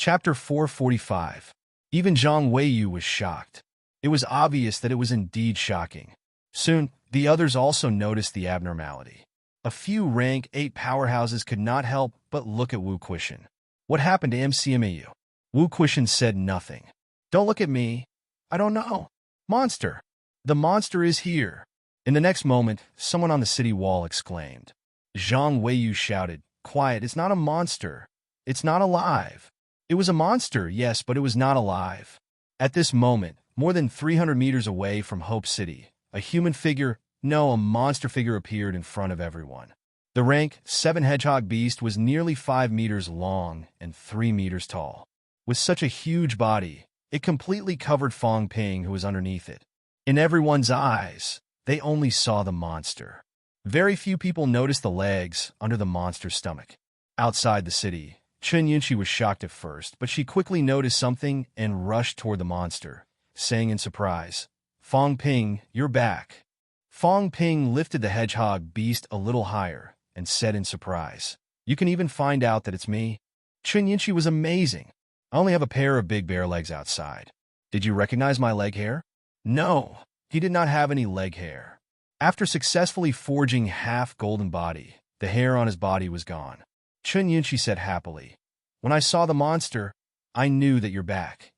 Chapter 445. Even Zhang Weiyu was shocked. It was obvious that it was indeed shocking. Soon, the others also noticed the abnormality. A few rank 8 powerhouses could not help but look at Wu Quishan. What happened to MCMAU? Wu Quishan said nothing. Don't look at me. I don't know. Monster. The monster is here. In the next moment, someone on the city wall exclaimed. Zhang Weiyu shouted, Quiet, it's not a monster. It's not alive. It was a monster, yes, but it was not alive. At this moment, more than 300 meters away from Hope City, a human figure, no, a monster figure appeared in front of everyone. The rank 7 hedgehog beast was nearly 5 meters long and 3 meters tall. With such a huge body, it completely covered Fong Ping, who was underneath it. In everyone's eyes, they only saw the monster. Very few people noticed the legs under the monster's stomach. Outside the city, Chen Yunqi was shocked at first, but she quickly noticed something and rushed toward the monster, saying in surprise, Fong Ping, you're back. Fong Ping lifted the hedgehog beast a little higher and said in surprise, You can even find out that it's me? Chen Yunqi was amazing. I only have a pair of big bear legs outside. Did you recognize my leg hair? No, he did not have any leg hair. After successfully forging half golden body, the hair on his body was gone. Chen Yunqi said happily, When I saw the monster, I knew that you're back.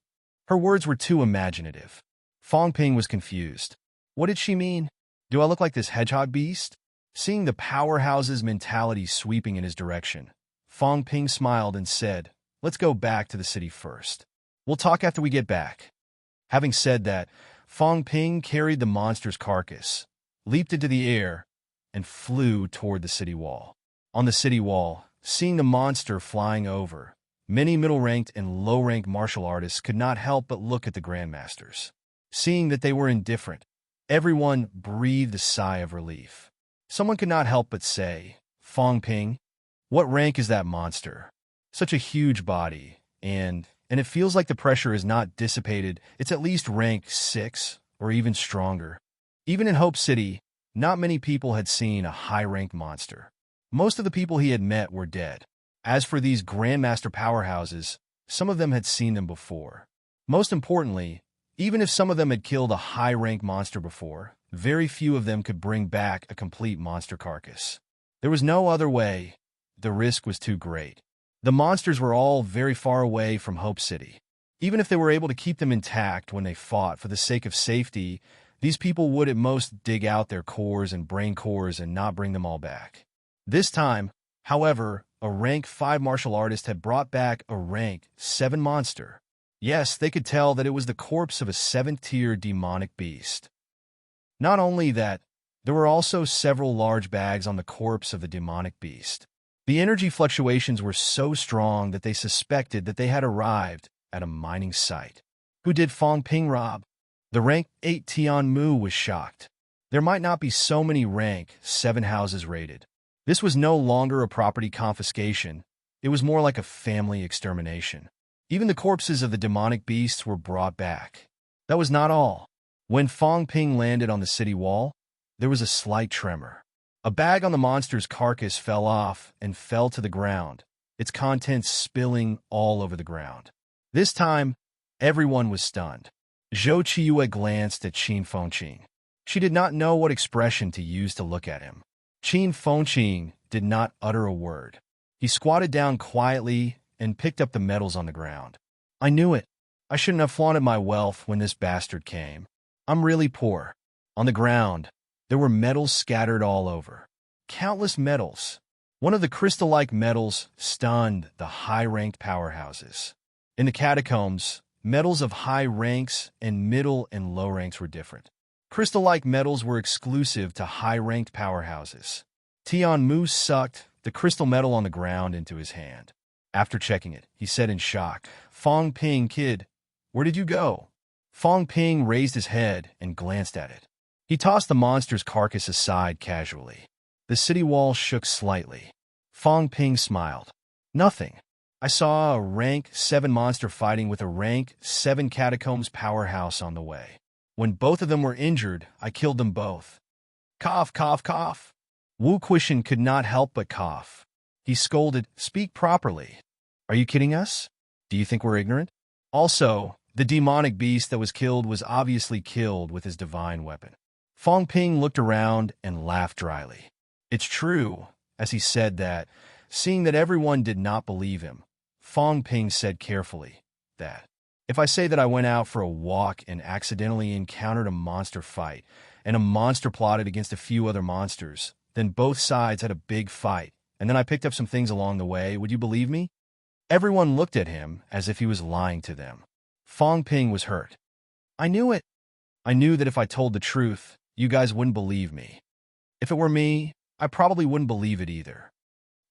Her words were too imaginative. Fong Ping was confused. What did she mean? Do I look like this hedgehog beast? Seeing the powerhouse's mentality sweeping in his direction, Fong Ping smiled and said, Let's go back to the city first. We'll talk after we get back. Having said that, Fong Ping carried the monster's carcass, leaped into the air, and flew toward the city wall. On the city wall, seeing the monster flying over, many middle-ranked and low-ranked martial artists could not help but look at the grandmasters. Seeing that they were indifferent, everyone breathed a sigh of relief. Someone could not help but say, Fong Ping, what rank is that monster? Such a huge body, and it feels like the pressure is not dissipated. It's at least rank 6 or even stronger. Even in Hope City, not many people had seen a high-ranked monster. Most of the people he had met were dead. As for these grandmaster powerhouses, some of them had seen them before. Most importantly, even if some of them had killed a high-ranked monster before, very few of them could bring back a complete monster carcass. There was no other way. The risk was too great. The monsters were all very far away from Hope City. Even if they were able to keep them intact when they fought for the sake of safety, these people would at most dig out their cores and brain cores and not bring them all back. This time, however, a rank 5 martial artist had brought back a rank 7 monster. Yes, they could tell that it was the corpse of a 7th-tier demonic beast. Not only that, there were also several large bags on the corpse of the demonic beast. The energy fluctuations were so strong that they suspected that they had arrived at a mining site. Who did Fong Ping rob? The rank 8 Tian Mu was shocked. There might not be so many rank 7 houses raided. This was no longer a property confiscation. It was more like a family extermination. Even the corpses of the demonic beasts were brought back. That was not all. When Fong Ping landed on the city wall, there was a slight tremor. A bag on the monster's carcass fell off and fell to the ground, its contents spilling all over the ground. This time, everyone was stunned. Zhou Qiyu glanced at Qin Fengqing. She did not know what expression to use to look at him. Qin Fengqing did not utter a word. He squatted down quietly and picked up the medals on the ground. I knew it. I shouldn't have flaunted my wealth when this bastard came. I'm really poor. On the ground, there were medals scattered all over. Countless medals. One of the crystal-like medals stunned the high-ranked powerhouses. In the catacombs, medals of high ranks and middle and low ranks were different. Crystal-like medals were exclusive to high-ranked powerhouses. Tian Mu sucked the crystal medal on the ground into his hand. After checking it, he said in shock, Fong Ping, kid, where did you go? Fong Ping raised his head and glanced at it. He tossed the monster's carcass aside casually. The city wall shook slightly. Fong Ping smiled. Nothing. I saw a rank 7 monster fighting with a rank 7 catacombs powerhouse on the way. When both of them were injured, I killed them both. Cough, cough, cough. Wu Quishan could not help but cough. He scolded, Speak properly. Are you kidding us? Do you think we're ignorant? Also, the demonic beast that was killed was obviously killed with his divine weapon. Fong Ping looked around and laughed dryly. It's true, as he said that, seeing that everyone did not believe him, Fong Ping said carefully that, if I say that I went out for a walk and accidentally encountered a monster fight, and a monster plotted against a few other monsters, then both sides had a big fight, and then I picked up some things along the way, would you believe me? Everyone looked at him as if he was lying to them. Fong Ping was hurt. I knew it. I knew that if I told the truth, you guys wouldn't believe me. If it were me, I probably wouldn't believe it either.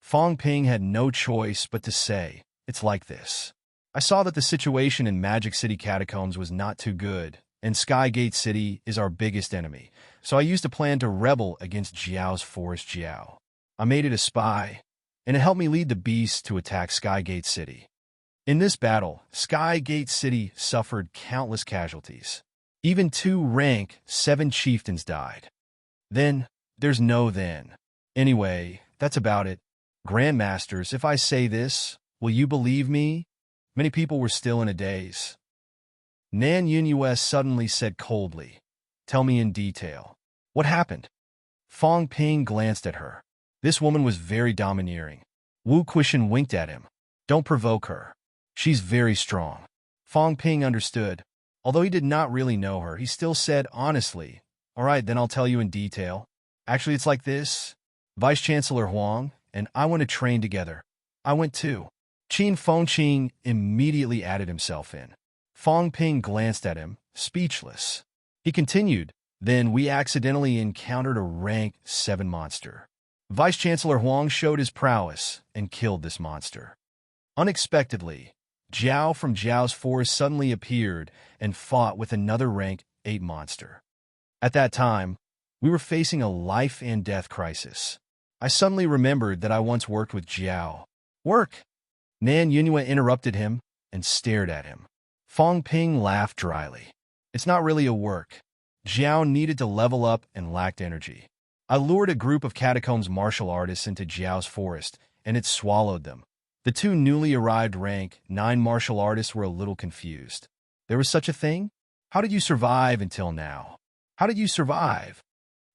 Fong Ping had no choice but to say, it's like this. I saw that the situation in Magic City Catacombs was not too good, and Skygate City is our biggest enemy, so I used a plan to rebel against Jiao's Forest Jiao. I made it a spy, and it helped me lead the beast to attack Skygate City. In this battle, Skygate City suffered countless casualties. Even 2 rank 7 chieftains died. Then, there's no then. Anyway, that's about it. Grandmasters, if I say this, will you believe me? Many people were still in a daze. Nan Yunyue suddenly said coldly, tell me in detail. What happened? Fong Ping glanced at her. This woman was very domineering. Wu Quishan winked at him. Don't provoke her. She's very strong. Fong Ping understood. Although he did not really know her, he still said honestly, all right, then I'll tell you in detail. Actually, it's like this. Vice-Chancellor Huang and I went to train together. I went too. Qin Fengqing immediately added himself in. Fong Ping glanced at him, speechless. He continued, then we accidentally encountered a rank 7 monster. Vice-Chancellor Huang showed his prowess and killed this monster. Unexpectedly, Jiao from Jiao's forest suddenly appeared and fought with another rank 8 monster. At that time, we were facing a life and death crisis. I suddenly remembered that I once worked with Jiao. Work? Nan Yunyue interrupted him and stared at him. Fong Ping laughed dryly. It's not really a work. Jiao needed to level up and lacked energy. I lured a group of catacombs martial artists into Jiao's forest, and it swallowed them. The 2 newly arrived rank 9 martial artists were a little confused. There was such a thing? How did you survive until now? How did you survive?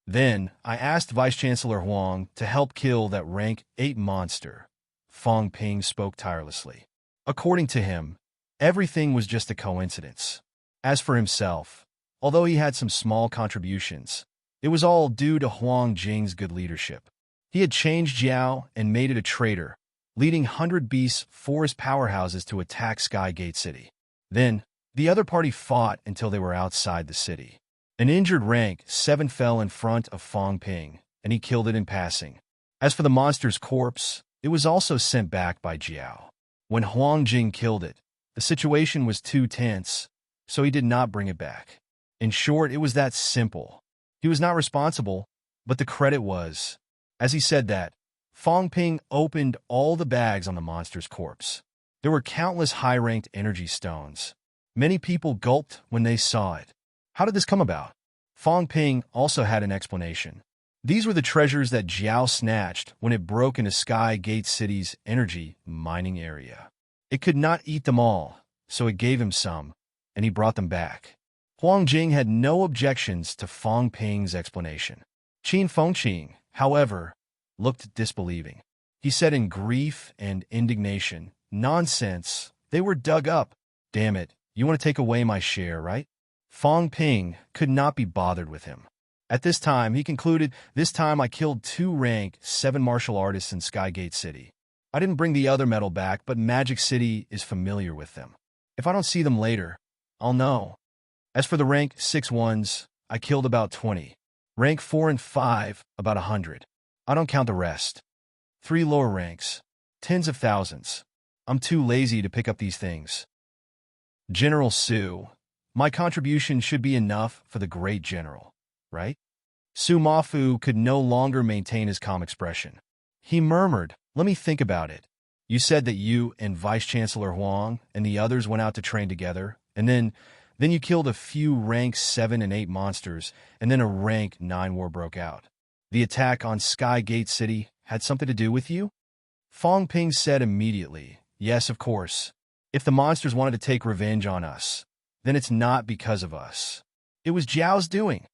Then, I asked Vice-Chancellor Huang to help kill that rank 8 monster. Fong Ping spoke tirelessly. According to him, everything was just a coincidence. As for himself, although he had some small contributions, it was all due to Huang Jing's good leadership. He had changed Jiao and made it a traitor, leading 100 Beast forest powerhouses to attack Skygate City. Then, the other party fought until they were outside the city. An injured rank 7 fell in front of Fong Ping, and he killed it in passing. As for the monster's corpse, it was also sent back by Jiao. When Huang Jing killed it, the situation was too tense, so he did not bring it back. In short, it was that simple. He was not responsible, but the credit was. As he said that, Fong Ping opened all the bags on the monster's corpse. There were countless high-ranked energy stones. Many people gulped when they saw it. How did this come about? Fong Ping also had an explanation. These were the treasures that Jiao snatched when it broke into Skygate City's energy mining area. It could not eat them all, so it gave him some, and he brought them back. Huang Jing had no objections to Fong Ping's explanation. Qin Fengqing, however, looked disbelieving. He said in grief and indignation, nonsense, they were dug up. Damn it, you want to take away my share, right? Fong Ping could not be bothered with him. At this time, he concluded, this time I killed 2 rank 7 martial artists in Skygate City. I didn't bring the other medal back, but Magic City is familiar with them. If I don't see them later, I'll know. As for the rank 6 ones, I killed about 20. Rank 4 and 5, about 100. I don't count the rest. 3 lower ranks. Tens of thousands. I'm too lazy to pick up these things. General Su, my contribution should be enough for the great general, right? Su Mafu could no longer maintain his calm expression. He murmured, let me think about it. You said that you and Vice-Chancellor Huang and the others went out to train together, and then you killed a few rank 7 and 8 monsters, and then a rank 9 war broke out. The attack on Skygate City had something to do with you? Fong Ping said immediately, yes, of course. If the monsters wanted to take revenge on us, then it's not because of us. It was Jiao's doing.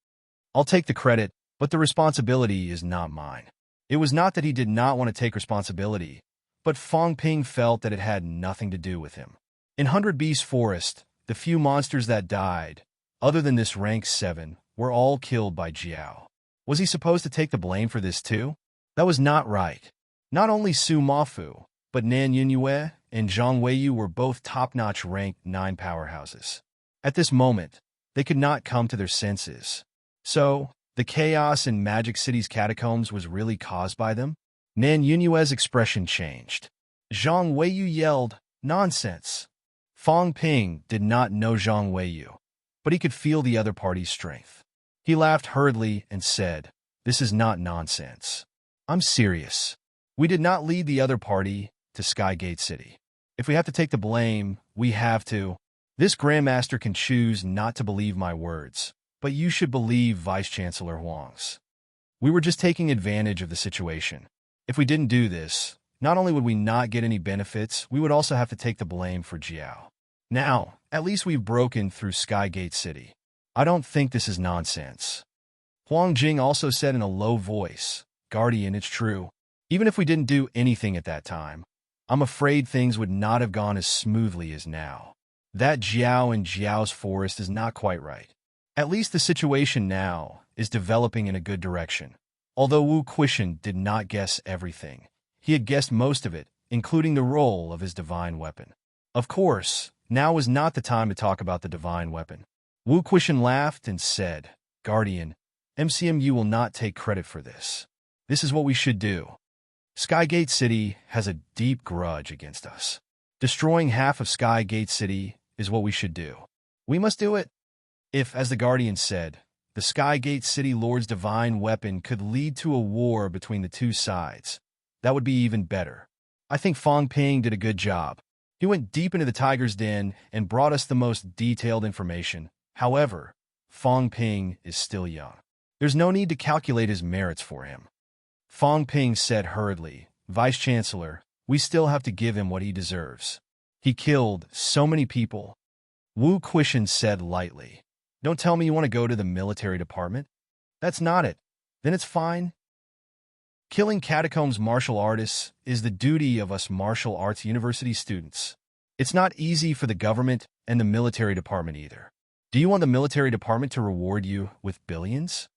I'll take the credit, but the responsibility is not mine. It was not that he did not want to take responsibility, but Fang Ping felt that it had nothing to do with him. In 100 Beast Forest, the few monsters that died, other than this rank 7, were all killed by Jiao. Was he supposed to take the blame for this too? That was not right. Not only Su Mafu, but Nan Yunyue and Zhang Weiyu were both top-notch rank 9 powerhouses. At this moment, they could not come to their senses. So, the chaos in Magic City's catacombs was really caused by them? Nan Yunyue's expression changed. Zhang Weiyu yelled, "Nonsense!" Fang Ping did not know Zhang Weiyu, but he could feel the other party's strength. He laughed hurriedly and said, "This is not nonsense. I'm serious. We did not lead the other party to Skygate City. If we have to take the blame, we have to. This Grandmaster can choose not to believe my words, but you should believe Vice-Chancellor Huang's. We were just taking advantage of the situation. If we didn't do this, not only would we not get any benefits, we would also have to take the blame for Jiao. Now, at least we've broken through Skygate City. I don't think this is nonsense." Huang Jing also said in a low voice, "Guardian, it's true. Even if we didn't do anything at that time, I'm afraid things would not have gone as smoothly as now. That Jiao and Jiao's forest is not quite right. At least the situation now is developing in a good direction. Although Wu Quishan did not guess everything, he had guessed most of it, including the role of his divine weapon. Of course, now was not the time to talk about the divine weapon. Wu Quishan laughed and said, "Guardian, MCMU will not take credit for this. This is what we should do. Skygate City has a deep grudge against us. Destroying half of Skygate City is what we should do. We must do it. If, as the Guardian said, the Skygate City Lord's divine weapon could lead to a war between the two sides, that would be even better. I think Fang Ping did a good job. He went deep into the tiger's den and brought us the most detailed information. However, Fang Ping is still young. There's no need to calculate his merits for him." Fang Ping said hurriedly, "Vice-Chancellor, we still have to give him what he deserves. He killed so many people." Wu Quishan said lightly, "Don't tell me you want to go to the military department? That's not it. Then it's fine. Killing catacombs martial artists is the duty of us martial arts university students. It's not easy for the government and the military department either. Do you want the military department to reward you with billions?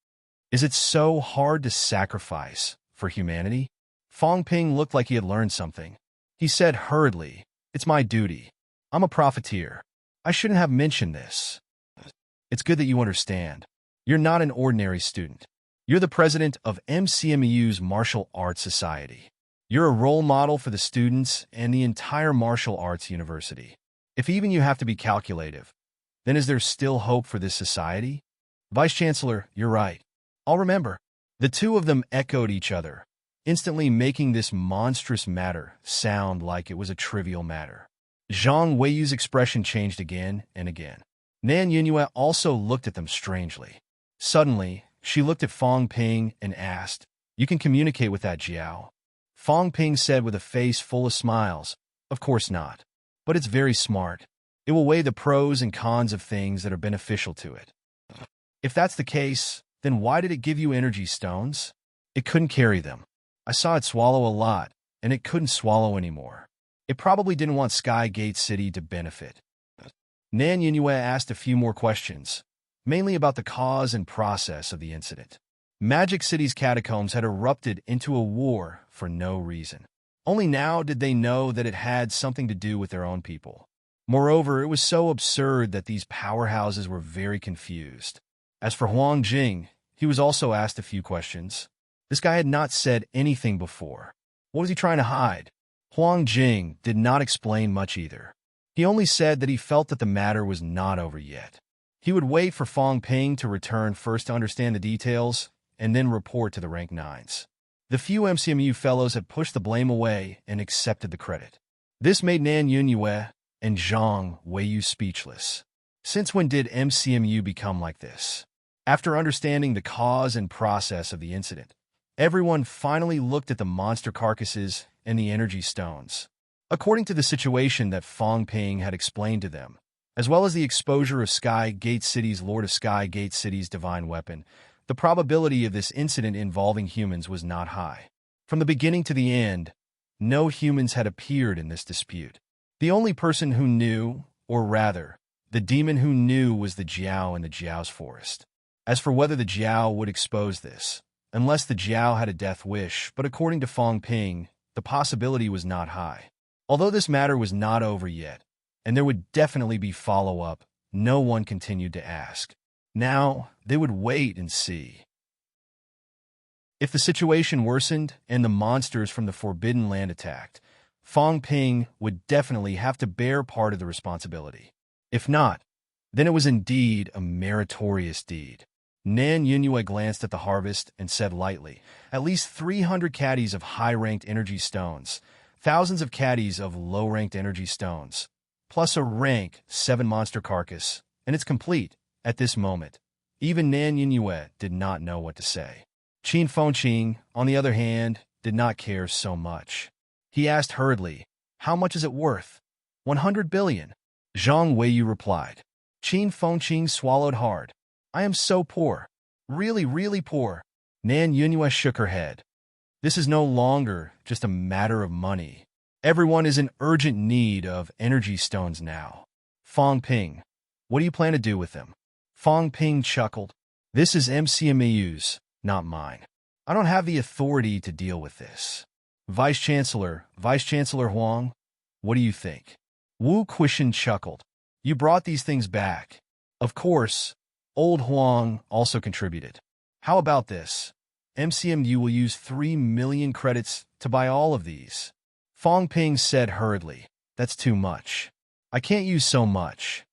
Is it so hard to sacrifice for humanity?" Fang Ping looked like he had learned something. He said hurriedly, "It's my duty. I'm a profiteer. I shouldn't have mentioned this. It's good that you understand. You're not an ordinary student. You're the president of MCMU's Martial Arts Society. You're a role model for the students and the entire martial arts university. If even you have to be calculative, then is there still hope for this society? Vice-Chancellor, you're right. I'll remember." The two of them echoed each other, instantly making this monstrous matter sound like it was a trivial matter. Zhang Weiyu's expression changed again and again. Nan Yunyue also looked at them strangely. Suddenly, she looked at Fang Ping and asked, "You can communicate with that Jiao?" Fang Ping said with a face full of smiles, "Of course not. But it's very smart. It will weigh the pros and cons of things that are beneficial to it." "If that's the case, then why did it give you energy stones?" "It couldn't carry them. I saw it swallow a lot, and it couldn't swallow anymore. It probably didn't want Skygate City to benefit." Nan Yunyue asked a few more questions, mainly about the cause and process of the incident. Magic City's catacombs had erupted into a war for no reason. Only now did they know that it had something to do with their own people. Moreover, it was so absurd that these powerhouses were very confused. As for Huang Jing, he was also asked a few questions. This guy had not said anything before. What was he trying to hide? Huang Jing did not explain much either. He only said that he felt that the matter was not over yet. He would wait for Fang Ping to return first to understand the details, and then report to the rank 9s. The few MCMU fellows had pushed the blame away and accepted the credit. This made Nan Yunyue and Zhang Weiyu speechless. Since when did MCMU become like this? After understanding the cause and process of the incident, everyone finally looked at the monster carcasses and the energy stones. According to the situation that Fong Ping had explained to them, as well as the exposure of Sky Gate City's Lord of Sky Gate City's divine weapon, the probability of this incident involving humans was not high. From the beginning to the end, no humans had appeared in this dispute. The only person who knew, or rather, the demon who knew, was the Jiao in the Jiao's forest. As for whether the Jiao would expose this, unless the Jiao had a death wish, but according to Fong Ping, the possibility was not high. Although this matter was not over yet, and there would definitely be follow-up, no one continued to ask. Now, they would wait and see. If the situation worsened and the monsters from the Forbidden Land attacked, Fong Ping would definitely have to bear part of the responsibility. If not, then it was indeed a meritorious deed. Nan Yunhua glanced at the harvest and said lightly, "At least 300 caddies of high-ranked energy stones, thousands of caddies of low-ranked energy stones, plus a rank 7 monster carcass, and it's complete." At this moment, even Nan Yunhua did not know what to say. Qin Fengqing, on the other hand, did not care so much. He asked hurriedly, "How much is it worth?" 100 billion. Zhang Weiyu replied. Qin Fengqing swallowed hard. "I am so poor. Really, really poor." Nan Yunhua shook her head. "This is no longer just a matter of money. Everyone is in urgent need of energy stones now." Fong Ping, what do you plan to do with them? Fong Ping chuckled. "This is MCMAU's, not mine. I don't have the authority to deal with this." Vice Chancellor Huang, what do you think? Wu Quishan chuckled. "You brought these things back." Of course, old Huang also contributed. "How about this? MCMU will use 3 million credits to buy all of these." Fong Ping said hurriedly, "That's too much. I can't use so much."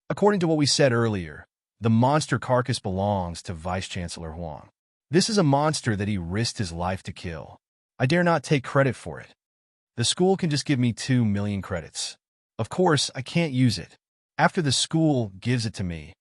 According to what we said earlier, the monster carcass belongs to Vice Chancellor Huang. This is a monster that he risked his life to kill. I dare not take credit for it. The school can just give me 2 million credits. Of course, I can't use it. After the school gives it to me,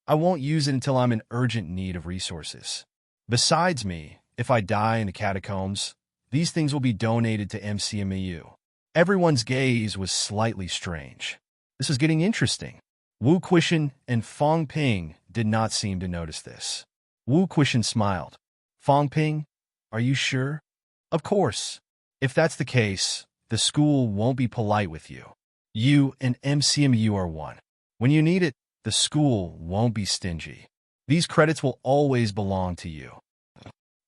I won't use it until I'm in urgent need of resources. Besides me, if I die in the catacombs, these things will be donated to MCMAU. Everyone's gaze was slightly strange. This is getting interesting. Wu Quishan and Fong Ping did not seem to notice this. Wu Quishan smiled. "Fong Ping, are you sure?" "Of course. If that's the case, the school won't be polite with you. You and MCMU are one. When you need it, the school won't be stingy. These credits will always belong to you."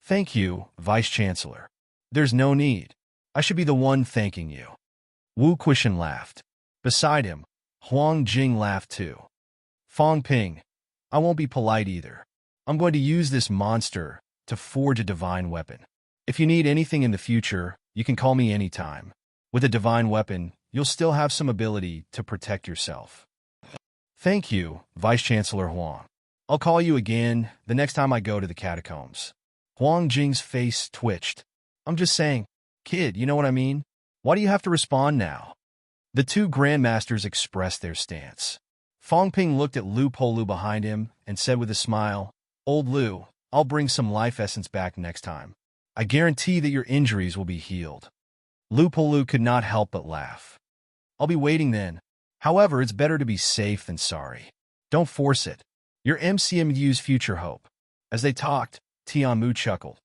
"Thank you, Vice Chancellor. There's no need. I should be the one thanking you." Wu Quishan laughed. Beside him, Huang Jing laughed too. "Fong Ping, I won't be polite either. I'm going to use this monster to forge a divine weapon. If you need anything in the future, you can call me anytime. With a divine weapon, you'll still have some ability to protect yourself." "Thank you, Vice Chancellor Huang. I'll call you again the next time I go to the catacombs." Huang Jing's face twitched. "I'm just saying, kid, you know what I mean? Why do you have to respond now?" The two grandmasters expressed their stance. Fong Ping looked at Lu Polu behind him and said with a smile, "Old Lu, I'll bring some life essence back next time. I guarantee that your injuries will be healed." Lu Polu could not help but laugh. "I'll be waiting then. However, it's better to be safe than sorry. Don't force it. You're MCMU's future hope." As they talked, Tianmu chuckled.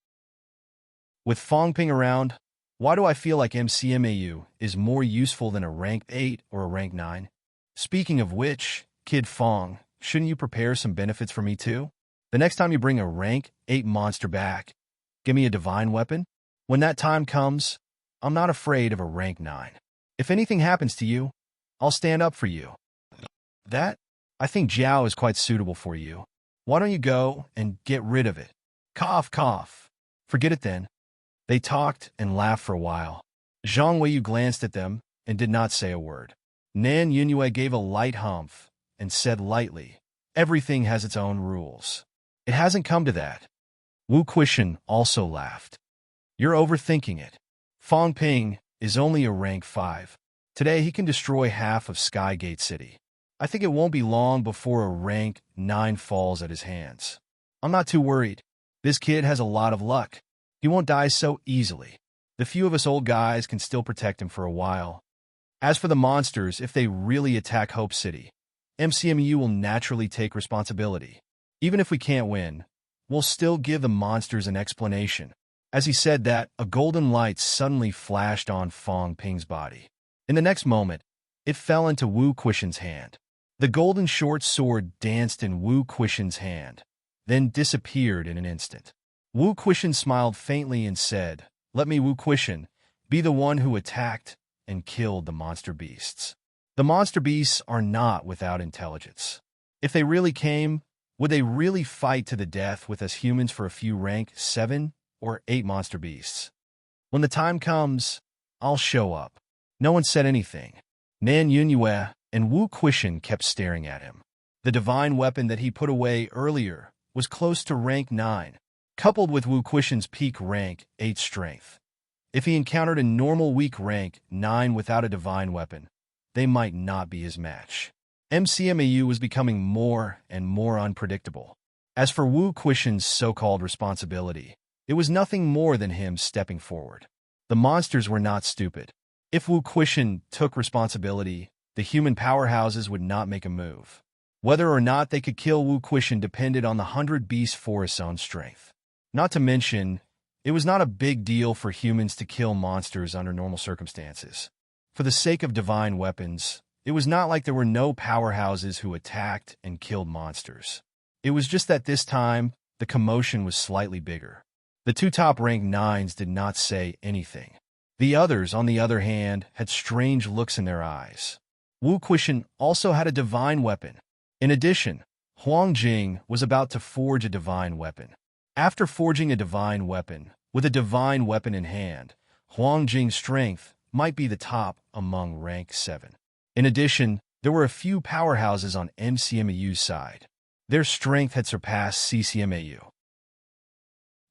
"With Fong Ping around, why do I feel like MCMAU is more useful than a rank 8 or a rank 9? Speaking of which, Kid Fong, shouldn't you prepare some benefits for me too? The next time you bring a rank 8 monster back, give me a divine weapon? When that time comes, I'm not afraid of a rank 9. If anything happens to you, I'll stand up for you." "That? I think Jiao is quite suitable for you. Why don't you go and get rid of it?" Cough, cough. "Forget it then." They talked and laughed for a while. Zhang Weiyu glanced at them and did not say a word. Nan Yunhua gave a light humph and said lightly, "Everything has its own rules. It hasn't come to that." Wu Quishan also laughed. "You're overthinking it. Fong Ping is only a rank 5. Today he can destroy half of Sky Gate City. I think it won't be long before a rank 9 falls at his hands. I'm not too worried. This kid has a lot of luck. He won't die so easily. The few of us old guys can still protect him for a while. As for the monsters, if they really attack Hope City, MCMU will naturally take responsibility. Even if we can't win, we'll still give the monsters an explanation. As he said that, a golden light suddenly flashed on Fong Ping's body. In the next moment, it fell into Wu Quishen's hand. The golden short sword danced in Wu Quishen's hand, then disappeared in an instant. Wu Quishen smiled faintly and said, "Let me, Wu Quishen, be the one who attacked and killed the monster beasts." The monster beasts are not without intelligence. If they really came, would they really fight to the death with us humans for a few rank 7 or 8 monster beasts? When the time comes, I'll show up. No one said anything. Nan Yunyue and Wu Quishen kept staring at him. The divine weapon that he put away earlier was close to rank 9, coupled with Wu Quishen's peak rank 8 strength. If he encountered a normal weak rank 9 without a divine weapon, they might not be his match. MCMAU was becoming more and more unpredictable. As for Wu Quishen's so-called responsibility, it was nothing more than him stepping forward. The monsters were not stupid. If Wu Quishen took responsibility, the human powerhouses would not make a move. Whether or not they could kill Wu Quishen depended on the 100 Beast Forest's own strength. Not to mention, it was not a big deal for humans to kill monsters under normal circumstances. For the sake of divine weapons, it was not like there were no powerhouses who attacked and killed monsters. It was just that this time, the commotion was slightly bigger. The 2 top rank 9s did not say anything. The others, on the other hand, had strange looks in their eyes. Wu Quishen also had a divine weapon. In addition, Huang Jing was about to forge a divine weapon. After forging a divine weapon, with a divine weapon in hand, Huang Jing's strength might be the top among rank 7. In addition, there were a few powerhouses on MCMAU's side. Their strength had surpassed CCMAU.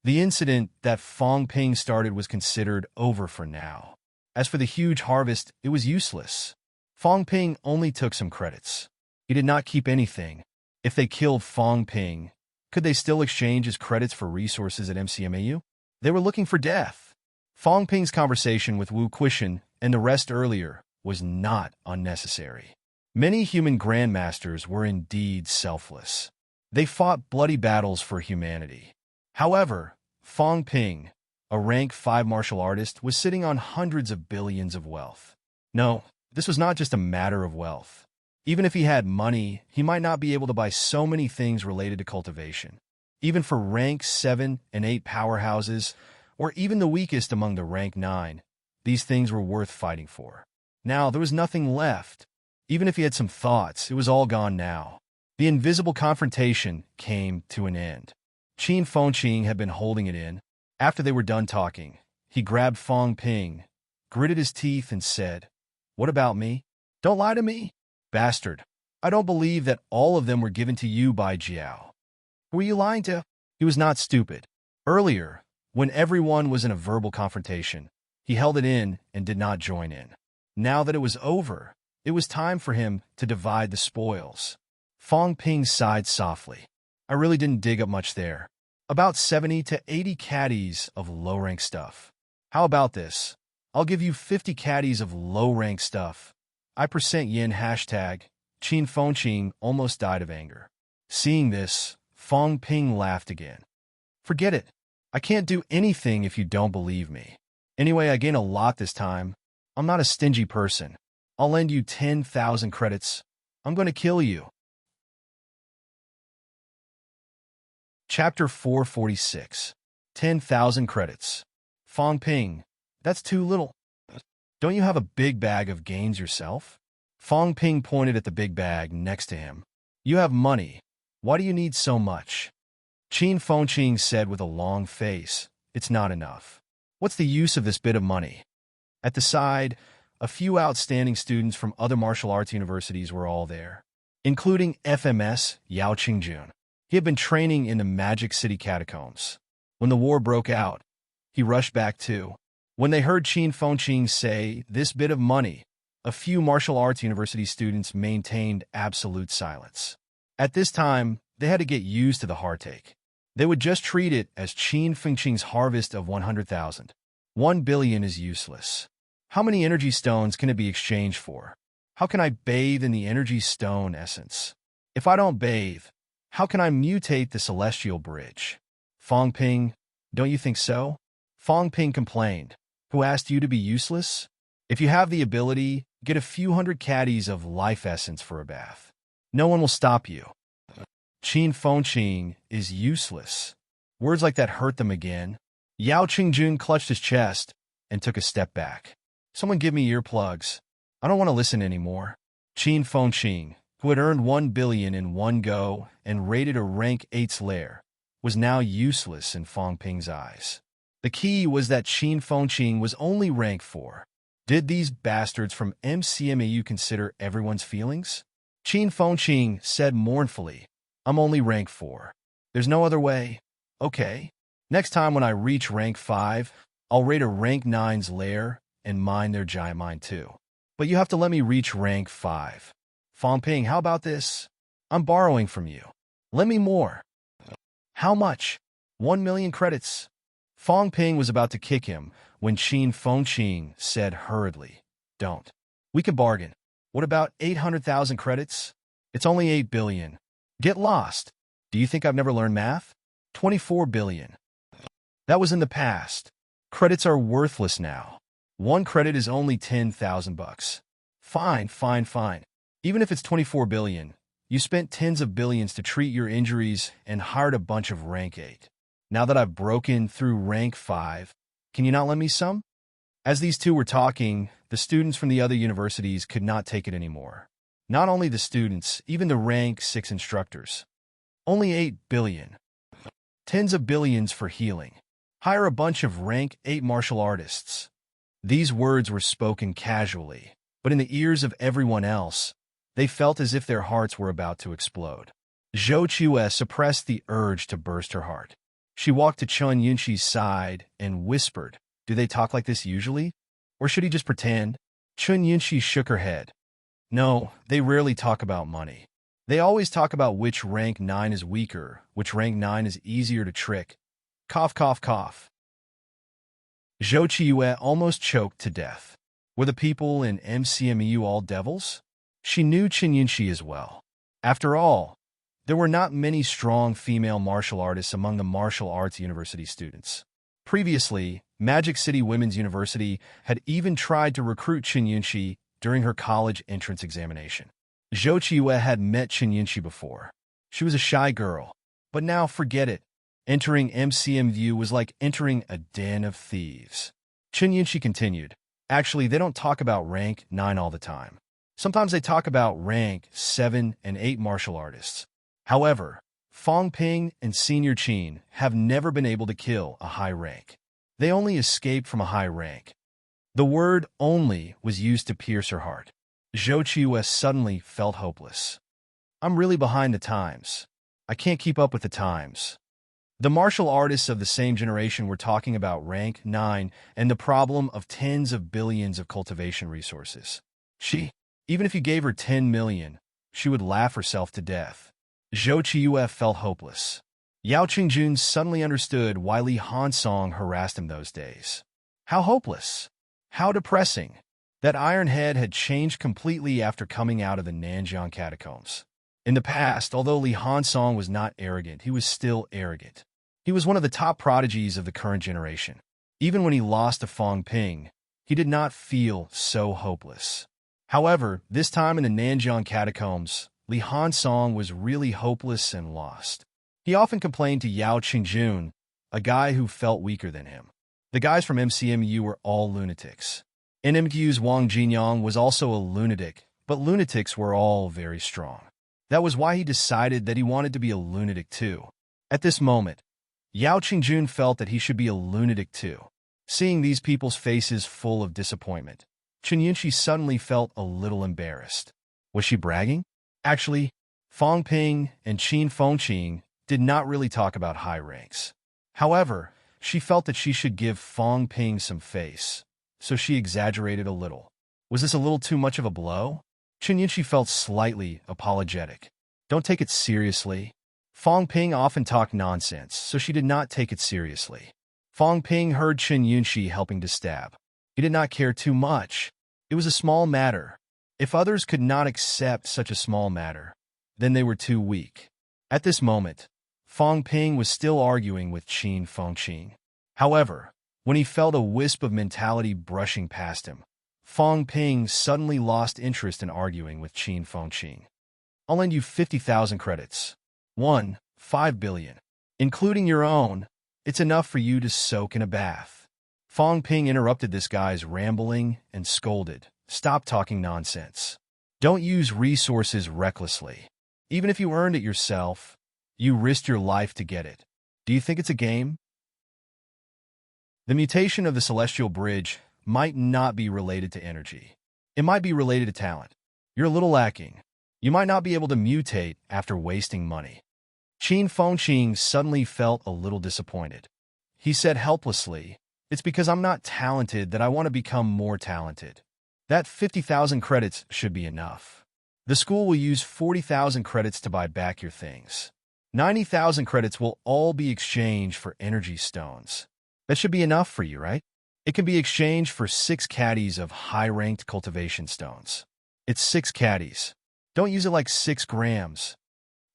The incident that Fong Ping started was considered over for now. As for the huge harvest, it was useless. Fong Ping only took some credits. He did not keep anything. If they killed Fong Ping, could they still exchange his credits for resources at MCMAU? They were looking for death. Fong Ping's conversation with Wu Quishen and the rest earlier was not unnecessary. Many human grandmasters were indeed selfless. They fought bloody battles for humanity. However, Fong Ping, a rank 5 martial artist, was sitting on hundreds of billions of wealth. No, this was not just a matter of wealth. Even if he had money, he might not be able to buy so many things related to cultivation. Even for rank 7 and 8 powerhouses, or even the weakest among the rank 9, these things were worth fighting for. Now, there was nothing left. Even if he had some thoughts, it was all gone now. The invisible confrontation came to an end. Qin Fengqing had been holding it in. After they were done talking, he grabbed Fong Ping, gritted his teeth, and said, "What about me? Don't lie to me. Bastard, I don't believe that all of them were given to you by Jiao. Who were you lying to?" He was not stupid. Earlier, when everyone was in a verbal confrontation, he held it in and did not join in. Now that it was over, it was time for him to divide the spoils. Fong Ping sighed softly. "I really didn't dig up much there. About 70 to 80 caddies of low-rank stuff. How about this? I'll give you 50 caddies of low-rank stuff. I % yin hashtag." Qin Fengqing almost died of anger. Seeing this, Fong Ping laughed again. "Forget it. I can't do anything if you don't believe me. Anyway, I gain a lot this time. I'm not a stingy person. I'll lend you 10,000 credits. I'm going to kill you." Chapter 446. 10,000 credits. Fong Ping, that's too little. Don't you have a big bag of gains yourself? Fong Ping pointed at the big bag next to him. "You have money. Why do you need so much?" Qin Fengqing said with a long face, "It's not enough. What's the use of this bit of money?" At the side, a few outstanding students from other martial arts universities were all there, including FMS Yao Qingjun. He had been training in the Magic City catacombs. When the war broke out, he rushed back too. When they heard Qin Fengqing say, "this bit of money," a few martial arts university students maintained absolute silence. At this time, they had to get used to the heartache. They would just treat it as Qin Fengqing's harvest of 100,000. 1 billion is useless. How many energy stones can it be exchanged for? How can I bathe in the energy stone essence? If I don't bathe, how can I mutate the celestial bridge? Fong Ping, don't you think so? Fong Ping complained. Who asked you to be useless? If you have the ability, get a few hundred caddies of life essence for a bath. No one will stop you. Qin Fengqing is useless. Words like that hurt them again. Yao Qingjun clutched his chest and took a step back. Someone give me earplugs. I don't want to listen anymore. Qin Fengqing, who had earned 1 billion in one go and rated a rank 8's lair, was now useless in Fong Ping's eyes. The key was that Qin Fengqing was only rank 4. Did these bastards from MCMAU consider everyone's feelings? Qin Fengqing said mournfully, I'm only rank 4. There's no other way. Okay. Next time when I reach rank 5, I'll raid a rank 9's lair and mine their giant mine too. But you have to let me reach rank 5. Fong Ping, how about this? I'm borrowing from you. Lend me more. How much? 1 million credits. Fong Ping was about to kick him when Qin Fengqing said hurriedly, Don't. We can bargain. What about 800,000 credits? It's only 8 billion. Get lost. Do you think I've never learned math? 24 billion. That was in the past. Credits are worthless now. 1 credit is only 10,000 bucks. Fine. Even if it's 24 billion, you spent tens of billions to treat your injuries and hired a bunch of rank 8. Now that I've broken through rank 5, can you not lend me some? As these two were talking, the students from the other universities could not take it anymore. Not only the students, even the rank 6 instructors. Only 8 billion. Tens of billions for healing. Hire a bunch of rank 8 martial artists. These words were spoken casually, but in the ears of everyone else, they felt as if their hearts were about to explode. Zhou Chue suppressed the urge to burst her heart. She walked to Chun Yunxi's side and whispered, Do they talk like this usually? Or should he just pretend? Chun Yunxi shook her head. No, they rarely talk about money. They always talk about which rank 9 is weaker, which rank 9 is easier to trick. Cough. Zhou Chiyue almost choked to death. Were the people in MCMU all devils? She knew Qin Yunxi as well. After all, there were not many strong female martial artists among the martial arts university students. Previously, Magic City Women's University had even tried to recruit Qin Yunxi during her college entrance examination. Zhou Chiyue had met Qin Yunxi before. She was a shy girl, but now forget it. Entering MCMU was like entering a den of thieves. Qin Yunxi continued, Actually, they don't talk about rank 9 all the time. Sometimes they talk about rank 7 and 8 martial artists. However, Fong Ping and Senior Qin have never been able to kill a high rank. They only escape from a high rank. The word only was used to pierce her heart. Zhou Chiyue suddenly felt hopeless. I'm really behind the times. I can't keep up with the times. The martial artists of the same generation were talking about rank 9 and the problem of tens of billions of cultivation resources. Even if you gave her 10 million, she would laugh herself to death. Zhou Chiyue felt hopeless. Yao Qingjun suddenly understood why Li Hansong harassed him those days. How hopeless! How depressing! That Iron Head had changed completely after coming out of the Nanjiang catacombs. In the past, although Li Hansong was not arrogant, he was still arrogant. He was one of the top prodigies of the current generation. Even when he lost to Fong Ping, he did not feel so hopeless. However, this time in the Nanjiang catacombs, Li Hansong was really hopeless and lost. He often complained to Yao Qingjun, a guy who felt weaker than him. The guys from MCMU were all lunatics. NMQ's Wang Jinyang was also a lunatic, but lunatics were all very strong. That was why he decided that he wanted to be a lunatic too. At this moment, Yao Qingjun felt that he should be a lunatic too. Seeing these people's faces full of disappointment, Qin Yunxi suddenly felt a little embarrassed. Was she bragging? Actually, Fong Ping and Qin Fengqing did not really talk about high ranks. However, she felt that she should give Fong Ping some face, so she exaggerated a little. Was this a little too much of a blow? Qin Yunxi felt slightly apologetic. Don't take it seriously. Fong Ping often talked nonsense, so she did not take it seriously. Fong Ping heard Qin Yunxi helping to stab. He did not care too much. It was a small matter. If others could not accept such a small matter, then they were too weak. At this moment, Fong Ping was still arguing with Qin Fengqing. However, when he felt a wisp of mentality brushing past him, Fong Ping suddenly lost interest in arguing with Qin Fengqing. I'll lend you 50,000 credits. 5 billion. Including your own, it's enough for you to soak in a bath. Fong Ping interrupted this guy's rambling and scolded. Stop talking nonsense. Don't use resources recklessly. Even if you earned it yourself, you risked your life to get it. Do you think it's a game? The mutation of the celestial bridge might not be related to energy. It might be related to talent. You're a little lacking. You might not be able to mutate after wasting money. Qin Fengqing suddenly felt a little disappointed. He said helplessly, "It's because I'm not talented that I want to become more talented. That 50,000 credits should be enough. The school will use 40,000 credits to buy back your things. 90,000 credits will all be exchanged for energy stones. That should be enough for you, right? It can be exchanged for 6 caddies of high-ranked cultivation stones. It's 6 caddies. Don't use it like 6 grams."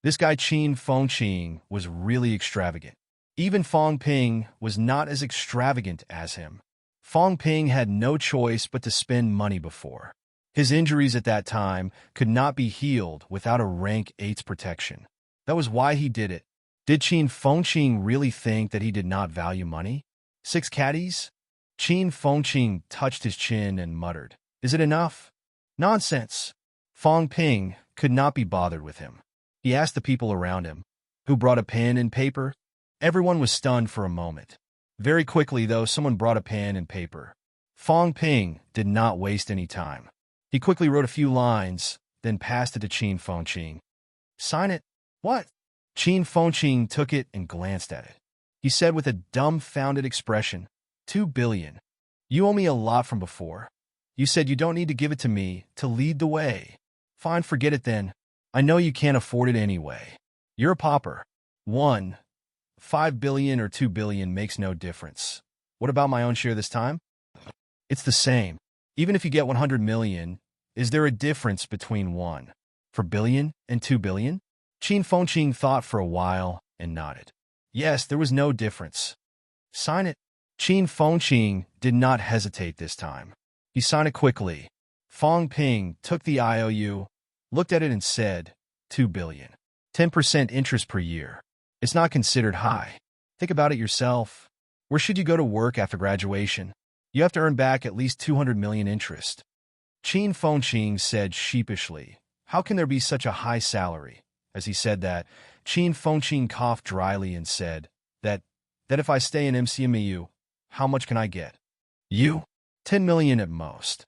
This guy Qin Fengqing was really extravagant. Even Fong Ping was not as extravagant as him. Fong Ping had no choice but to spend money before. His injuries at that time could not be healed without a rank 8's protection. That was why he did it. Did Qin Fengqing really think that he did not value money? 6 caddies? Qin Fengqing touched his chin and muttered, "Is it enough?" Nonsense. Fong Ping could not be bothered with him. He asked the people around him, "Who brought a pen and paper?" Everyone was stunned for a moment. Very quickly, though, someone brought a pen and paper. Fong Ping did not waste any time. He quickly wrote a few lines, then passed it to Qin Fengqing. "Sign it." "What?" Qin Fengqing took it and glanced at it. He said with a dumbfounded expression, 2 billion. You owe me a lot from before. You said you don't need to give it to me to lead the way. Fine, forget it then. I know you can't afford it anyway. You're a pauper. 5 billion or 2 billion makes no difference. What about my own share this time? It's the same. Even if you get 100 million, is there a difference between 4 billion and 2 billion? Qin Fengqing thought for a while and nodded. Yes, there was no difference. Sign it. Qin Fengqing did not hesitate this time. He signed it quickly. Fong Ping took the IOU, looked at it and said, 2 billion. 10% interest per year. It's not considered high. Think about it yourself. Where should you go to work after graduation? You have to earn back at least 200 million interest. Qin Fengqing said sheepishly, "How can there be such a high salary?" As he said that, Qin Fengqing coughed dryly and said, that if I stay in MCMU, how much can I get? You? 10 million at most.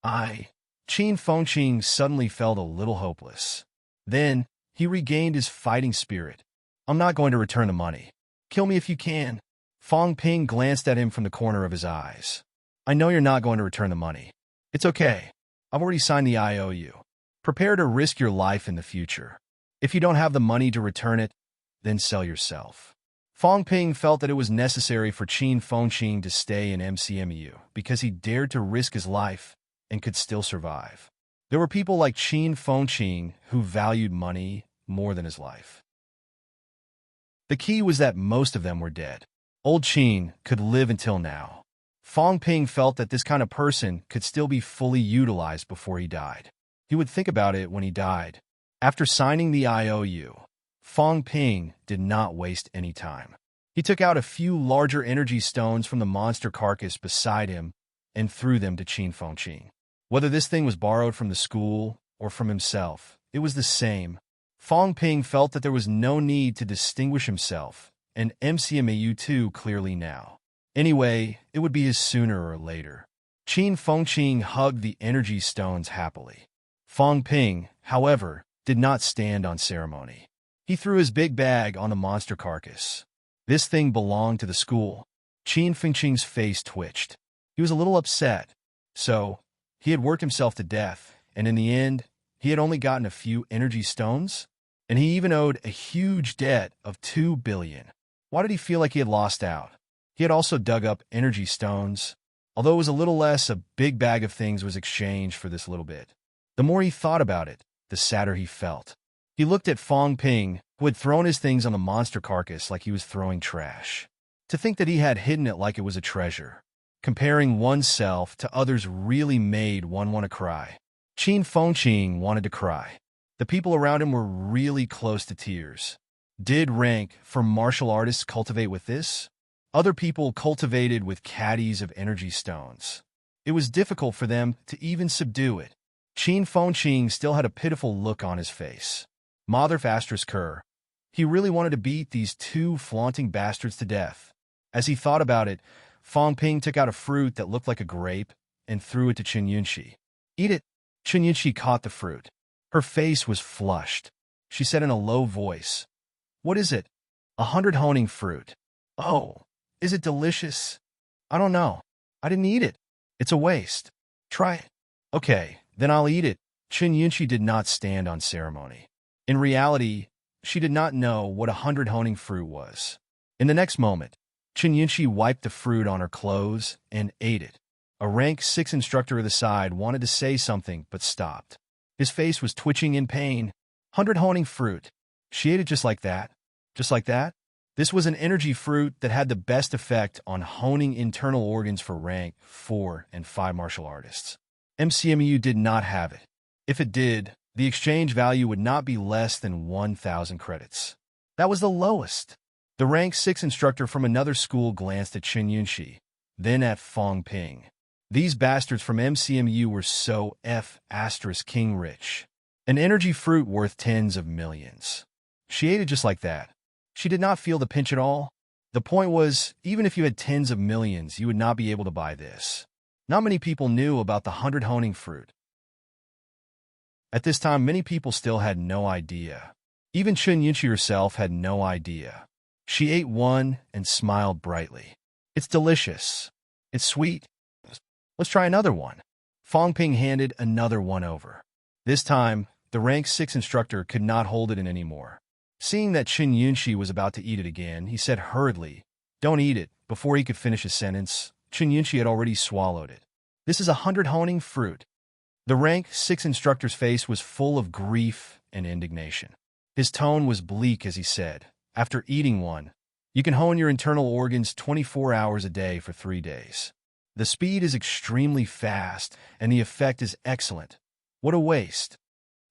Qin Fengqing suddenly felt a little hopeless. Then, he regained his fighting spirit. "I'm not going to return the money. Kill me if you can." Fong Ping glanced at him from the corner of his eyes. "I know you're not going to return the money. It's okay. I've already signed the IOU. Prepare to risk your life in the future. If you don't have the money to return it, then sell yourself." Fong Ping felt that it was necessary for Qin Fengqing to stay in MCMU because he dared to risk his life and could still survive. There were people like Qin Fengqing who valued money more than his life. The key was that most of them were dead. Old Qin could live until now. Fong Ping felt that this kind of person could still be fully utilized before he died. He would think about it when he died. After signing the IOU, Fong Ping did not waste any time. He took out a few larger energy stones from the monster carcass beside him and threw them to Qin Fengqing. Whether this thing was borrowed from the school or from himself, it was the same. Fong Ping felt that there was no need to distinguish himself, and MCMAU too clearly now. Anyway, it would be his sooner or later. Qin Fengqing hugged the energy stones happily. Fong Ping, however, did not stand on ceremony. He threw his big bag on the monster carcass. This thing belonged to the school. Qin Fengqing's face twitched. He was a little upset. So, he had worked himself to death, and in the end, he had only gotten a few energy stones? And he even owed a huge debt of 2 billion. Why did he feel like he had lost out? He had also dug up energy stones. Although it was a little less, a big bag of things was exchanged for this little bit. The more he thought about it, the sadder he felt. He looked at Fong Ping, who had thrown his things on the monster carcass like he was throwing trash. To think that he had hidden it like it was a treasure. Comparing oneself to others really made one want to cry. Qin Fengqing wanted to cry. The people around him were really close to tears. Did rank for martial artists cultivate with this? Other people cultivated with caddies of energy stones. It was difficult for them to even subdue it. Qin Fengqing still had a pitiful look on his face. Mother Kerr. He really wanted to beat these two flaunting bastards to death. As he thought about it, Fong Ping took out a fruit that looked like a grape and threw it to Qin Yunxi. Eat it. Qin Yunxi caught the fruit. Her face was flushed. She said in a low voice, "What is it?" 100 honing fruit. "Oh, is it delicious?" "I don't know. I didn't eat it. It's a waste." "Try it." "Okay, then I'll eat it." Qin Yunxi did not stand on ceremony. In reality, she did not know what 100 honing fruit was. In the next moment, Qin Yunxi wiped the fruit on her clothes and ate it. A rank 6 instructor at the side wanted to say something but stopped. His face was twitching in pain. 100 honing fruit. She ate it just like that. Just like that? This was an energy fruit that had the best effect on honing internal organs for rank 4 and 5 martial artists. MCMU did not have it. If it did, the exchange value would not be less than 1,000 credits. That was the lowest. The rank 6 instructor from another school glanced at Qin Yunxi, then at Fong Ping. These bastards from MCMU were so king rich. An energy fruit worth tens of millions. She ate it just like that. She did not feel the pinch at all. The point was, even if you had tens of millions, you would not be able to buy this. Not many people knew about the 100 honing fruit. At this time, many people still had no idea. Even Qin Yunxi herself had no idea. She ate one and smiled brightly. "It's delicious. It's sweet. Let's try another one." Fong Ping handed another one over. This time, the rank 6 instructor could not hold it in anymore. Seeing that Qin Yunxi was about to eat it again, he said hurriedly, "Don't eat it." Before he could finish his sentence, Qin Yunxi had already swallowed it. "This is 100 honing fruit." The rank 6 instructor's face was full of grief and indignation. His tone was bleak as he said, "After eating one, you can hone your internal organs 24 hours a day for 3 days. The speed is extremely fast, and the effect is excellent. What a waste."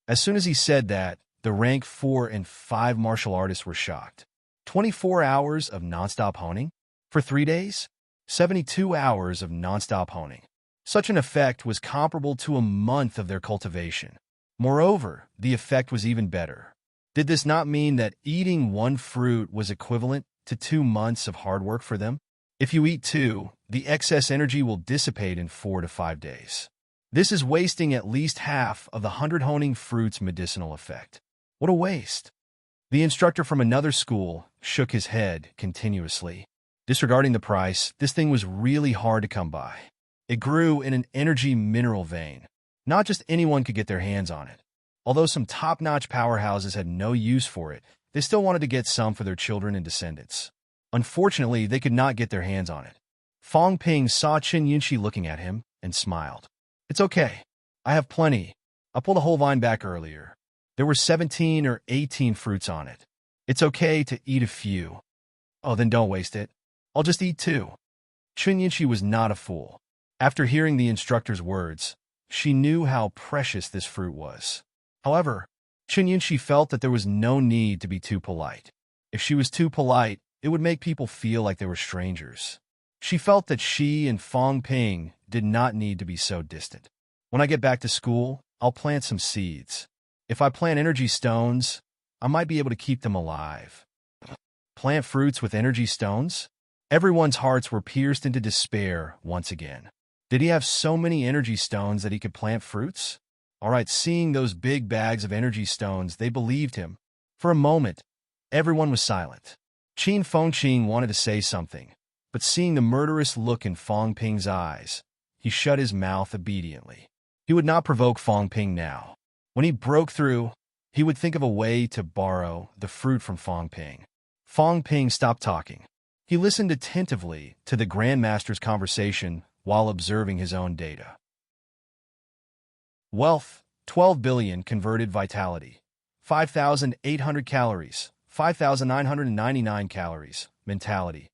As soon as he said that, the rank 4 and 5 martial artists were shocked. 24 hours of nonstop honing? For 3 days? 72 hours of nonstop honing. Such an effect was comparable to a month of their cultivation. Moreover, the effect was even better. Did this not mean that eating one fruit was equivalent to 2 months of hard work for them? If you eat 2, the excess energy will dissipate in 4 to 5 days. This is wasting at least half of the 100 honing fruit's medicinal effect. What a waste. The instructor from another school shook his head continuously. Disregarding the price, this thing was really hard to come by. It grew in an energy mineral vein. Not just anyone could get their hands on it. Although some top-notch powerhouses had no use for it, they still wanted to get some for their children and descendants. Unfortunately, they could not get their hands on it. Fong Ping saw Qin Yunxi looking at him and smiled. "It's okay. I have plenty. I pulled a whole vine back earlier. There were 17 or 18 fruits on it. It's okay to eat a few." "Oh, then don't waste it. I'll just eat 2. Qin Yunxi was not a fool. After hearing the instructor's words, she knew how precious this fruit was. However, Qin Yunxi felt that there was no need to be too polite. If she was too polite, it would make people feel like they were strangers. She felt that she and Fong Ping did not need to be so distant. "When I get back to school, I'll plant some seeds. If I plant energy stones, I might be able to keep them alive." Plant fruits with energy stones? Everyone's hearts were pierced into despair once again. Did he have so many energy stones that he could plant fruits? All right, seeing those big bags of energy stones, they believed him. For a moment, everyone was silent. Qin Fengqing wanted to say something, but seeing the murderous look in Fong Ping's eyes, he shut his mouth obediently. He would not provoke Fong Ping now. When he broke through, he would think of a way to borrow the fruit from Fong Ping. Fong Ping stopped talking. He listened attentively to the Grandmaster's conversation while observing his own data. Wealth, 12 billion converted vitality, 5,800 calories, 5,999 calories, mentality,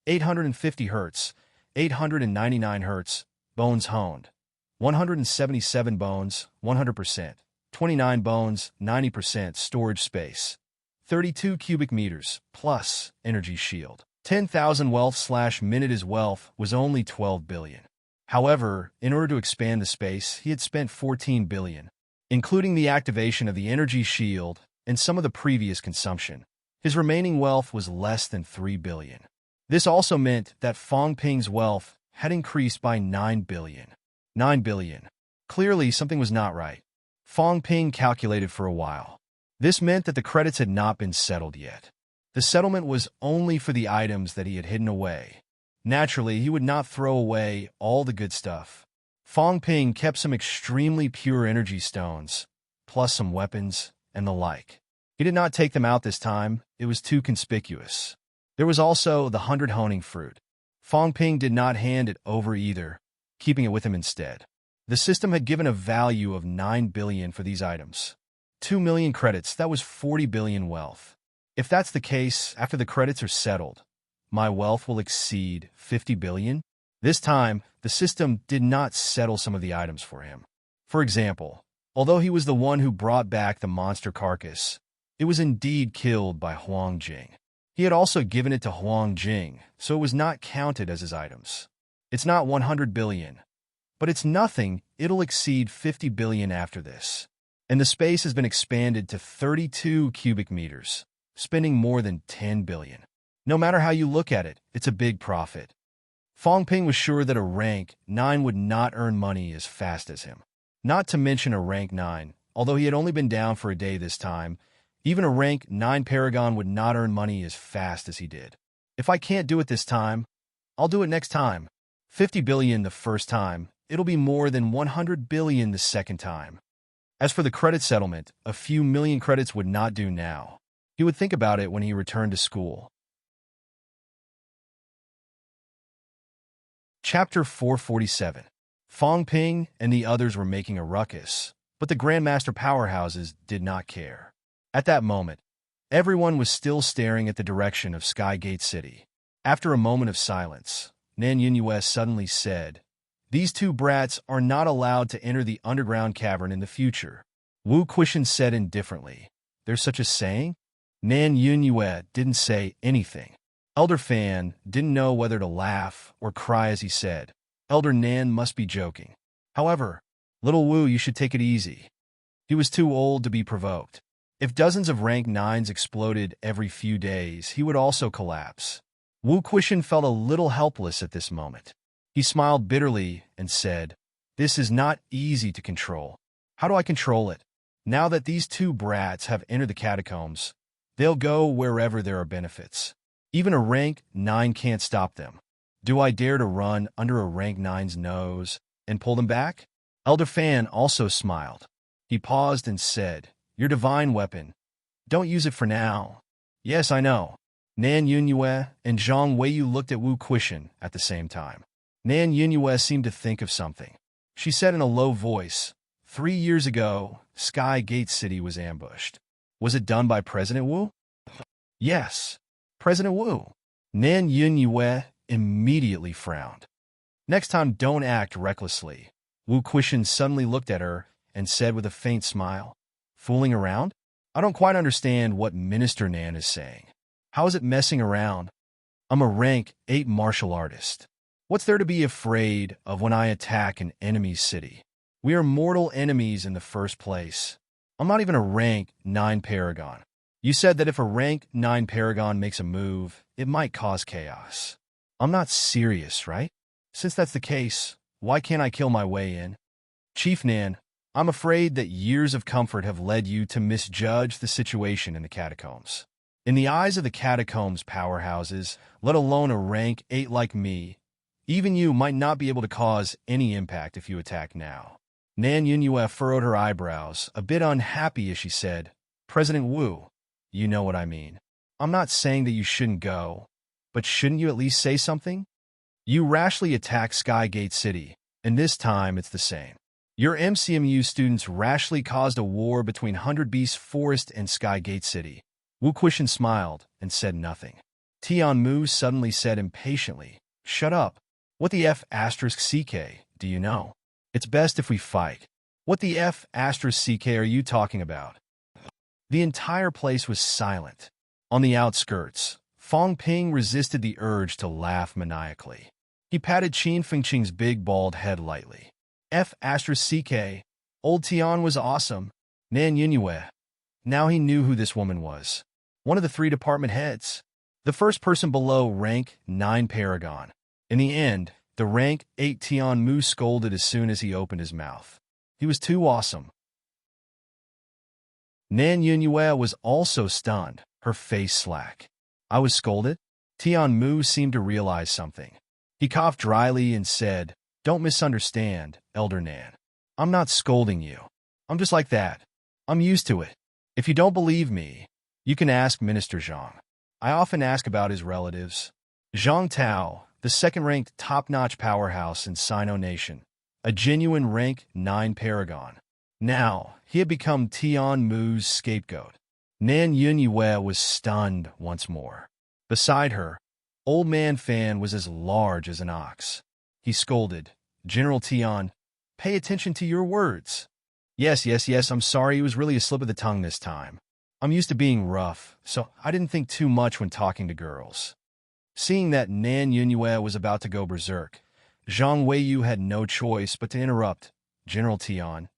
850 hertz, 899 hertz, bones honed, 177 bones, 100%, 29 bones, 90% storage space, 32 cubic meters, plus energy shield. 10,000 wealth/minute. His wealth was only 12 billion. However, in order to expand the space, he had spent 14 billion, including the activation of the energy shield and some of the previous consumption. His remaining wealth was less than 3 billion. This also meant that Fong Ping's wealth had increased by 9 billion. 9 billion. Clearly, something was not right. Fong Ping calculated for a while. This meant that the credits had not been settled yet. The settlement was only for the items that he had hidden away. Naturally, he would not throw away all the good stuff. Fong Ping kept some extremely pure energy stones, plus some weapons and the like. He did not take them out this time. It was too conspicuous. There was also the 100 honing fruit. Fong Ping did not hand it over either, keeping it with him instead. The system had given a value of 9 billion for these items. 2 million credits, that was 40 billion wealth. If that's the case, after the credits are settled, my wealth will exceed 50 billion? This time, the system did not settle some of the items for him. For example, although he was the one who brought back the monster carcass, it was indeed killed by Huang Jing. He had also given it to Huang Jing, so it was not counted as his items. It's not 100 billion, but it's nothing. It'll exceed 50 billion after this. And the space has been expanded to 32 cubic meters, spending more than 10 billion. No matter how you look at it, it's a big profit. Fong Ping was sure that a rank 9 would not earn money as fast as him. Not to mention a rank 9, although he had only been down for a day this time, even a rank 9 paragon would not earn money as fast as he did. If I can't do it this time, I'll do it next time. 50 billion the first time, it'll be more than 100 billion the second time. As for the credit settlement, a few million credits would not do now. He would think about it when he returned to school. Chapter 447. Fong Ping and the others were making a ruckus, but the Grandmaster powerhouses did not care. At that moment, everyone was still staring at the direction of Sky Gate City. After a moment of silence, Nan Yunyue suddenly said, "These two brats are not allowed to enter the underground cavern in the future." Wu Quishan said indifferently, "There's such a saying?" Nan Yunyue didn't say anything. Elder Fan didn't know whether to laugh or cry as he said, "Elder Nan must be joking. However, little Wu, you should take it easy." He was too old to be provoked. If dozens of rank 9s exploded every few days, he would also collapse. Wu Quishan felt a little helpless at this moment. He smiled bitterly and said, "This is not easy to control. How do I control it? Now that these two brats have entered the catacombs, they'll go wherever there are benefits. Even a rank 9 can't stop them. Do I dare to run under a rank 9's nose and pull them back?" Elder Fan also smiled. He paused and said, "Your divine weapon. Don't use it for now." "Yes, I know." Nan Yunyue and Zhang Weiyu looked at Wu Quishan at the same time. Nan Yunyue seemed to think of something. She said in a low voice, 3 years ago, Sky Gate City was ambushed. Was it done by President Wu?" "Yes, President Wu." Nan Yunyue immediately frowned. "Next time, don't act recklessly." Wu Quishan suddenly looked at her and said with a faint smile, "Fooling around? I don't quite understand what Minister Nan is saying. How is it messing around? I'm a rank 8 martial artist. What's there to be afraid of when I attack an enemy's city? We are mortal enemies in the first place. I'm not even a rank 9 paragon. You said that if a rank 9 paragon makes a move, it might cause chaos. I'm not serious, right? Since that's the case, why can't I kill my way in?" "Chief Nan, I'm afraid that years of comfort have led you to misjudge the situation in the catacombs. In the eyes of the catacombs powerhouses, let alone a rank 8 like me, even you might not be able to cause any impact if you attack now." Nan Yunyue furrowed her eyebrows, a bit unhappy as she said, "President Wu, you know what I mean. I'm not saying that you shouldn't go, but shouldn't you at least say something?" You rashly attack Skygate City, and this time it's the same. Your MCMU students rashly caused a war between 100 Beast Forest and Skygate City. Wu Quishan smiled and said nothing. Tianmu suddenly said impatiently, "Shut up. What the F asterisk CK, do you know? It's best if we fight. What the F asterisk CK are you talking about?" The entire place was silent. On the outskirts, Fong Ping resisted the urge to laugh maniacally. He patted Qin Fengqing's big bald head lightly. F asterisk CK, old Tian was awesome. Nan Yunyue. Now he knew who this woman was. One of the 3 department heads. The first person below rank 9 Paragon. In the end, the rank 8 Tian Mu scolded as soon as he opened his mouth. He was too awesome. Nan Yunyue was also stunned, her face slack. I was scolded? Tian Mu seemed to realize something. He coughed dryly and said, "Don't misunderstand, Elder Nan. I'm not scolding you. I'm just like that. I'm used to it. If you don't believe me, you can ask Minister Zhang. I often ask about his relatives." Zhang Tao, the second-ranked top-notch powerhouse in Sino Nation, a genuine rank 9 Paragon. Now, he had become Tian Mu's scapegoat. Nan Yunyue was stunned once more. Beside her, Old Man Fan was as large as an ox. He scolded, "General Tian, pay attention to your words." Yes, I'm sorry, it was really a slip of the tongue this time. I'm used to being rough, so I didn't think too much when talking to girls." Seeing that Nan Yunyue was about to go berserk, Zhang Weiyu had no choice but to interrupt. "General Tian,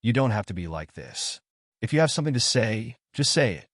you don't have to be like this. If you have something to say, just say it."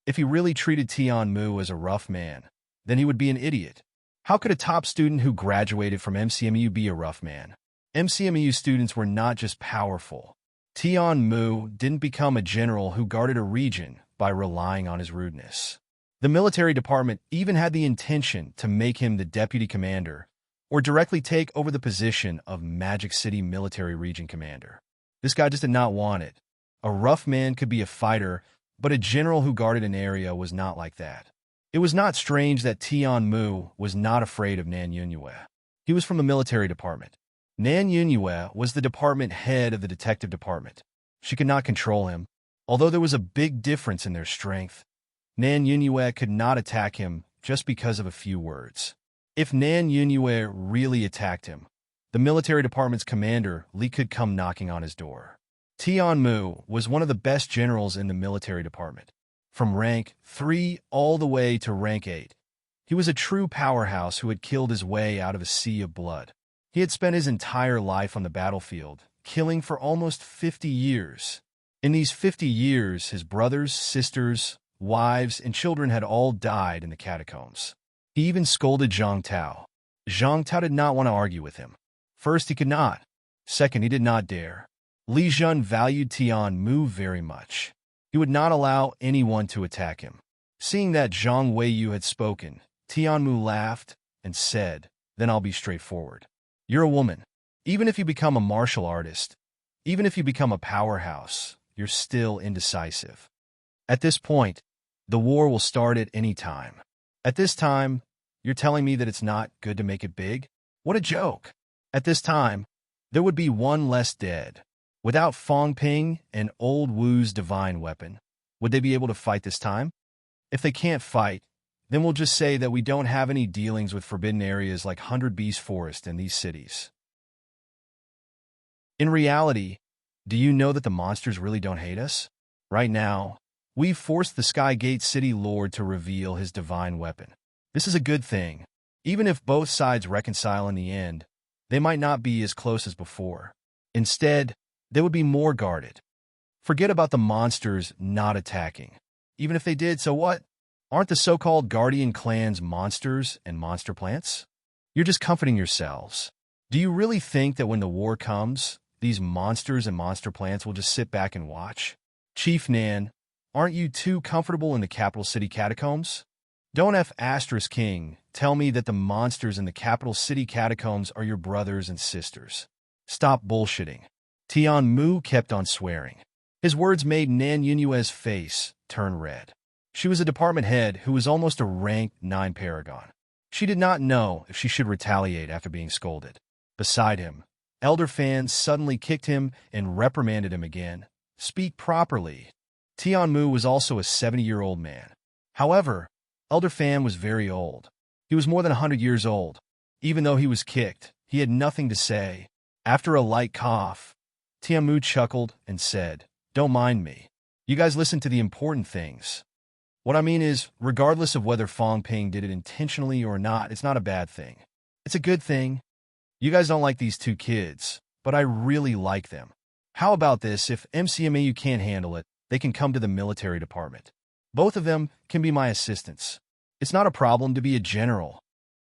If he really treated Tian Mu as a rough man, then he would be an idiot. How could a top student who graduated from MCMU be a rough man? MCMU students were not just powerful. Tian Mu didn't become a general who guarded a region by relying on his rudeness. The military department even had the intention to make him the deputy commander or directly take over the position of Magic City Military Region Commander. This guy just did not want it. A rough man could be a fighter, but a general who guarded an area was not like that. It was not strange that Tian Mu was not afraid of Nan Yunyue. He was from the military department. Nan Yunyue was the department head of the detective department. She could not control him, although there was a big difference in their strength. Nan Yunyue could not attack him just because of a few words. If Nan Yunyue really attacked him, the military department's commander, Li, could come knocking on his door. Tian Mu was one of the best generals in the military department. From rank 3 all the way to rank 8. He was a true powerhouse who had killed his way out of a sea of blood. He had spent his entire life on the battlefield, killing for almost 50 years. In these 50 years, his brothers, sisters, wives, and children had all died in the catacombs. He even scolded Zhang Tao. Zhang Tao did not want to argue with him. First, he could not. Second, he did not dare. Li Jun valued Tian Mu very much. He would not allow anyone to attack him. Seeing that Zhang Weiyu had spoken, Tian Mu laughed and said, "Then I'll be straightforward. You're a woman. Even if you become a martial artist, even if you become a powerhouse, you're still indecisive. At this point, the war will start at any time. At this time, you're telling me that it's not good to make it big? What a joke. At this time, there would be one less dead. Without Fong Ping and Old Wu's divine weapon, would they be able to fight this time? If they can't fight, then we'll just say that we don't have any dealings with forbidden areas like 100 Beast Forest in these cities." In reality, do you know that the monsters really don't hate us? Right now, we've forced the Skygate City Lord to reveal his divine weapon. This is a good thing. Even if both sides reconcile in the end, they might not be as close as before. Instead, they would be more guarded. Forget about the monsters not attacking. Even if they did, so what? Aren't the so-called Guardian clans monsters and monster plants? You're just comforting yourselves. Do you really think that when the war comes, these monsters and monster plants will just sit back and watch? Chief Nan, aren't you too comfortable in the capital city catacombs? Don't F Asterisk King tell me that the monsters in the capital city catacombs are your brothers and sisters. Stop bullshitting. Tian Mu kept on swearing. His words made Nan Yunyue's face turn red. She was a department head who was almost a rank 9 paragon. She did not know if she should retaliate after being scolded. Beside him, Elder Fan suddenly kicked him and reprimanded him again. Speak properly. Tianmu was also a 70-year-old man. However, Elder Fan was very old. He was more than 100 years old. Even though he was kicked, he had nothing to say. After a light cough, Tianmu chuckled and said, "Don't mind me. You guys listen to the important things. What I mean is, regardless of whether Fong Ping did it intentionally or not, it's not a bad thing. It's a good thing. You guys don't like these two kids, but I really like them. How about this? If MCMAU can't handle it, they can come to the military department. Both of them can be my assistants. It's not a problem to be a general.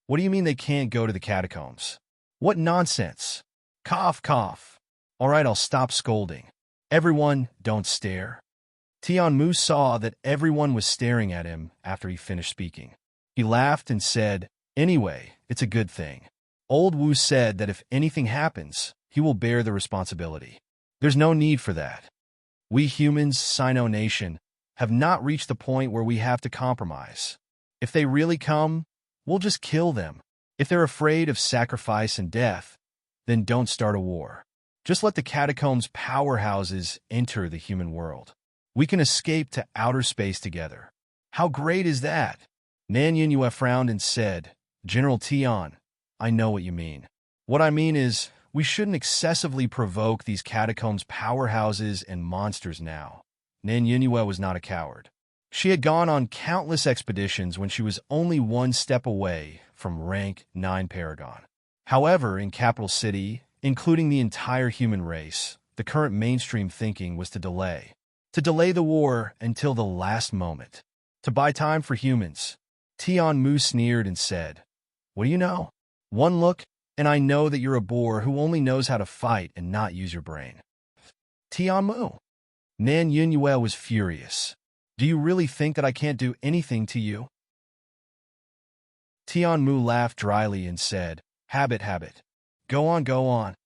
What do you mean they can't go to the catacombs? What nonsense. Cough, cough. All right, I'll stop scolding. Everyone, don't stare." Tianmu saw that everyone was staring at him after he finished speaking. He laughed and said, "Anyway, it's a good thing. Old Wu said that if anything happens, he will bear the responsibility. There's no need for that. We humans, Sino Nation, have not reached the point where we have to compromise. If they really come, we'll just kill them. If they're afraid of sacrifice and death, then don't start a war. Just let the catacombs powerhouses enter the human world. We can escape to outer space together. How great is that?" Nan Yunyue frowned and said, "General Tian, I know what you mean. What I mean is, we shouldn't excessively provoke these catacombs powerhouses and monsters now." Nan Yunyue was not a coward. She had gone on countless expeditions when she was only one step away from rank 9 Paragon. However, in Capital City, including the entire human race, the current mainstream thinking was to delay the war until the last moment. To buy time for humans. Tianmu sneered and said, "What do you know? One look, and I know that you're a boor who only knows how to fight and not use your brain." Tianmu. Nan Yunyue was furious. "Do you really think that I can't do anything to you?" Tianmu laughed dryly and said, Habit. Go on.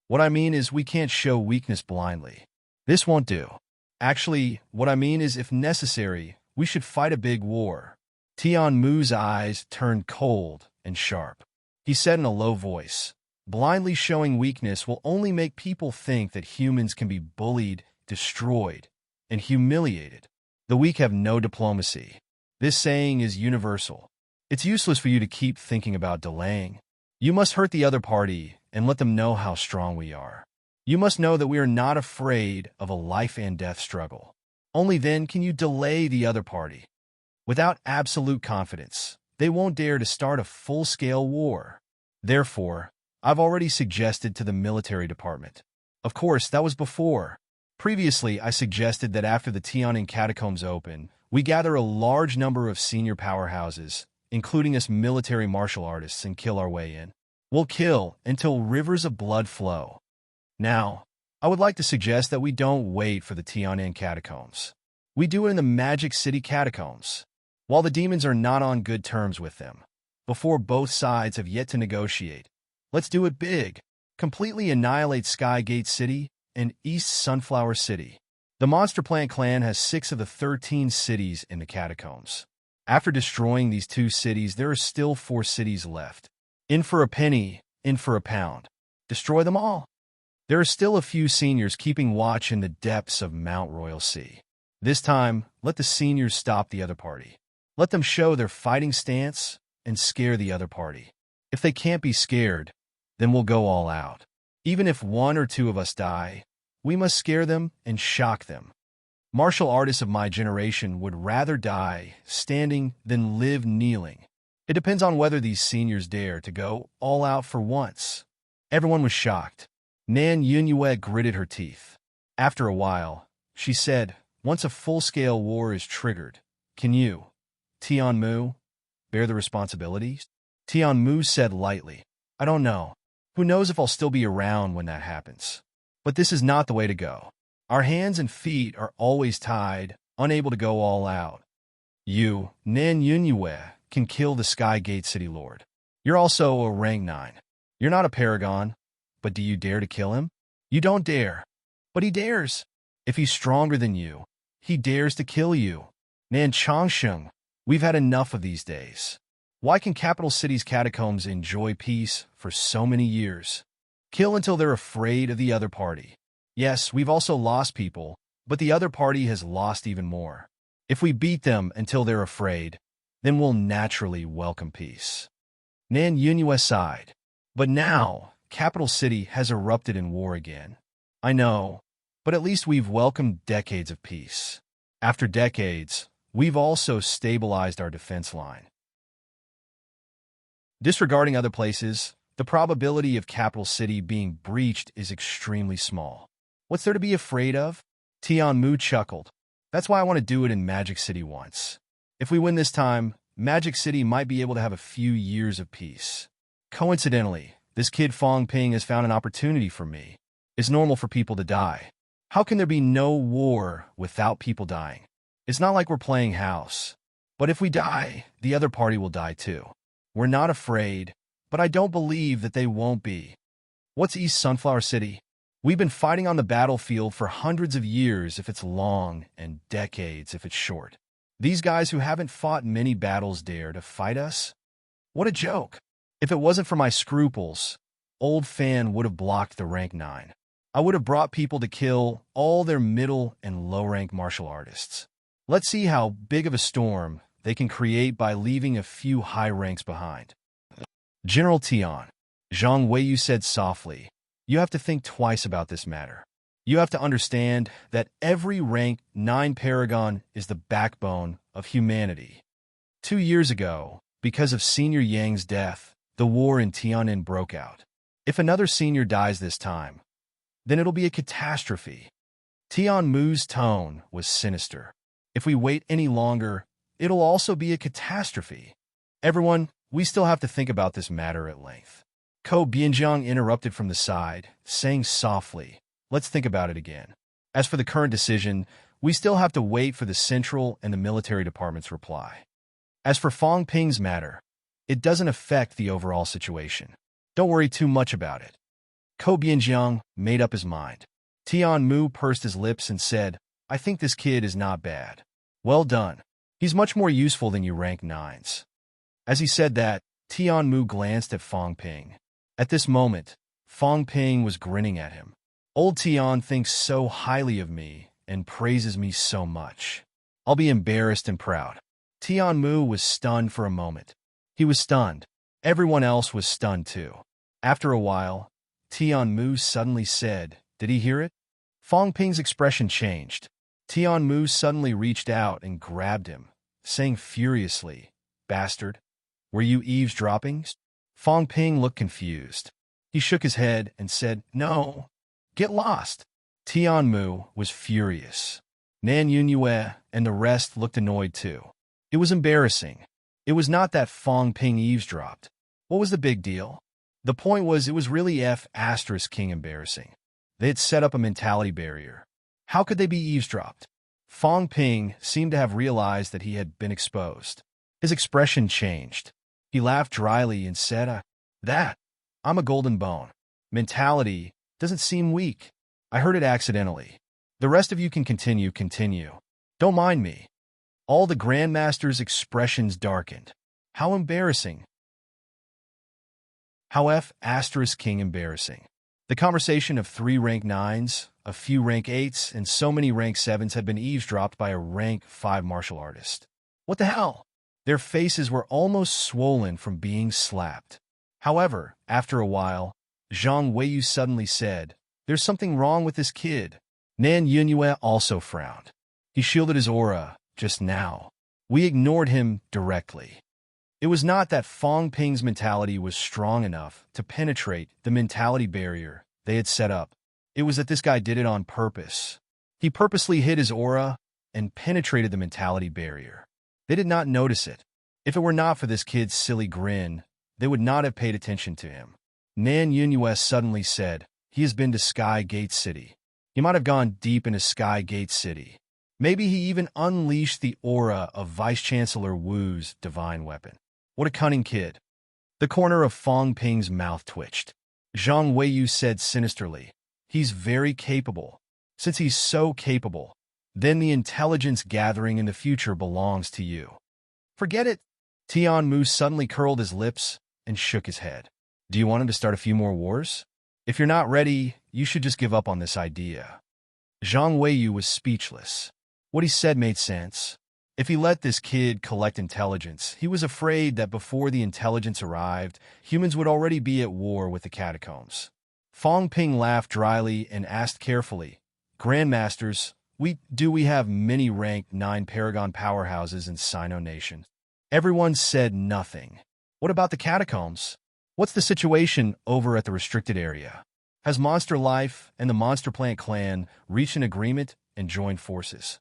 What I mean is we can't show weakness blindly. This won't do. Actually, what I mean is if necessary, we should fight a big war." Tianmu's eyes turned cold and sharp. He said in a low voice, "Blindly showing weakness will only make people think that humans can be bullied, destroyed, and humiliated. The weak have no diplomacy. This saying is universal. It's useless for you to keep thinking about delaying. You must hurt the other party and let them know how strong we are. You must know that we are not afraid of a life and death struggle. Only then can you delay the other party. Without absolute confidence, they won't dare to start a full-scale war. Therefore, I've already suggested to the military department. Of course, that was before. Previously, I suggested that after the Tian'an catacombs open, we gather a large number of senior powerhouses, including us military martial artists, and kill our way in. We'll kill until rivers of blood flow. Now, I would like to suggest that we don't wait for the Tian'an catacombs. We do it in the Magic City catacombs, while the demons are not on good terms with them. Before both sides have yet to negotiate, let's do it big. Completely annihilate Skygate City and East Sunflower City. The Monster Plant clan has 6 of the 13 cities in the catacombs. After destroying these 2 cities, there are still 4 cities left. In for a penny, in for a pound. Destroy them all. There are still a few seniors keeping watch in the depths of Mount Royal Sea. This time, let the seniors stop the other party. Let them show their fighting stance and scare the other party. If they can't be scared, then we'll go all out. Even if 1 or 2 of us die, we must scare them and shock them. Martial artists of my generation would rather die standing than live kneeling. It depends on whether these seniors dare to go all out for once." Everyone was shocked. Nan Yunyue gritted her teeth. After a while, she said, "Once a full-scale war is triggered, can you, Tianmu, bear the responsibilities?" Tianmu said lightly, "I don't know. Who knows if I'll still be around when that happens. But this is not the way to go. Our hands and feet are always tied, unable to go all out. You, Nan Yunyue, can kill the Skygate City Lord. You're also a rank 9. You're not a paragon, but do you dare to kill him? You don't dare. But he dares. If he's stronger than you, he dares to kill you. Nan Changsheng, we've had enough of these days. Why can capital cities' catacombs enjoy peace for so many years? Kill until they're afraid of the other party. Yes, we've also lost people, but the other party has lost even more. If we beat them until they're afraid, then we'll naturally welcome peace. Nan Yunhua sighed. But now, capital city has erupted in war again. I know, but at least we've welcomed decades of peace. After decades, we've also stabilized our defense line. Disregarding other places, the probability of capital city being breached is extremely small. What's there to be afraid of? Tianmu chuckled. That's why I want to do it in Magic City once. If we win this time, Magic City might be able to have a few years of peace. Coincidentally, this kid Fong Ping has found an opportunity for me. It's normal for people to die. How can there be no war without people dying? It's not like we're playing house. But if we die, the other party will die too. We're not afraid, but I don't believe that they won't be. What's East Sunflower City? We've been fighting on the battlefield for hundreds of years if it's long and decades if it's short. These guys who haven't fought many battles dare to fight us? What a joke. If it wasn't for my scruples, Old Fan would have blocked the rank 9. I would have brought people to kill all their middle and low-rank martial artists. Let's see how big of a storm they can create by leaving a few high ranks behind. General Tian, Zhang Weiyu said softly, you have to think twice about this matter. You have to understand that every rank 9 paragon is the backbone of humanity. 2 years ago, because of Senior Yang's death, the war in Tian'an broke out. If another senior dies this time, then it'll be a catastrophe. Tianmu's tone was sinister. If we wait any longer, it'll also be a catastrophe. Everyone, we still have to think about this matter at length. Ko Bianjiang interrupted from the side, saying softly, let's think about it again. As for the current decision, we still have to wait for the central and the military department's reply. As for Fong Ping's matter, it doesn't affect the overall situation. Don't worry too much about it. Ko Bianjiang made up his mind. Tianmu pursed his lips and said, I think this kid is not bad. Well done. He's much more useful than you rank 9s. As he said that, Tianmu glanced at Fong Ping. At this moment, Fong Ping was grinning at him. Old Tian thinks so highly of me and praises me so much. I'll be embarrassed and proud. Tianmu was stunned for a moment. He was stunned. Everyone else was stunned too. After a while, Tianmu suddenly said, did he hear it? Fong Ping's expression changed. Tianmu suddenly reached out and grabbed him, saying furiously, bastard, were you eavesdropping? Fong Ping looked confused. He shook his head and said, no, get lost. Tianmu was furious. Nan Yunhua and the rest looked annoyed too. It was embarrassing. It was not that Fong Ping eavesdropped. What was the big deal? The point was it was really King embarrassing. They had set up a mentality barrier. How could they be eavesdropped? Fong Ping seemed to have realized that he had been exposed. His expression changed. He laughed dryly and said, I'm a golden bone. Mentality doesn't seem weak. I heard it accidentally. The rest of you can continue. Don't mind me. All the Grandmaster's expressions darkened. How embarrassing. How King embarrassing. The conversation of 3 rank 9s, a few rank 8s, and so many rank 7s had been eavesdropped by a rank 5 martial artist. What the hell? Their faces were almost swollen from being slapped. However, after a while, Zhang Weiyu suddenly said, there's something wrong with this kid. Nan Yunhua also frowned. He shielded his aura just now. We ignored him directly. It was not that Fong Ping's mentality was strong enough to penetrate the mentality barrier they had set up. It was that this guy did it on purpose. He purposely hid his aura and penetrated the mentality barrier. They did not notice it. If it were not for this kid's silly grin, they would not have paid attention to him. Nan Yunhua suddenly said, he has been to Sky Gate City. He might have gone deep into Sky Gate City. Maybe he even unleashed the aura of Vice-Chancellor Wu's divine weapon. What a cunning kid. The corner of Fong Ping's mouth twitched. Zhang Weiyu said sinisterly, he's very capable. Since he's so capable, then the intelligence gathering in the future belongs to you. Forget it. Tian Mu suddenly curled his lips and shook his head. Do you want him to start a few more wars? If you're not ready, you should just give up on this idea. Zhang Weiyu was speechless. What he said made sense. If he let this kid collect intelligence, he was afraid that before the intelligence arrived, humans would already be at war with the catacombs. Fong Ping laughed dryly and asked carefully, Grandmasters, we have many rank 9 Paragon powerhouses in Sino Nation. Everyone said nothing. What about the catacombs? What's the situation over at the restricted area? Has Monster Life and the Monster Plant clan reached an agreement and joined forces?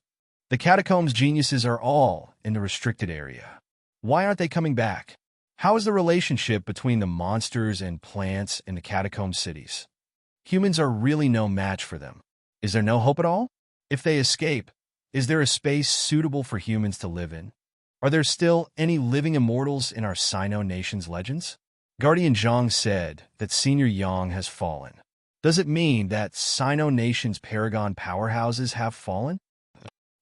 The catacombs geniuses are all in the restricted area. Why aren't they coming back? How is the relationship between the monsters and plants in the catacomb cities? Humans are really no match for them. Is there no hope at all? If they escape, is there a space suitable for humans to live in? Are there still any living immortals in our Sino nation's legends? Guardian Zhang said that Senior Yang has fallen. Does it mean that Sino nation's paragon powerhouses have fallen?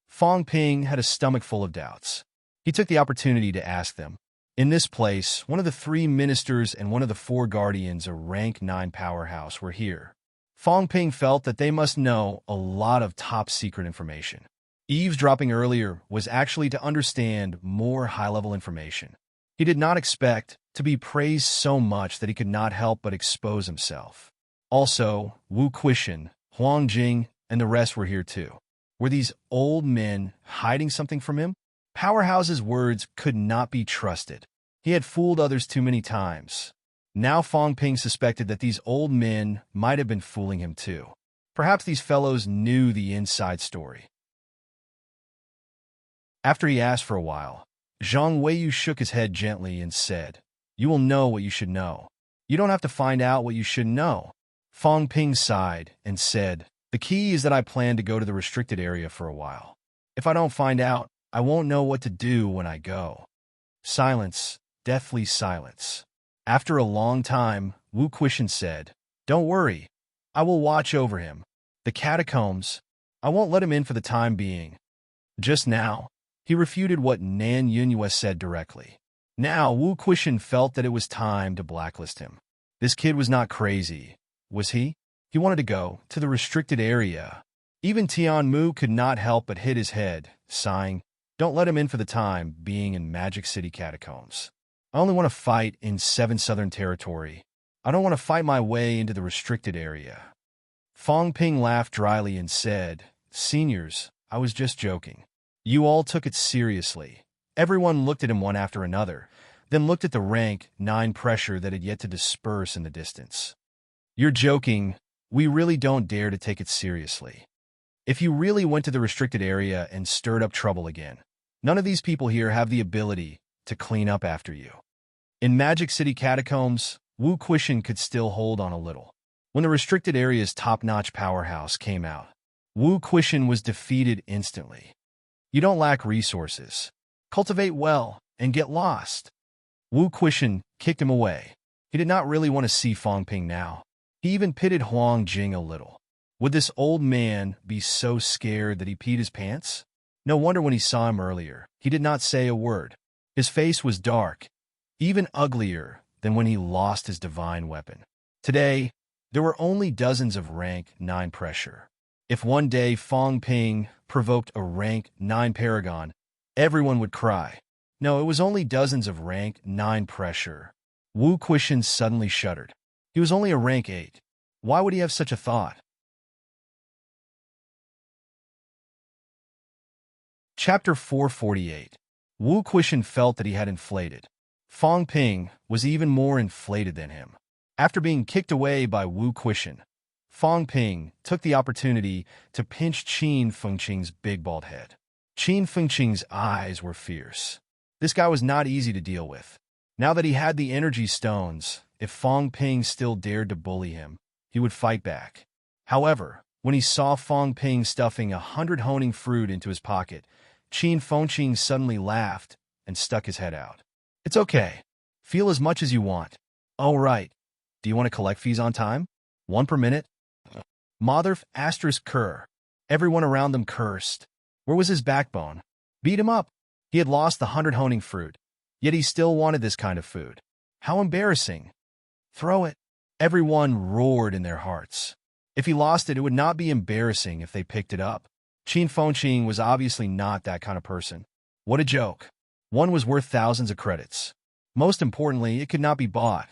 Fong Ping had a stomach full of doubts. He took the opportunity to ask them. In this place, one of the 3 ministers and one of the 4 guardians, a rank 9 powerhouse, were here. Fong Ping felt that they must know a lot of top-secret information. Eavesdropping earlier was actually to understand more high-level information. He did not expect to be praised so much that he could not help but expose himself. Also, Wu Quishan, Huang Jing, and the rest were here too. Were these old men hiding something from him? Powerhouse's words could not be trusted. He had fooled others too many times. Now Fong Ping suspected that these old men might have been fooling him too. Perhaps these fellows knew the inside story. After he asked for a while, Zhang Weiyu shook his head gently and said, You will know what you should know. You don't have to find out what you should know. Fong Ping sighed and said, The key is that I plan to go to the restricted area for a while. If I don't find out, I won't know what to do when I go. Silence, deathly silence. After a long time, Wu Quishan said, Don't worry, I will watch over him. The catacombs, I won't let him in for the time being. Just now, he refuted what Nan Yunyue said directly. Now, Wu Quishan felt that it was time to blacklist him. This kid was not crazy, was he? He wanted to go to the restricted area. Even Tian Mu could not help but hit his head, sighing, Don't let him in for the time being in Magic City catacombs. I only want to fight in 7 Southern Territory. I don't want to fight my way into the restricted area. Fong Ping laughed dryly and said, Seniors, I was just joking. You all took it seriously. Everyone looked at him one after another, then looked at the rank 9 pressure that had yet to disperse in the distance. You're joking. We really don't dare to take it seriously. If you really went to the restricted area and stirred up trouble again, none of these people here have the ability to clean up after you. In Magic City catacombs, Wu Quishan could still hold on a little. When the restricted area's top-notch powerhouse came out, Wu Quishan was defeated instantly. You don't lack resources. Cultivate well and get lost. Wu Quishan kicked him away. He did not really want to see Fong Ping now. He even pitied Huang Jing a little. Would this old man be so scared that he peed his pants? No wonder when he saw him earlier, he did not say a word. His face was dark, even uglier than when he lost his divine weapon. Today, there were only dozens of rank 9 pressure. If one day Fong Ping provoked a rank 9 paragon, everyone would cry. No, it was only dozens of rank 9 pressure. Wu Quishan suddenly shuddered. He was only a rank 8. Why would he have such a thought? Chapter 448. Wu Quishan felt that he had inflated. Fong Ping was even more inflated than him. After being kicked away by Wu Quishan, Fong Ping took the opportunity to pinch Qin Fengqing's big bald head. Qin Fengqing's eyes were fierce. This guy was not easy to deal with. Now that he had the energy stones, if Fong Ping still dared to bully him, he would fight back. However, when he saw Fong Ping stuffing 100 honing fruit into his pocket, Qin Fengqing suddenly laughed and stuck his head out. It's okay. Feel as much as you want. Oh, right. Do you want to collect fees on time? 1 per minute? Motherf asterisk cur. Everyone around them cursed. Where was his backbone? Beat him up. He had lost the 100 honing fruit. Yet he still wanted this kind of food. How embarrassing. Throw it. Everyone roared in their hearts. If he lost it, it would not be embarrassing if they picked it up. Qin Fengqing was obviously not that kind of person. What a joke. One was worth thousands of credits. Most importantly, it could not be bought.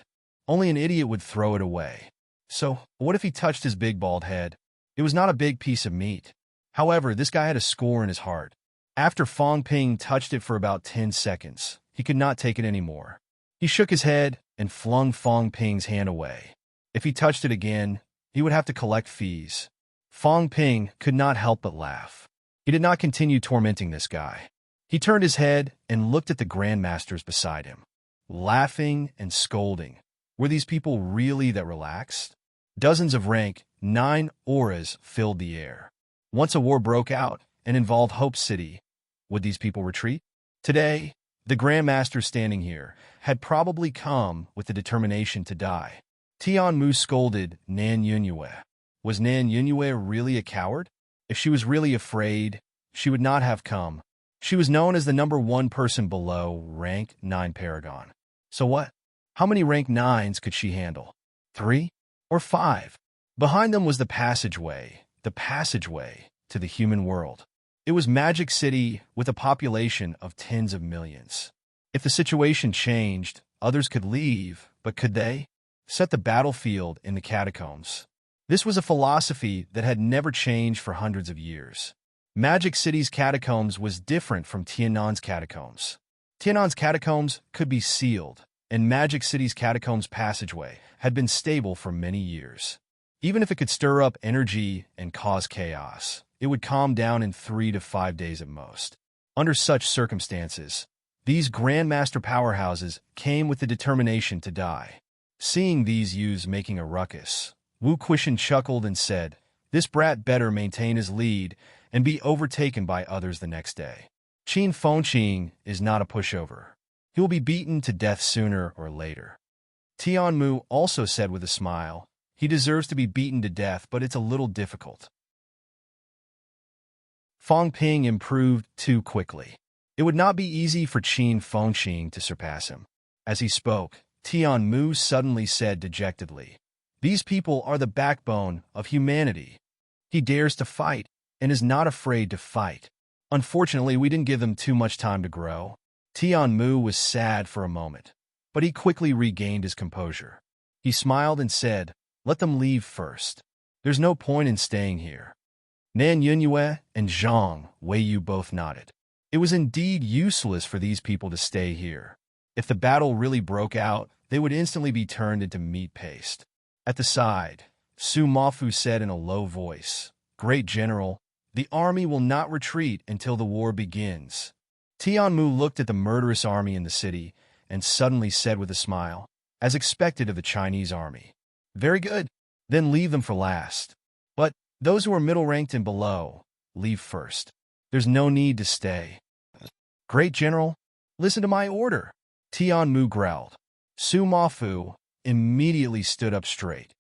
Only an idiot would throw it away. So, what if he touched his big bald head? It was not a big piece of meat. However, this guy had a score in his heart. After Fong Ping touched it for about 10 seconds, he could not take it anymore. He shook his head and flung Fong Ping's hand away. If he touched it again, he would have to collect fees. Fong Ping could not help but laugh. He did not continue tormenting this guy. He turned his head and looked at the grandmasters beside him, laughing and scolding. Were these people really that relaxed? Dozens of rank 9 auras filled the air. Once a war broke out and involved Hope City, would these people retreat? Today, the grandmasters standing here had probably come with the determination to die. Tian Mu scolded Nan Yunyue. Was Nan Yunyue really a coward? If she was really afraid, she would not have come. She was known as the #1 person below rank 9 Paragon. So what? How many rank 9s could she handle? 3 or 5? Behind them was the passageway to the human world. It was Magic City with a population of tens of millions. If the situation changed, others could leave, but could they? Set the battlefield in the catacombs. This was a philosophy that had never changed for hundreds of years. Magic City's catacombs was different from Tiannan's catacombs. Tiannan's catacombs could be sealed, and Magic City's catacombs passageway had been stable for many years. Even if it could stir up energy and cause chaos, it would calm down in 3 to 5 days at most. Under such circumstances, these Grandmaster powerhouses came with the determination to die. Seeing these youths making a ruckus, Wu Quishan chuckled and said, "This brat better maintain his lead and be overtaken by others the next day. Qin Fengqing is not a pushover. He will be beaten to death sooner or later." Tian Mu also said with a smile, "He deserves to be beaten to death, but it's a little difficult." Fong Ping improved too quickly. It would not be easy for Qin Fengqing to surpass him. As he spoke, Tian Mu suddenly said dejectedly, "These people are the backbone of humanity. He dares to fight and is not afraid to fight. Unfortunately, we didn't give them too much time to grow." Tian Mu was sad for a moment, but he quickly regained his composure. He smiled and said, "Let them leave first. There's no point in staying here." Nan Yunyue and Zhang Weiyu both nodded. It was indeed useless for these people to stay here. If the battle really broke out, they would instantly be turned into meat paste. At the side, Su Mafu said in a low voice, "Great General, the army will not retreat until the war begins." Tian Mu looked at the murderous army in the city and suddenly said with a smile, as expected of the Chinese army, "Very good, then leave them for last. But those who are middle-ranked and below, leave first. There's no need to stay." "Great General, listen to my order," Tian Mu growled. Su Mafu immediately stood up straight.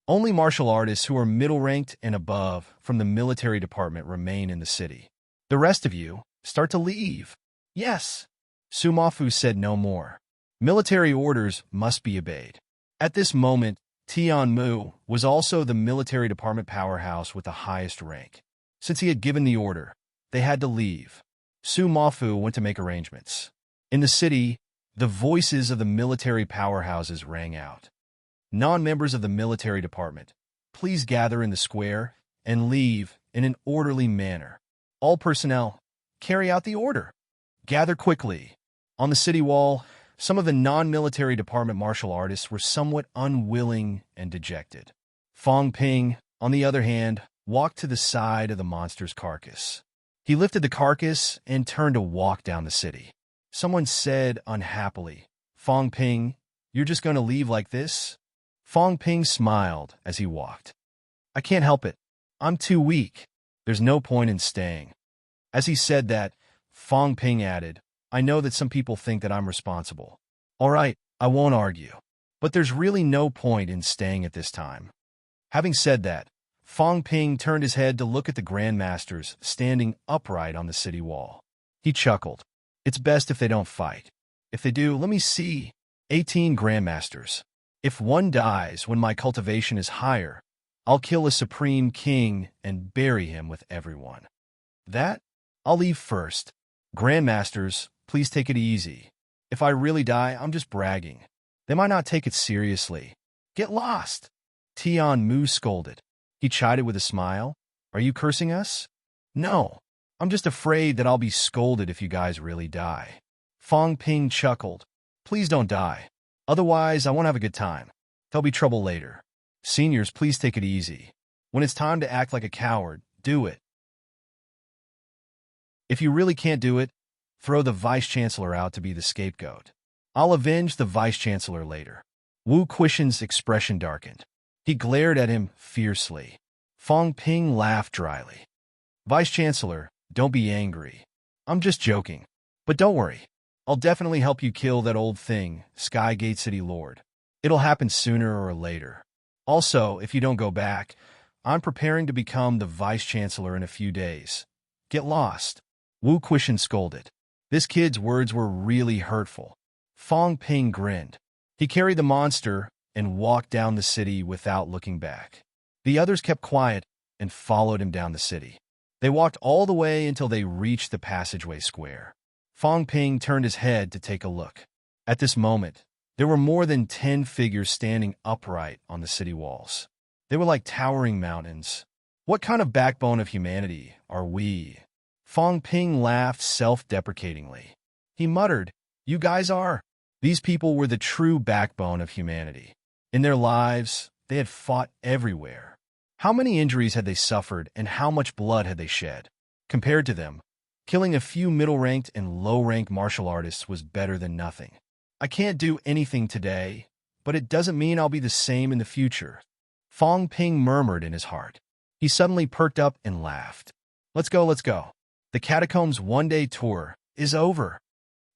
"Only martial artists who are middle-ranked and above from the military department remain in the city. The rest of you, start to leave." "Yes." Su Mafu said no more. Military orders must be obeyed. At this moment, Tian Mu was also the military department powerhouse with the highest rank. Since he had given the order, they had to leave. Su Mafu went to make arrangements. In the city, the voices of the military powerhouses rang out. "Non-members of the military department, please gather in the square and leave in an orderly manner. All personnel, carry out the order. Gather quickly." On the city wall, some of the non-military department martial artists were somewhat unwilling and dejected. Fong Ping, on the other hand, walked to the side of the monster's carcass. He lifted the carcass and turned to walk down the city. Someone said unhappily, "Fong Ping, you're just going to leave like this?" Fong Ping smiled as he walked. "I can't help it. I'm too weak. There's no point in staying." As he said that, Fong Ping added, "I know that some people think that I'm responsible. All right, I won't argue. But there's really no point in staying at this time." Having said that, Fong Ping turned his head to look at the grandmasters standing upright on the city wall. He chuckled. "It's best if they don't fight. If they do, let me see. 18 Grandmasters. If one dies when my cultivation is higher, I'll kill a supreme king and bury him with everyone. That? I'll leave first. Grandmasters, please take it easy. If I really die, I'm just bragging. They might not take it seriously. Get lost. Tian Mu scolded. He chided with a smile. Are you cursing us? No. I'm just afraid that I'll be scolded if you guys really die. Fong Ping chuckled. Please don't die. Otherwise, I won't have a good time. There'll be trouble later. Seniors, please take it easy. When it's time to act like a coward, do it. If you really can't do it, throw the Vice-Chancellor out to be the scapegoat. I'll avenge the Vice-Chancellor later. Wu Quishan's expression darkened. He glared at him fiercely. Fong Ping laughed dryly. Vice-Chancellor, don't be angry. I'm just joking. But don't worry. I'll definitely help you kill that old thing, Sky Gate City Lord. It'll happen sooner or later. Also, if you don't go back, I'm preparing to become the Vice-Chancellor in a few days. Get lost. Wu Quishan scolded. This kid's words were really hurtful. Fong Ping grinned. He carried the monster and walked down the city without looking back. The others kept quiet and followed him down the city. They walked all the way until they reached the passageway square. Fong Ping turned his head to take a look. At this moment, there were more than 10 figures standing upright on the city walls. They were like towering mountains. What kind of backbone of humanity are we? Fong Ping laughed self-deprecatingly. He muttered, You guys are. These people were the true backbone of humanity. In their lives, they had fought everywhere. How many injuries had they suffered and how much blood had they shed? Compared to them, killing a few middle-ranked and low-ranked martial artists was better than nothing. I can't do anything today, but it doesn't mean I'll be the same in the future. Fong Ping murmured in his heart. He suddenly perked up and laughed. Let's go, let's go. The Catacombs one-day tour is over.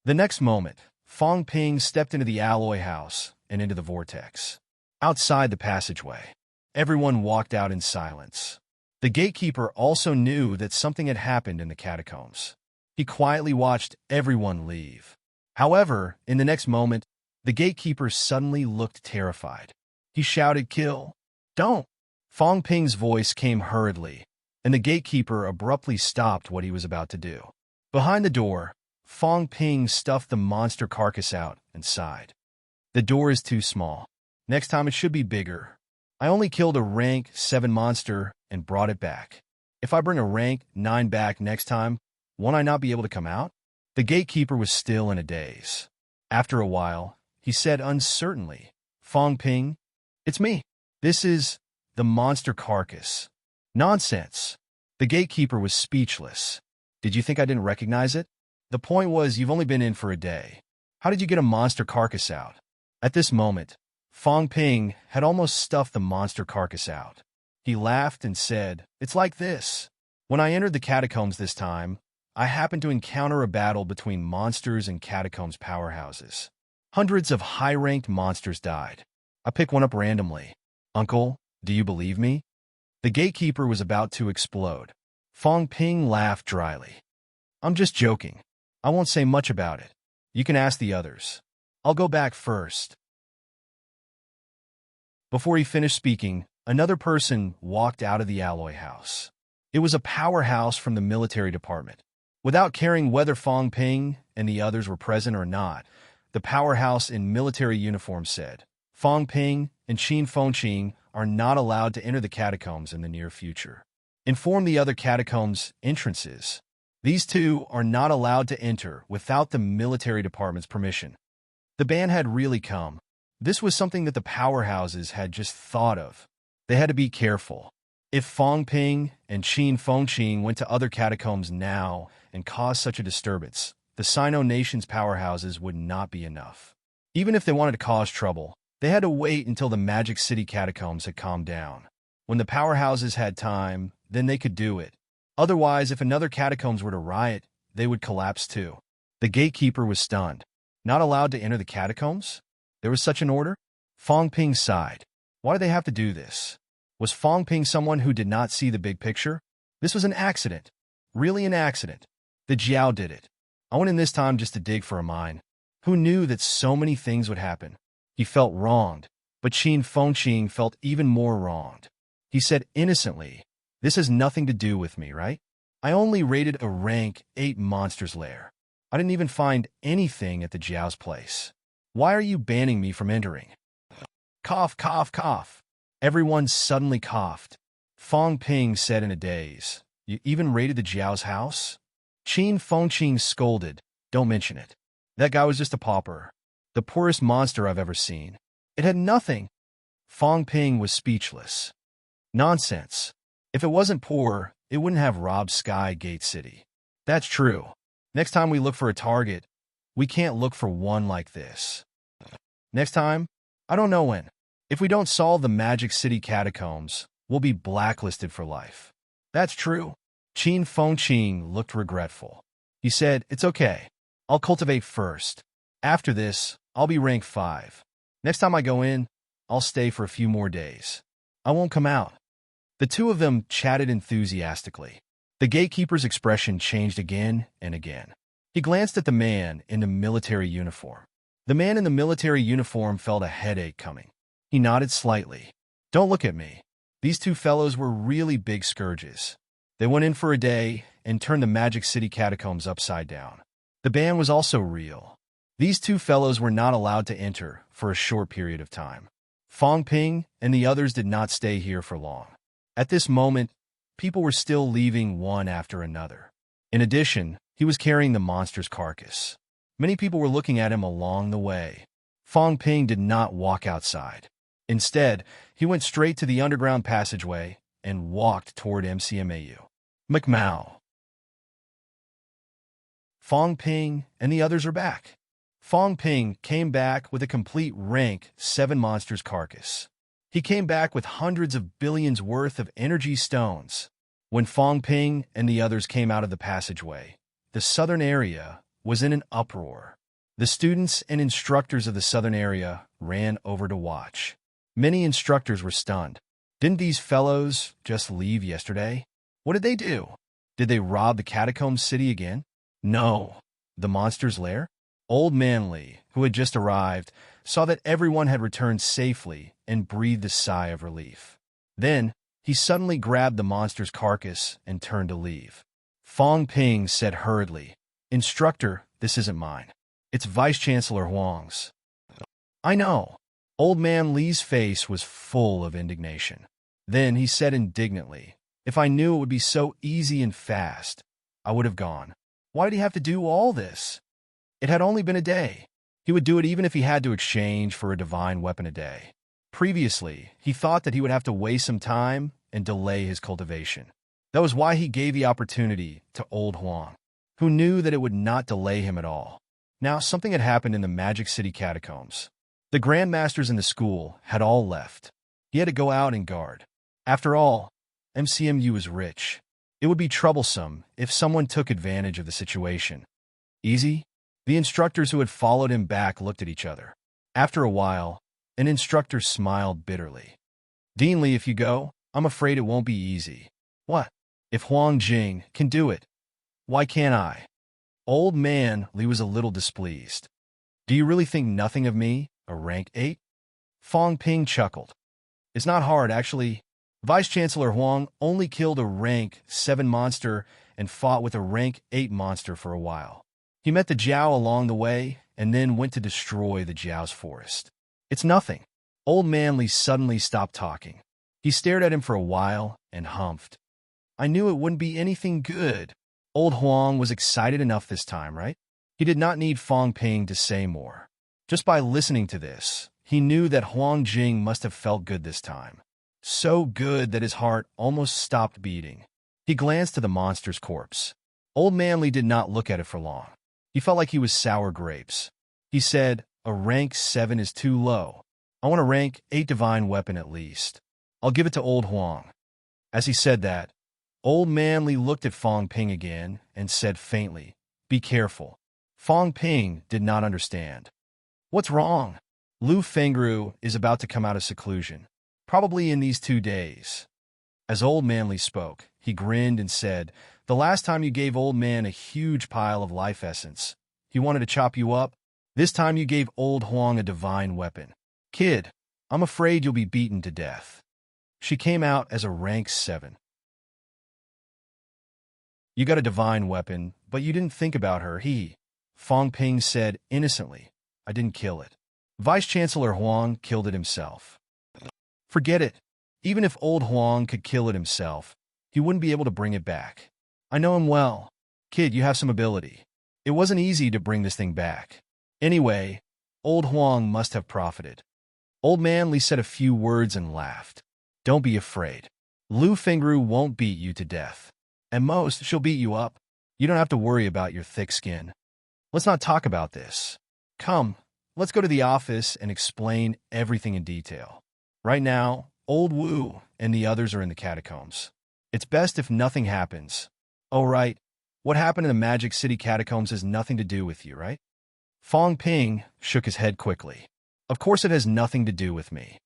The next moment, Fong Ping stepped into the alloy house and into the vortex. Outside the passageway, everyone walked out in silence. The gatekeeper also knew that something had happened in the catacombs. He quietly watched everyone leave. However, in the next moment, the gatekeeper suddenly looked terrified. He shouted, Kill! Don't! Fong Ping's voice came hurriedly, and the gatekeeper abruptly stopped what he was about to do. Behind the door, Fong Ping stuffed the monster carcass out and sighed. The door is too small. Next time it should be bigger. I only killed a rank 7 monster and brought it back. If I bring a rank 9 back next time, won't I not be able to come out? The gatekeeper was still in a daze. After a while, he said uncertainly, Fong Ping, it's me. This is the monster carcass. Nonsense. The gatekeeper was speechless. Did you think I didn't recognize it? The point was you've only been in for a day. How did you get a monster carcass out? At this moment, Fong Ping had almost stuffed the monster carcass out. He laughed and said, It's like this. When I entered the catacombs this time, I happened to encounter a battle between monsters and catacombs powerhouses. Hundreds of high-ranked monsters died. I picked one up randomly. Uncle, do you believe me? The gatekeeper was about to explode. Fong Ping laughed dryly. I'm just joking. I won't say much about it. You can ask the others. I'll go back first. Before he finished speaking, another person walked out of the alloy house. It was a powerhouse from the military department. Without caring whether Fong Ping and the others were present or not, the powerhouse in military uniform said, Fong Ping and Qin Fengqing are not allowed to enter the catacombs in the near future. Inform the other catacombs entrances. These two are not allowed to enter without the military department's permission. The ban had really come. This was something that the powerhouses had just thought of. They had to be careful. If Fong Ping and Qin Fengqing went to other catacombs now and caused such a disturbance, the Sino nation's powerhouses would not be enough. Even if they wanted to cause trouble, they had to wait until the Magic City catacombs had calmed down. When the powerhouses had time, then they could do it. Otherwise, if another catacombs were to riot, they would collapse too. The gatekeeper was stunned. Not allowed to enter the catacombs? There was such an order? Fong Ping sighed. Why do they have to do this? Was Fong Ping someone who did not see the big picture? This was an accident. Really an accident. The Jiao did it. I went in this time just to dig for a mine. Who knew that so many things would happen? He felt wronged, but Qin Fengqing felt even more wronged. He said innocently, "This has nothing to do with me, right? I only raided a rank 8 monster's lair. I didn't even find anything at the Jiao's place. Why are you banning me from entering?" Cough, cough, cough. Everyone suddenly coughed. Fong Ping said in a daze, "You even raided the Jiao's house?" Qin Fengqing scolded, "Don't mention it. That guy was just a pauper. The poorest monster I've ever seen. It had nothing." Fong Ping was speechless. "Nonsense. If it wasn't poor, it wouldn't have robbed Sky Gate City." "That's true. Next time we look for a target, we can't look for one like this." "Next time? I don't know when. If we don't solve the Magic City catacombs, we'll be blacklisted for life." "That's true." Qin Fengqing looked regretful. He said, "It's okay. I'll cultivate first. After this, I'll be rank 5. Next time I go in, I'll stay for a few more days. I won't come out." The two of them chatted enthusiastically. The gatekeeper's expression changed again and again. He glanced at the man in the military uniform. The man in the military uniform felt a headache coming. He nodded slightly. "Don't look at me. These two fellows were really big scourges. They went in for a day and turned the Magic City catacombs upside down. The ban was also real. These two fellows were not allowed to enter for a short period of time. Fong Ping and the others did not stay here for long. At this moment, people were still leaving one after another. In addition, he was carrying the monster's carcass. Many people were looking at him along the way. Fong Ping did not walk outside. Instead, he went straight to the underground passageway and walked toward MCMAU. McMao. Fong Ping and the others are back. Fong Ping came back with a complete rank 7 monster's carcass. He came back with hundreds of billions worth of energy stones. When Fong Ping and the others came out of the passageway, the southern area was in an uproar. The students and instructors of the southern area ran over to watch. Many instructors were stunned. Didn't these fellows just leave yesterday? What did they do? Did they rob the catacomb city again? No. The monster's lair? Old Manly, who had just arrived, saw that everyone had returned safely and breathed a sigh of relief. Then, he suddenly grabbed the monster's carcass and turned to leave. Fong Ping said hurriedly, "Instructor, this isn't mine. It's Vice Chancellor Huang's." "I know." Old Man Li's face was full of indignation. Then he said indignantly, "If I knew it would be so easy and fast, I would have gone. Why did he have to do all this? It had only been a day. He would do it even if he had to exchange for a divine weapon a day." Previously, he thought that he would have to waste some time and delay his cultivation. That was why he gave the opportunity to Old Huang, who knew that it would not delay him at all. Now, something had happened in the Magic City catacombs. The grandmasters in the school had all left. He had to go out and guard. After all, MCMU is rich. It would be troublesome if someone took advantage of the situation. Easy? The instructors who had followed him back looked at each other. After a while, an instructor smiled bitterly. "Dean Li, if you go, I'm afraid it won't be easy." "What? If Huang Jing can do it, why can't I?" Old Man Li was a little displeased. "Do you really think nothing of me, a rank 8? Fong Ping chuckled. "It's not hard, actually. Vice Chancellor Huang only killed a rank 7 monster and fought with a rank 8 monster for a while. He met the Jiao along the way and then went to destroy the Jiao's forest. It's nothing." Old Man Li suddenly stopped talking. He stared at him for a while and humphed. "I knew it wouldn't be anything good." Old Huang was excited enough this time, right? He did not need Fong Ping to say more. Just by listening to this, he knew that Huang Jing must have felt good this time. So good that his heart almost stopped beating. He glanced to the monster's corpse. Old Man Li did not look at it for long. He felt like he was sour grapes. He said, "A rank 7 is too low. I want a rank 8 divine weapon at least. I'll give it to Old Huang." As he said that, Old Man Li looked at Fong Ping again and said faintly, "Be careful." Fong Ping did not understand. "What's wrong?" "Lu Fengru is about to come out of seclusion, probably in these 2 days." As Old Man Li spoke, he grinned and said, "The last time you gave Old Man a huge pile of life essence, he wanted to chop you up. This time you gave old Huang a divine weapon. Kid, I'm afraid you'll be beaten to death. She came out as a rank 7. You got a divine weapon, but you didn't think about her, Fong Ping said innocently. I didn't kill it. Vice-Chancellor Huang killed it himself. Forget it. Even if old Huang could kill it himself, he wouldn't be able to bring it back. I know him well. Kid, you have some ability. It wasn't easy to bring this thing back. Anyway, old Huang must have profited. Old Man Li said a few words and laughed. Don't be afraid. Lu Fengru won't beat you to death. At most, she'll beat you up. You don't have to worry about your thick skin. Let's not talk about this. Come, let's go to the office and explain everything in detail. Right now, Old Wu and the others are in the catacombs. It's best if nothing happens. Oh, right. What happened in the Magic City catacombs has nothing to do with you, right? Fong Ping shook his head quickly. Of course it has nothing to do with me.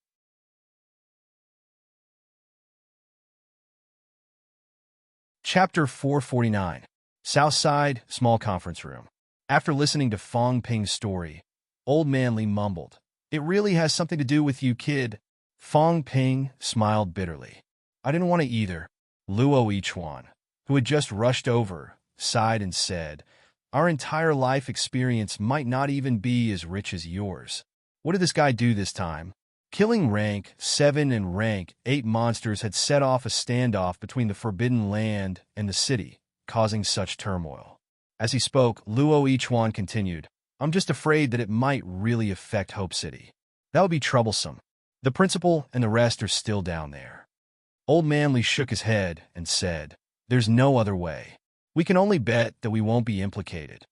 Chapter 449. Southside, small conference room. After listening to Fong Ping's story, Old Man Li mumbled, It really has something to do with you, kid. Fong Ping smiled bitterly. I didn't want to either. Luo Yichuan, who had just rushed over, sighed and said, Our entire life experience might not even be as rich as yours. What did this guy do this time? Killing rank 7 and rank 8 monsters had set off a standoff between the Forbidden Land and the city, causing such turmoil. As he spoke, Luo Yichuan continued, I'm just afraid that it might really affect Hope City. That would be troublesome. The principal and the rest are still down there. Old Man Li shook his head and said, There's no other way. We can only bet that we won't be implicated.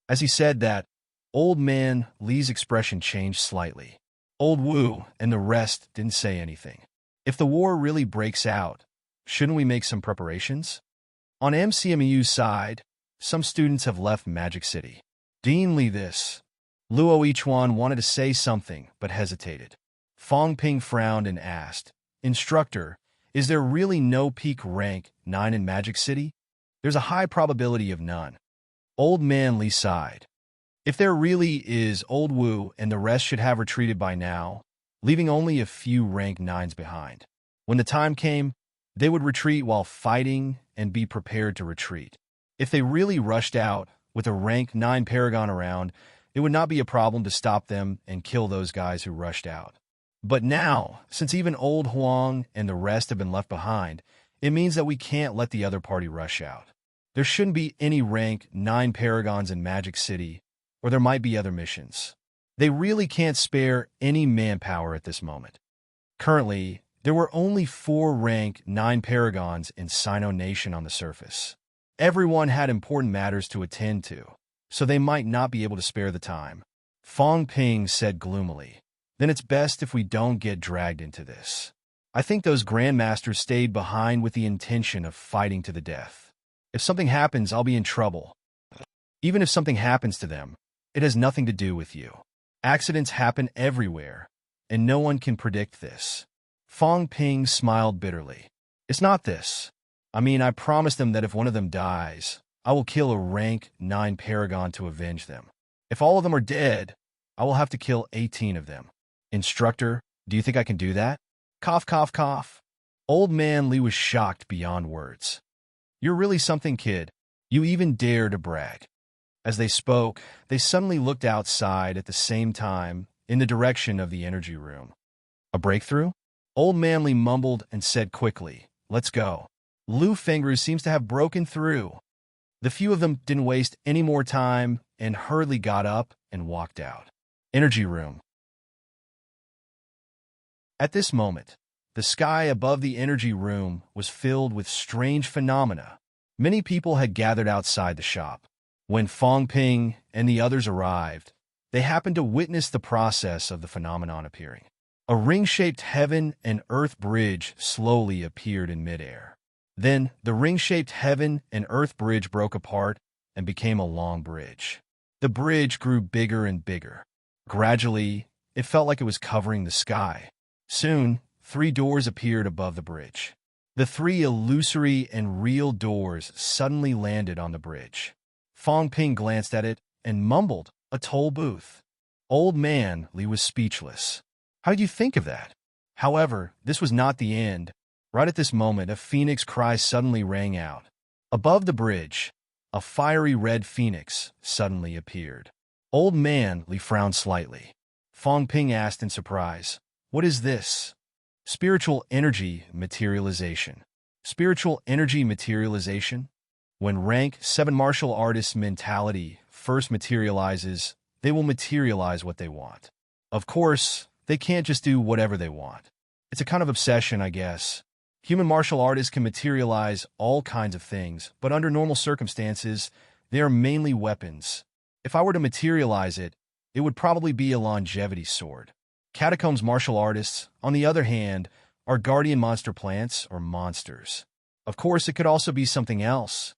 As he said that, Old Man Li's expression changed slightly. Old Wu and the rest didn't say anything. If the war really breaks out, shouldn't we make some preparations? On MCMU's side, some students have left Magic City. Dean Li this. Luo Yichuan wanted to say something, but hesitated. Fong Ping frowned and asked, Instructor, is there really no peak rank 9 in Magic City? There's a high probability of none. Old Man Li sighed. If there really is, Old Wu and the rest should have retreated by now, leaving only a few rank 9s behind. When the time came, they would retreat while fighting and be prepared to retreat. If they really rushed out, with a rank 9 paragon around, it would not be a problem to stop them and kill those guys who rushed out. But now, since even Old Huang and the rest have been left behind, it means that we can't let the other party rush out. There shouldn't be any rank 9 paragons in Magic City, or there might be other missions. They really can't spare any manpower at this moment. Currently, there were only 4 rank 9 paragons in Sino Nation on the surface. Everyone had important matters to attend to, so they might not be able to spare the time. Fong Ping said gloomily, Then it's best if we don't get dragged into this. I think those grandmasters stayed behind with the intention of fighting to the death. If something happens, I'll be in trouble. Even if something happens to them, it has nothing to do with you. Accidents happen everywhere, and no one can predict this. Fong Ping smiled bitterly. It's not this. I mean, I promised them that if one of them dies, I will kill a rank 9 paragon to avenge them. If all of them are dead, I will have to kill 18 of them. Instructor, do you think I can do that? Cough, cough, cough. Old Man Li was shocked beyond words. You're really something, kid. You even dare to brag. As they spoke, they suddenly looked outside at the same time in the direction of the energy room. A breakthrough? Old Man Li mumbled and said quickly, Let's go. Lu Fengru seems to have broken through. The few of them didn't waste any more time and hurriedly got up and walked out. Energy room. At this moment, the sky above the energy room was filled with strange phenomena. Many people had gathered outside the shop. When Fong Ping and the others arrived, they happened to witness the process of the phenomenon appearing. A ring-shaped heaven and earth bridge slowly appeared in midair. Then, the ring-shaped heaven and earth bridge broke apart and became a long bridge. The bridge grew bigger and bigger. Gradually, it felt like it was covering the sky. Soon, 3 doors appeared above the bridge. The 3 illusory and real doors suddenly landed on the bridge. Fong Ping glanced at it and mumbled, a toll booth. Old Man Li was speechless. How did you think of that? However, this was not the end. Right at this moment, a phoenix cry suddenly rang out. Above the bridge, a fiery red phoenix suddenly appeared. Old Man Li frowned slightly. Fong Ping asked in surprise, "What is this?" Spiritual energy materialization. Spiritual energy materialization? When rank 7 martial artists' mentality first materializes, they will materialize what they want. Of course, they can't just do whatever they want. It's a kind of obsession, I guess. Human martial artists can materialize all kinds of things, but under normal circumstances, they are mainly weapons. If I were to materialize it, it would probably be a longevity sword. Catacombs martial artists, on the other hand, are guardian monster plants or monsters. Of course, it could also be something else.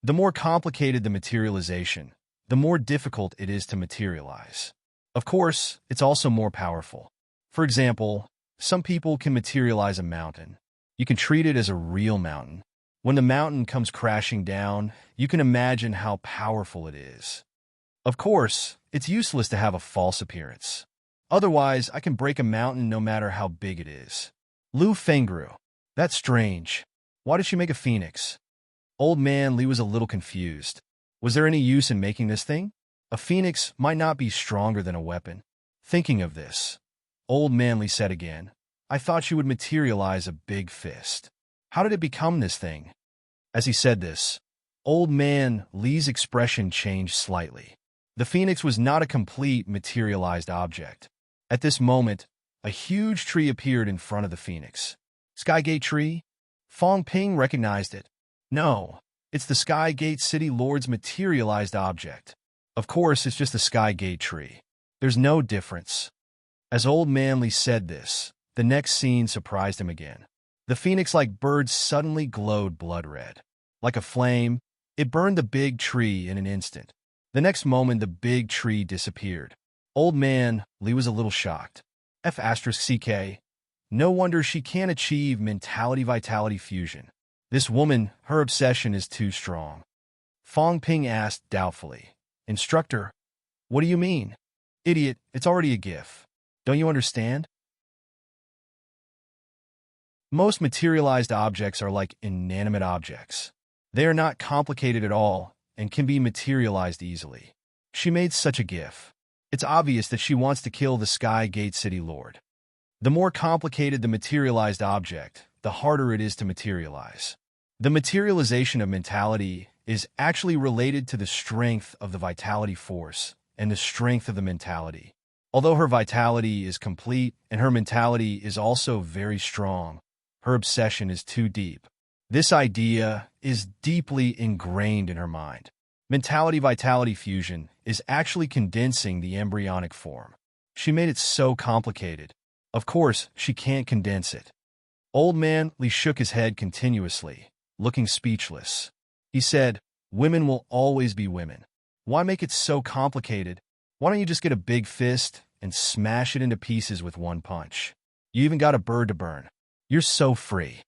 The more complicated the materialization, the more difficult it is to materialize. Of course, it's also more powerful. For example, some people can materialize a mountain. You can treat it as a real mountain. When the mountain comes crashing down, you can imagine how powerful it is. Of course, it's useless to have a false appearance. Otherwise, I can break a mountain no matter how big it is. Lu Fengru. That's strange. Why did she make a phoenix? Old Man Li was a little confused. Was there any use in making this thing? A phoenix might not be stronger than a weapon. Thinking of this, Old Man Li said again, "I thought she would materialize a big fist. How did it become this thing?" As he said this, Old Man Li's expression changed slightly. The phoenix was not a complete materialized object. At this moment, a huge tree appeared in front of the phoenix. Skygate tree? Fong Ping recognized it. No, it's the Skygate City Lord's materialized object. Of course, it's just a Skygate tree. There's no difference. As Old Man Li said this, the next scene surprised him again. The phoenix-like bird suddenly glowed blood red. Like a flame, it burned the big tree in an instant. The next moment, the big tree disappeared. Old Man Li was a little shocked. F***CK. No wonder she can't achieve mentality-vitality fusion. This woman, her obsession is too strong. Fong Ping asked doubtfully, "Instructor, what do you mean?" "Idiot, it's already a GIF. Don't you understand?" Most materialized objects are like inanimate objects. They are not complicated at all and can be materialized easily. She made such a GIF. It's obvious that she wants to kill the Skygate City Lord. The more complicated the materialized object, the harder it is to materialize. The materialization of mentality is actually related to the strength of the vitality force and the strength of the mentality. Although her vitality is complete and her mentality is also very strong, her obsession is too deep. This idea is deeply ingrained in her mind. Mentality-vitality fusion is actually condensing the embryonic form. She made it so complicated. Of course, she can't condense it. Old Man Li shook his head continuously, looking speechless. He said, "Women will always be women. Why make it so complicated? Why don't you just get a big fist and smash it into pieces with one punch? You even got a bird to burn. You're so free."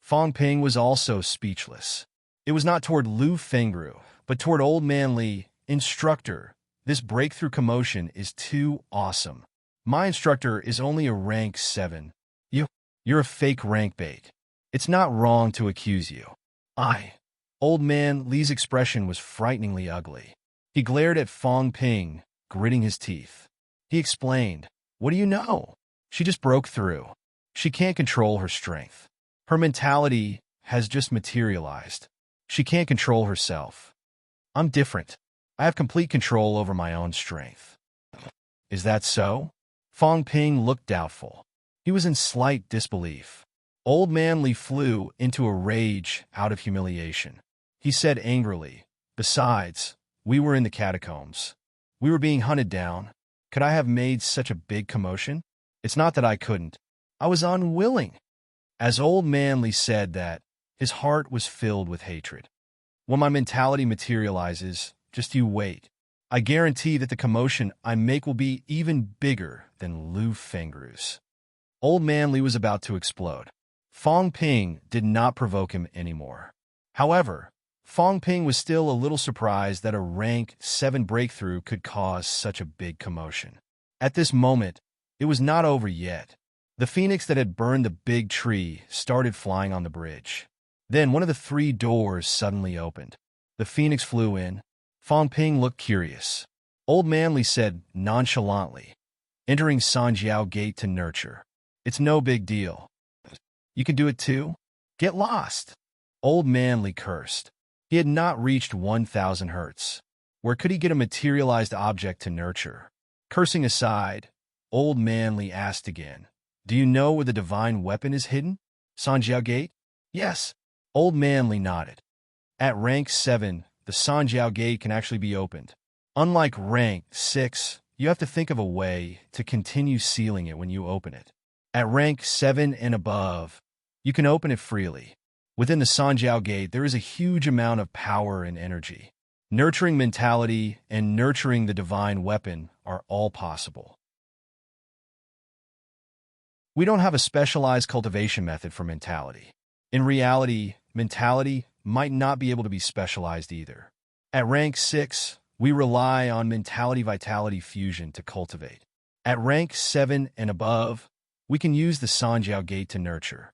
Fong Ping was also speechless. It was not toward Lu Fengru, but toward Old Man Li. "Instructor, this breakthrough commotion is too awesome. My instructor is only a rank 7. You're a fake rank bait. It's not wrong to accuse you." Old Man Li's expression was frighteningly ugly. He glared at Fong Ping, gritting his teeth. He explained, "What do you know? She just broke through. She can't control her strength. Her mentality has just materialized. She can't control herself. I'm different. I have complete control over my own strength." "Is that so?" Fong Ping looked doubtful. He was in slight disbelief. Old Man Li flew into a rage out of humiliation. He said angrily, "Besides, we were in the catacombs. We were being hunted down. Could I have made such a big commotion? It's not that I couldn't. I was unwilling." As Old Man Li said that, his heart was filled with hatred. "When my mentality materializes, just you wait. I guarantee that the commotion I make will be even bigger than Lu Fengru's." Old Man Li was about to explode. Fong Ping did not provoke him anymore. However, Fong Ping was still a little surprised that a rank 7 breakthrough could cause such a big commotion. At this moment, it was not over yet. The phoenix that had burned the big tree started flying on the bridge. Then one of the 3 doors suddenly opened. The phoenix flew in. Fong Ping looked curious. Old Manly said nonchalantly, entering Sanjiao Gate to nurture. It's no big deal. You can do it too? Get lost. Old Manly cursed. He had not reached 1,000 hertz. Where could he get a materialized object to nurture? Cursing aside, Old Manly asked again, do you know where the divine weapon is hidden? Sanjiao Gate? Yes. Old Manly nodded. At rank 7, the Sanjiao Gate can actually be opened. Unlike rank 6, you have to think of a way to continue sealing it when you open it. At rank 7 and above, you can open it freely. Within the Sanjiao Gate, there is a huge amount of power and energy. Nurturing mentality and nurturing the divine weapon are all possible. We don't have a specialized cultivation method for mentality. In reality, mentality might not be able to be specialized either. At rank 6, we rely on mentality-vitality fusion to cultivate. At rank 7 and above, we can use the Sanjiao Gate to nurture.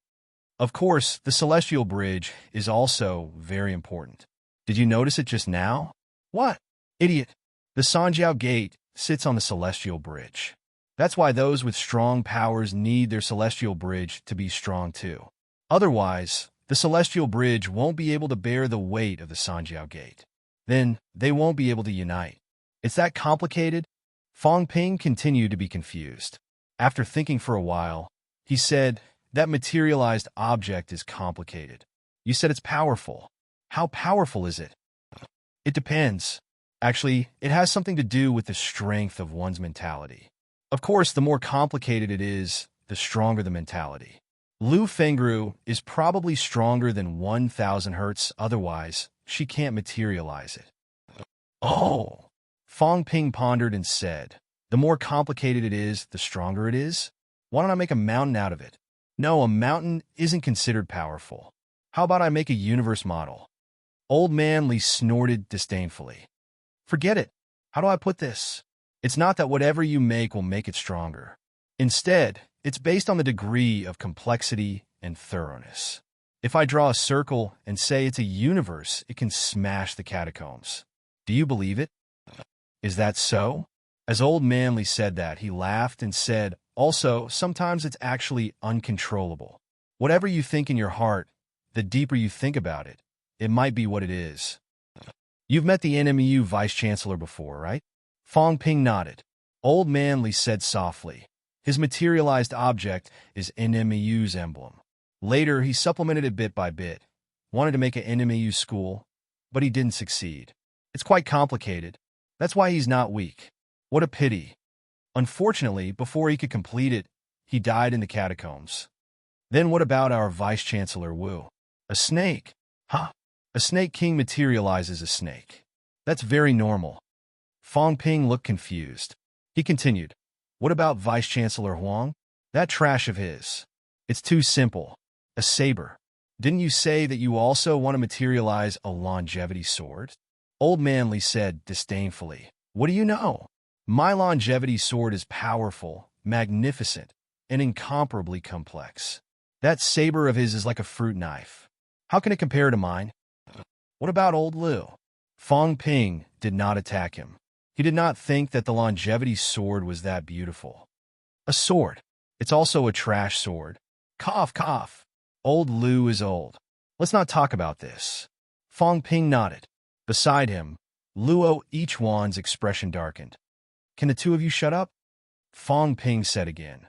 Of course, the Celestial Bridge is also very important. Did you notice it just now? What? Idiot. The Sanjiao Gate sits on the Celestial Bridge. That's why those with strong powers need their Celestial Bridge to be strong too. Otherwise, the Celestial Bridge won't be able to bear the weight of the Sanjiao Gate. Then, they won't be able to unite. It's that complicated? Fong Ping continued to be confused. After thinking for a while, he said, that materialized object is complicated. You said it's powerful. How powerful is it? It depends. Actually, it has something to do with the strength of one's mentality. Of course, the more complicated it is, the stronger the mentality. Lu Fengru is probably stronger than 1,000 hertz, otherwise, she can't materialize it. Oh! Fong Ping pondered and said, the more complicated it is, the stronger it is? Why don't I make a mountain out of it? No, a mountain isn't considered powerful. How about I make a universe model? Old Manly snorted disdainfully. Forget it. How do I put this? It's not that whatever you make will make it stronger. Instead, it's based on the degree of complexity and thoroughness. If I draw a circle and say it's a universe, it can smash the catacombs. Do you believe it? Is that so? As Old Manly said that, he laughed and said, also, sometimes it's actually uncontrollable. Whatever you think in your heart, the deeper you think about it, it might be what it is. You've met the NMU Vice-Chancellor before, right? Fong Ping nodded. Old Manly said softly, his materialized object is NMU's emblem. Later, he supplemented it bit by bit, wanted to make an NMU school, but he didn't succeed. It's quite complicated. That's why he's not weak. What a pity. Unfortunately, before he could complete it, he died in the catacombs. Then what about our Vice-Chancellor Wu? A snake? Huh? A snake king materializes a snake. That's very normal. Fong Ping looked confused. He continued, what about Vice-Chancellor Huang? That trash of his. It's too simple. A saber. Didn't you say that you also want to materialize a longevity sword? Old Manly said disdainfully, what do you know? My longevity sword is powerful, magnificent, and incomparably complex. That saber of his is like a fruit knife. How can it compare to mine? What about old Liu? Fong Ping did not attack him. He did not think that the longevity sword was that beautiful. A sword. It's also a trash sword. Cough, cough. Old Liu is old. Let's not talk about this. Fong Ping nodded. Beside him, Luo Ichuan's expression darkened. Can the two of you shut up? Fong Ping said again.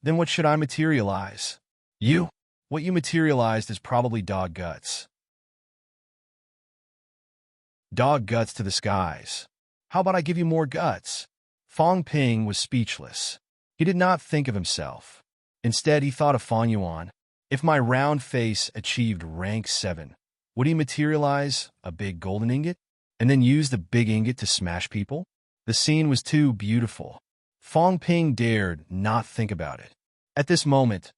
Then what should I materialize? You? What you materialized is probably dog guts. Dog guts to the skies. How about I give you more guts? Fong Ping was speechless. He did not think of himself. Instead, he thought of Fong Yuan. If my round face achieved rank 7, would he materialize a big golden ingot and then use the big ingot to smash people? The scene was too beautiful. Fong Ping dared not think about it. At this moment,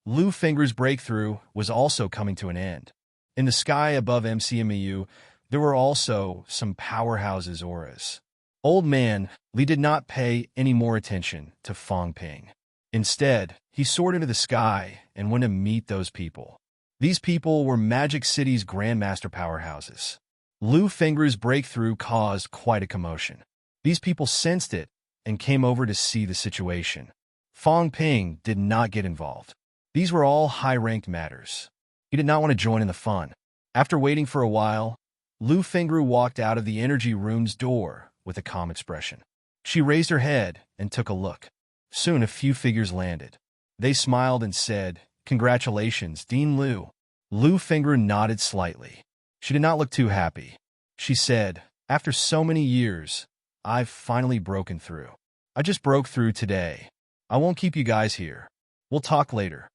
Lu Finger's breakthrough was also coming to an end. In the sky above MCMU, there were also some powerhouses' auras. Old man Li did not pay any more attention to Fong Ping. Instead, he soared into the sky and went to meet those people. These people were Magic City's Grandmaster powerhouses. Lu Fengru's breakthrough caused quite a commotion. These people sensed it and came over to see the situation. Fong Ping did not get involved. These were all high-ranked matters. He did not want to join in the fun. After waiting for a while, Lu Fengru walked out of the energy room's door with a calm expression. She raised her head and took a look. Soon a few figures landed. They smiled and said, "Congratulations, Dean Lu." Lu Fengru nodded slightly. She did not look too happy. She said, "After so many years, I've finally broken through. I just broke through today. I won't keep you guys here. We'll talk later."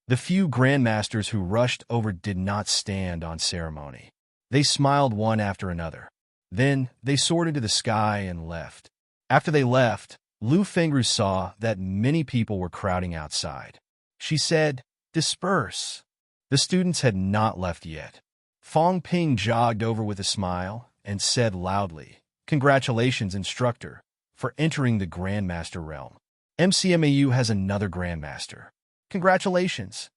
The few grandmasters who rushed over did not stand on ceremony. They smiled one after another. Then they soared into the sky and left. After they left, Lu Fengru saw that many people were crowding outside. She said, "Disperse." The students had not left yet. Fong Ping jogged over with a smile and said loudly, "Congratulations, instructor, for entering the Grandmaster realm. MCMAU has another Grandmaster. Congratulations.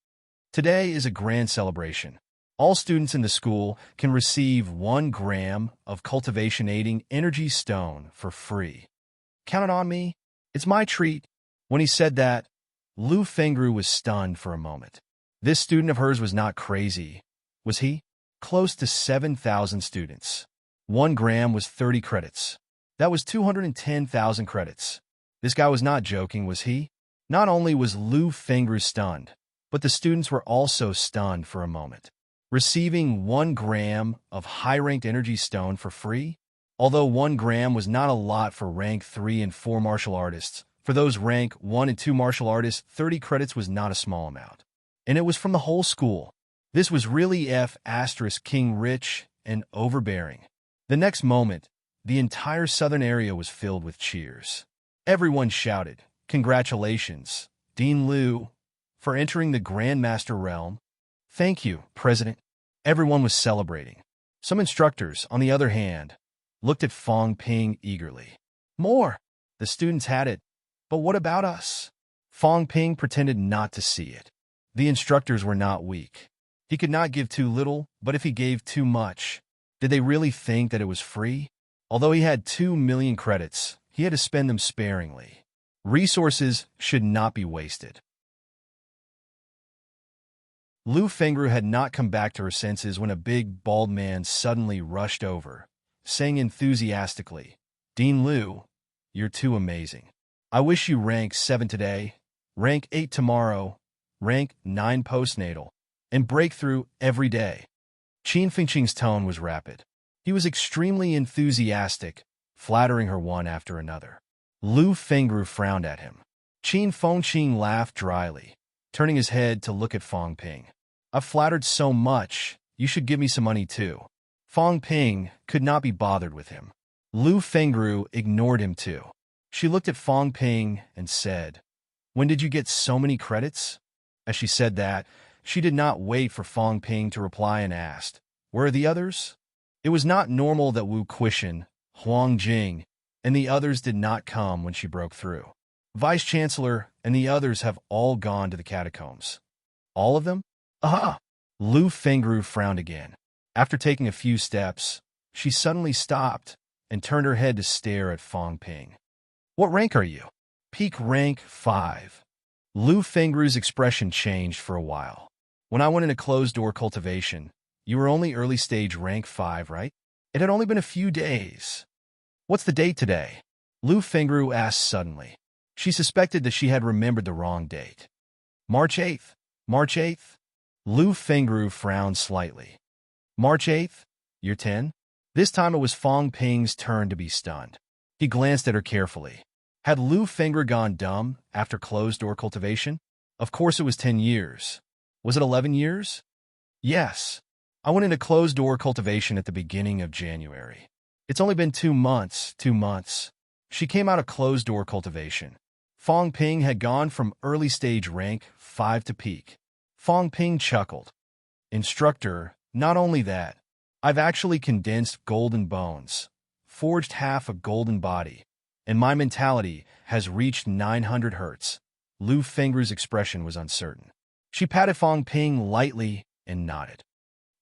Today is a grand celebration. All students in the school can receive 1 gram of cultivation-aiding energy stone for free. Count it on me. It's my treat." When he said that, Lu Fengru was stunned for a moment. This student of hers was not crazy, was he? Close to 7,000 students. 1 gram was 30 credits. That was 210,000 credits. This guy was not joking, was he? Not only was Lu Fengru stunned, but the students were also stunned for a moment. Receiving 1 gram of high-ranked energy stone for free? Although 1 gram was not a lot for rank 3 and 4 martial artists, for those rank 1 and 2 martial artists, 30 credits was not a small amount. And it was from the whole school. This was really King rich and overbearing. The next moment, the entire southern area was filled with cheers. Everyone shouted, "Congratulations, Dean Lu, for entering the Grandmaster realm." "Thank you, President." Everyone was celebrating. Some instructors, on the other hand, looked at Fong Ping eagerly. "More!" The students had it. "But what about us?" Fong Ping pretended not to see it. The instructors were not weak. He could not give too little, but if he gave too much, did they really think that it was free? Although he had 2 million credits, he had to spend them sparingly. Resources should not be wasted. Lu Fengru had not come back to her senses when a big, bald man suddenly rushed over, saying enthusiastically, "Dean Lu, you're too amazing. I wish you rank 7 today, rank 8 tomorrow, rank 9 postnatal, and breakthrough every day." Qin Fengqing's tone was rapid. He was extremely enthusiastic, flattering her one after another. Lu Fengru frowned at him. Qin Fengqing laughed dryly, turning his head to look at Fong Ping. "I've flattered so much, you should give me some money too." Fong Ping could not be bothered with him. Lu Fengru ignored him too. She looked at Fong Ping and said, "When did you get so many credits?" As she said that, she did not wait for Fong Ping to reply and asked, "Where are the others?" It was not normal that Wu Quishan, Huang Jing, and the others did not come when she broke through. Vice-Chancellor and the others have all gone to the catacombs. All of them? Aha! Lu Fengru frowned again. After taking a few steps, she suddenly stopped and turned her head to stare at Fong Ping. "What rank are you?" "Peak rank 5. Lu Fengru's expression changed for a while. "When I went into closed-door cultivation, you were only early stage rank 5, right? It had only been a few days." "What's the date today?" Lu Fengru asked suddenly. She suspected that she had remembered the wrong date. "March 8th. March 8th. Lu Fengru frowned slightly. "March 8th? You're 10? This time it was Fong Ping's turn to be stunned. He glanced at her carefully. Had Lu Fengru gone dumb after closed-door cultivation? Of course it was 10 years. Was it 11 years? Yes. I went into closed-door cultivation at the beginning of January. It's only been 2 months, 2 months. She came out of closed-door cultivation. Fong Ping had gone from early-stage rank 5 to peak. Fong Ping chuckled. "Instructor, not only that, I've actually condensed golden bones. forged half a golden body, and my mentality has reached 900 hertz. Lu Fengru's expression was uncertain. She patted Fang Ping lightly and nodded.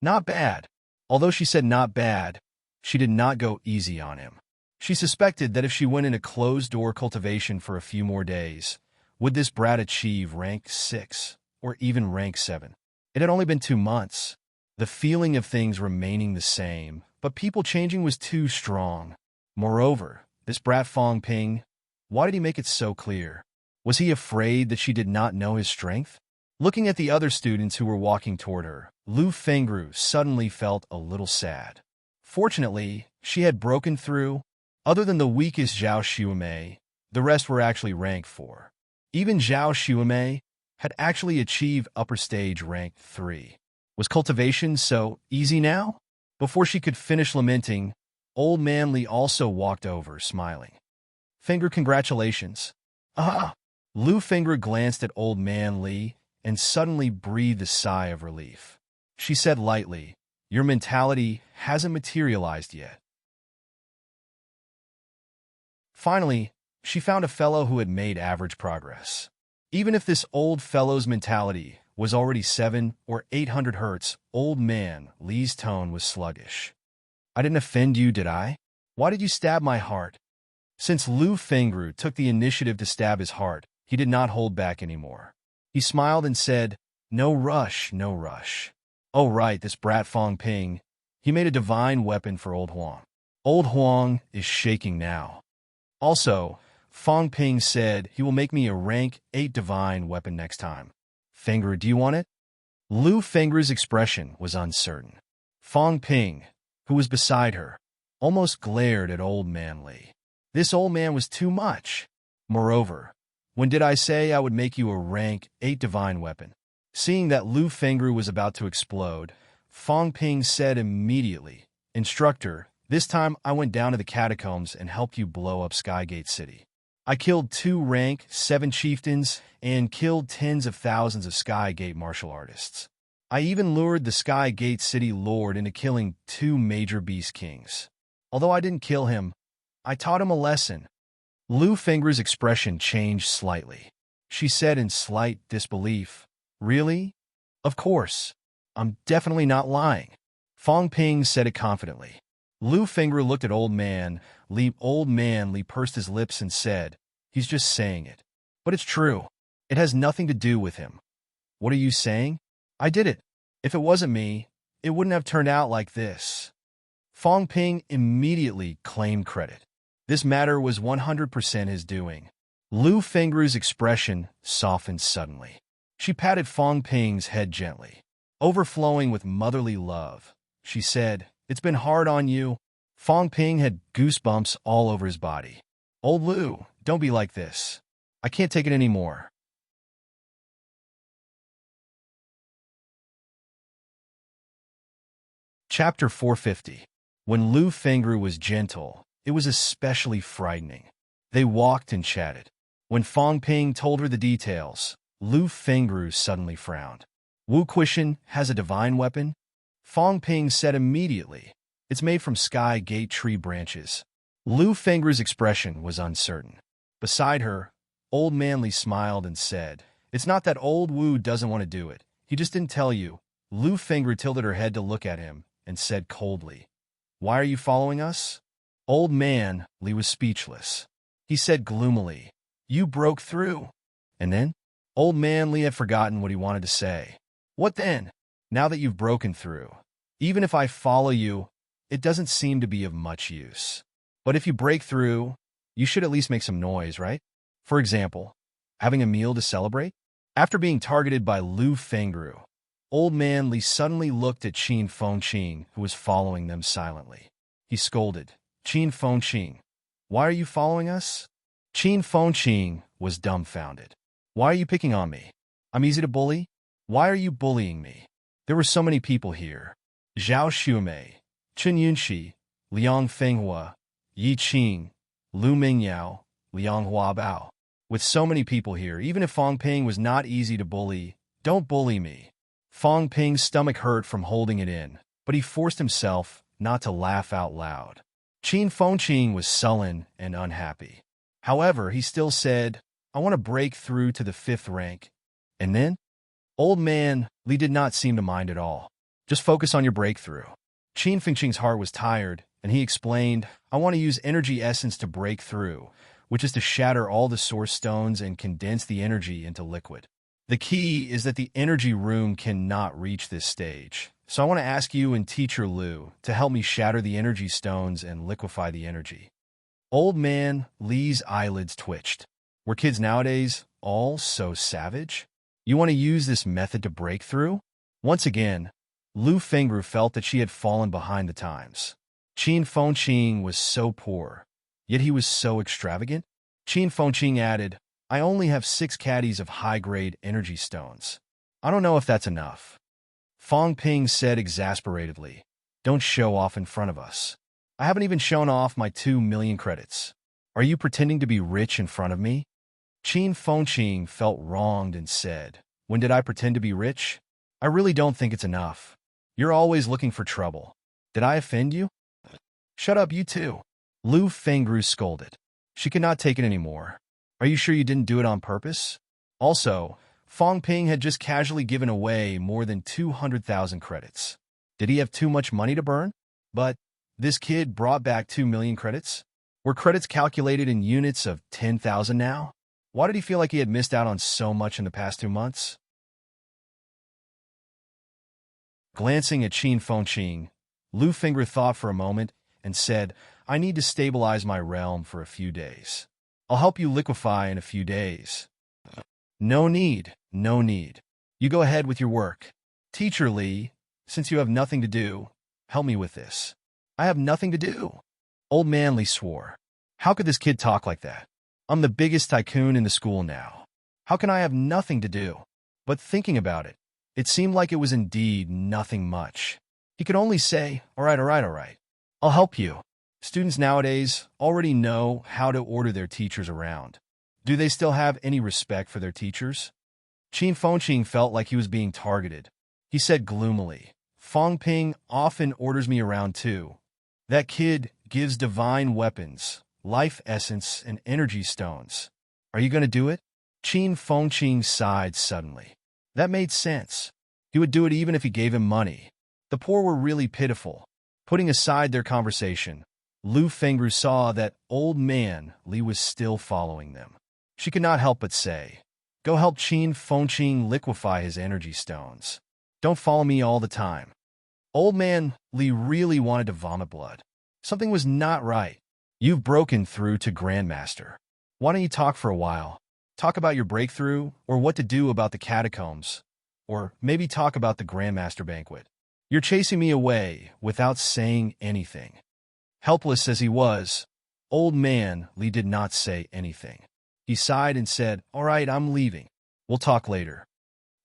Not bad. Although she said not bad, she did not go easy on him. She suspected that if she went into closed-door cultivation for a few more days, would this brat achieve rank 6 or even rank 7? It had only been 2 months. The feeling of things remaining the same, but people changing was too strong. Moreover, this brat Fang Ping, why did he make it so clear? Was he afraid that she did not know his strength? Looking at the other students who were walking toward her, Lu Fengru suddenly felt a little sad. Fortunately, she had broken through. Other than the weakest Zhao Xuemei, the rest were actually rank 4. Even Zhao Xuemei had actually achieved upper stage rank 3. Was cultivation so easy now? Before she could finish lamenting, Old Man Li also walked over, smiling. Finger, congratulations. Ah! Lu Fengru glanced at Old Man Li and suddenly breathed a sigh of relief. She said lightly, your mentality hasn't materialized yet. Finally, she found a fellow who had made average progress. Even if this old fellow's mentality was already 7 or 800 hertz, Old Man Li's tone was sluggish. I didn't offend you, did I? Why did you stab my heart? Since Lu Fengru took the initiative to stab his heart, he did not hold back anymore. He smiled and said, no rush, no rush. Oh right, this brat Fang Ping. He made a divine weapon for Old Huang. Old Huang is shaking now. Also, Fang Ping said he will make me a rank 8 divine weapon next time. Fengru, do you want it? Lu Fengru's expression was uncertain. Fang Ping, who was beside her, almost glared at Old Man Li. This old man was too much. Moreover, when did I say I would make you a rank 8 divine weapon? Seeing that Lu Fengru was about to explode, Fang Ping said immediately, Instructor, this time I went down to the catacombs and helped you blow up Skygate City. I killed 2 rank 7 chieftains and killed tens of thousands of Skygate martial artists. I even lured the Skygate City Lord into killing 2 major beast kings. Although I didn't kill him, I taught him a lesson. Lu Fengru's expression changed slightly. She said in slight disbelief, Really? Of course. I'm definitely not lying. Fang Ping said it confidently. Lu Fengru looked at Old Man Li. Old Man Li pursed his lips and said, He's just saying it. But it's true. It has nothing to do with him. What are you saying? I did it. If it wasn't me, it wouldn't have turned out like this. Fang Ping immediately claimed credit. This matter was 100% his doing. Lu Fengru's expression softened suddenly. She patted Fang Ping's head gently. Overflowing with motherly love, she said, It's been hard on you. Fang Ping had goosebumps all over his body. Old Lu, don't be like this. I can't take it anymore. Chapter 450. When Lu Fengru was gentle, it was especially frightening. They walked and chatted. When Fang Ping told her the details, Lu Fengru suddenly frowned. Wu Quishan has a divine weapon? Fang Ping said immediately. It's made from sky gate tree branches. Lu Fengru's expression was uncertain. Beside her, Old Man Li smiled and said, It's not that old Wu doesn't want to do it. He just didn't tell you. Lu Fengru tilted her head to look at him and said coldly, Why are you following us? Old Man Li was speechless. He said gloomily, You broke through. And then? Old Man Li had forgotten what he wanted to say. What then? Now that you've broken through, even if I follow you, it doesn't seem to be of much use. But if you break through, you should at least make some noise, right? For example, having a meal to celebrate? After being targeted by Lu Fengru, Old Man Li suddenly looked at Qin Fengqing, who was following them silently. He scolded, Qin Fengqing, why are you following us? Qin Fengqing was dumbfounded. Why are you picking on me? I'm easy to bully? Why are you bullying me? There were so many people here. Zhao Xuemei, Chen Yunxi, Liang Fenghua, Yi Qing, Lu Mingyao, Liang Huabao. With so many people here, even if Fang Ping was not easy to bully, don't bully me. Fang Ping's stomach hurt from holding it in, but he forced himself not to laugh out loud. Qin Fengqing was sullen and unhappy. However, he still said, I want to break through to the 5th rank. And then? Old man Li did not seem to mind at all. Just focus on your breakthrough. Qin Fengqing's heart was tired, and he explained, I want to use energy essence to break through, which is to shatter all the source stones and condense the energy into liquid. The key is that the energy room cannot reach this stage. So I want to ask you and Teacher Liu to help me shatter the energy stones and liquefy the energy. Old man Li's eyelids twitched. Were kids nowadays all so savage? You want to use this method to break through? Once again, Lu Fengru felt that she had fallen behind the times. Qin Fengqing was so poor, yet he was so extravagant. Qin Fengqing added, I only have 6 caddies of high-grade energy stones. I don't know if that's enough. Fong Ping said exasperatedly, don't show off in front of us. I haven't even shown off my 2 million credits. Are you pretending to be rich in front of me? Qin Fengqing felt wronged and said, when did I pretend to be rich? I really don't think it's enough. You're always looking for trouble. Did I offend you? Shut up, you too. Lu Fengru scolded. She could not take it anymore. Are you sure you didn't do it on purpose? Also, Fong Ping had just casually given away more than 200,000 credits. Did he have too much money to burn? But this kid brought back 2 million credits? Were credits calculated in units of 10,000 now? Why did he feel like he had missed out on so much in the past 2 months? Glancing at Qin Fengqing, Lu Fengru thought for a moment and said, I need to stabilize my realm for a few days. I'll help you liquefy in a few days. No need, no need. You go ahead with your work. Teacher Li, since you have nothing to do, help me with this. I have nothing to do. Old man Li swore. How could this kid talk like that? I'm the biggest tycoon in the school now. How can I have nothing to do? But thinking about it, it seemed like it was indeed nothing much. He could only say, all right. I'll help you. Students nowadays already know how to order their teachers around. Do they still have any respect for their teachers? Qin Fengqing felt like he was being targeted. He said gloomily, Fong Ping often orders me around too. That kid gives divine weapons, life essence, and energy stones. Are you going to do it? Qin Fengqing sighed suddenly. That made sense. He would do it even if he gave him money. The poor were really pitiful. Putting aside their conversation, Lu Fengru saw that old man Li was still following them. She could not help but say, go help Qin Fengqing liquefy his energy stones. Don't follow me all the time. Old man Li really wanted to vomit blood. Something was not right. You've broken through to Grandmaster. Why don't you talk for a while? Talk about your breakthrough, or what to do about the catacombs, or maybe talk about the Grandmaster banquet. You're chasing me away without saying anything. Helpless as he was, old man Li did not say anything. He sighed and said, all right, I'm leaving. We'll talk later.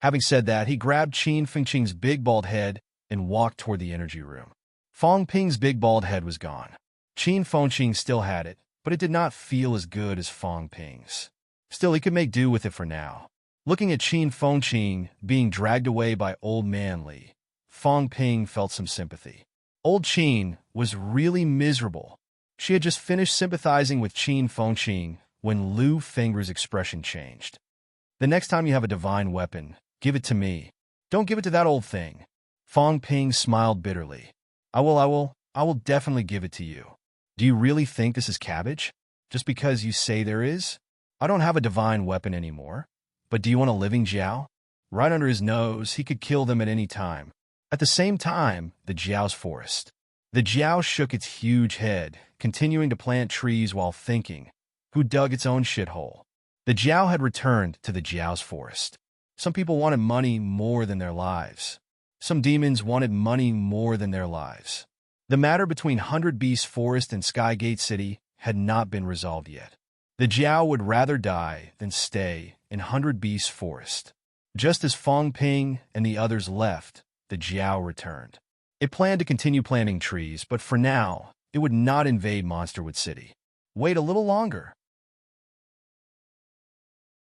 Having said that, he grabbed Qin Fengqing's big bald head and walked toward the energy room. Fong Ping's big bald head was gone. Qin Fengqing still had it, but it did not feel as good as Fong Ping's. Still, he could make do with it for now. Looking at Qin Fengqing being dragged away by old man Li, Fong Ping felt some sympathy. Old Qin was really miserable. She had just finished sympathizing with Qin Fengqing when Lu Fengru's expression changed. The next time you have a divine weapon, give it to me. Don't give it to that old thing. Fong Ping smiled bitterly. I will definitely give it to you. Do you really think this is cabbage? Just because you say there is? I don't have a divine weapon anymore. But do you want a living Jiao? Right under his nose, he could kill them at any time. At the same time, the Jiao's forest. The Jiao shook its huge head, continuing to plant trees while thinking, who dug its own shithole. The Jiao had returned to the Jiao's forest. Some people wanted money more than their lives. Some demons wanted money more than their lives. The matter between 100 Beast Forest and Skygate City had not been resolved yet. The Jiao would rather die than stay in 100 Beast Forest. Just as Fong Ping and the others left, the Jiao returned. It planned to continue planting trees, but for now, it would not invade Monsterwood City. Wait a little longer.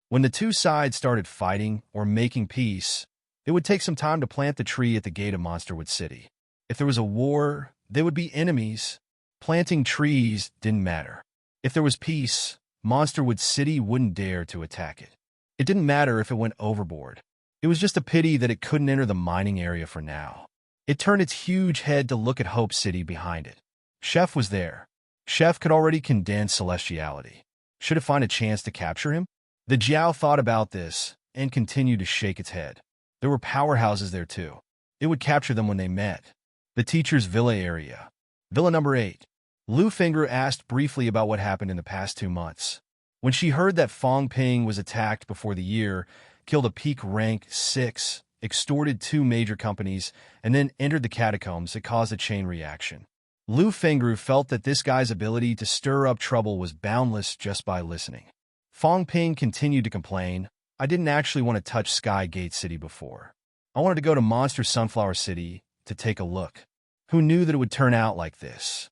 When the two sides started fighting or making peace, it would take some time to plant the tree at the gate of Monsterwood City. If there was a war, they would be enemies. Planting trees didn't matter. If there was peace, Monsterwood City wouldn't dare to attack it. It didn't matter if it went overboard. It was just a pity that it couldn't enter the mining area for now. It turned its huge head to look at Hope City behind it. Chef was there. Chef could already condense celestiality. Should it find a chance to capture him? The Jiao thought about this and continued to shake its head. There were powerhouses there too. It would capture them when they met. The teacher's villa area. Villa number 8. Lu Fengru asked briefly about what happened in the past 2 months. When she heard that Fong Ping was attacked before the year, killed a peak rank 6, extorted 2 major companies, and then entered the catacombs, it caused a chain reaction. Lu Fengru felt that this guy's ability to stir up trouble was boundless just by listening. Fong Ping continued to complain, I didn't actually want to touch Sky Gate City before. I wanted to go to Monster Sunflower City to take a look. Who knew that it would turn out like this?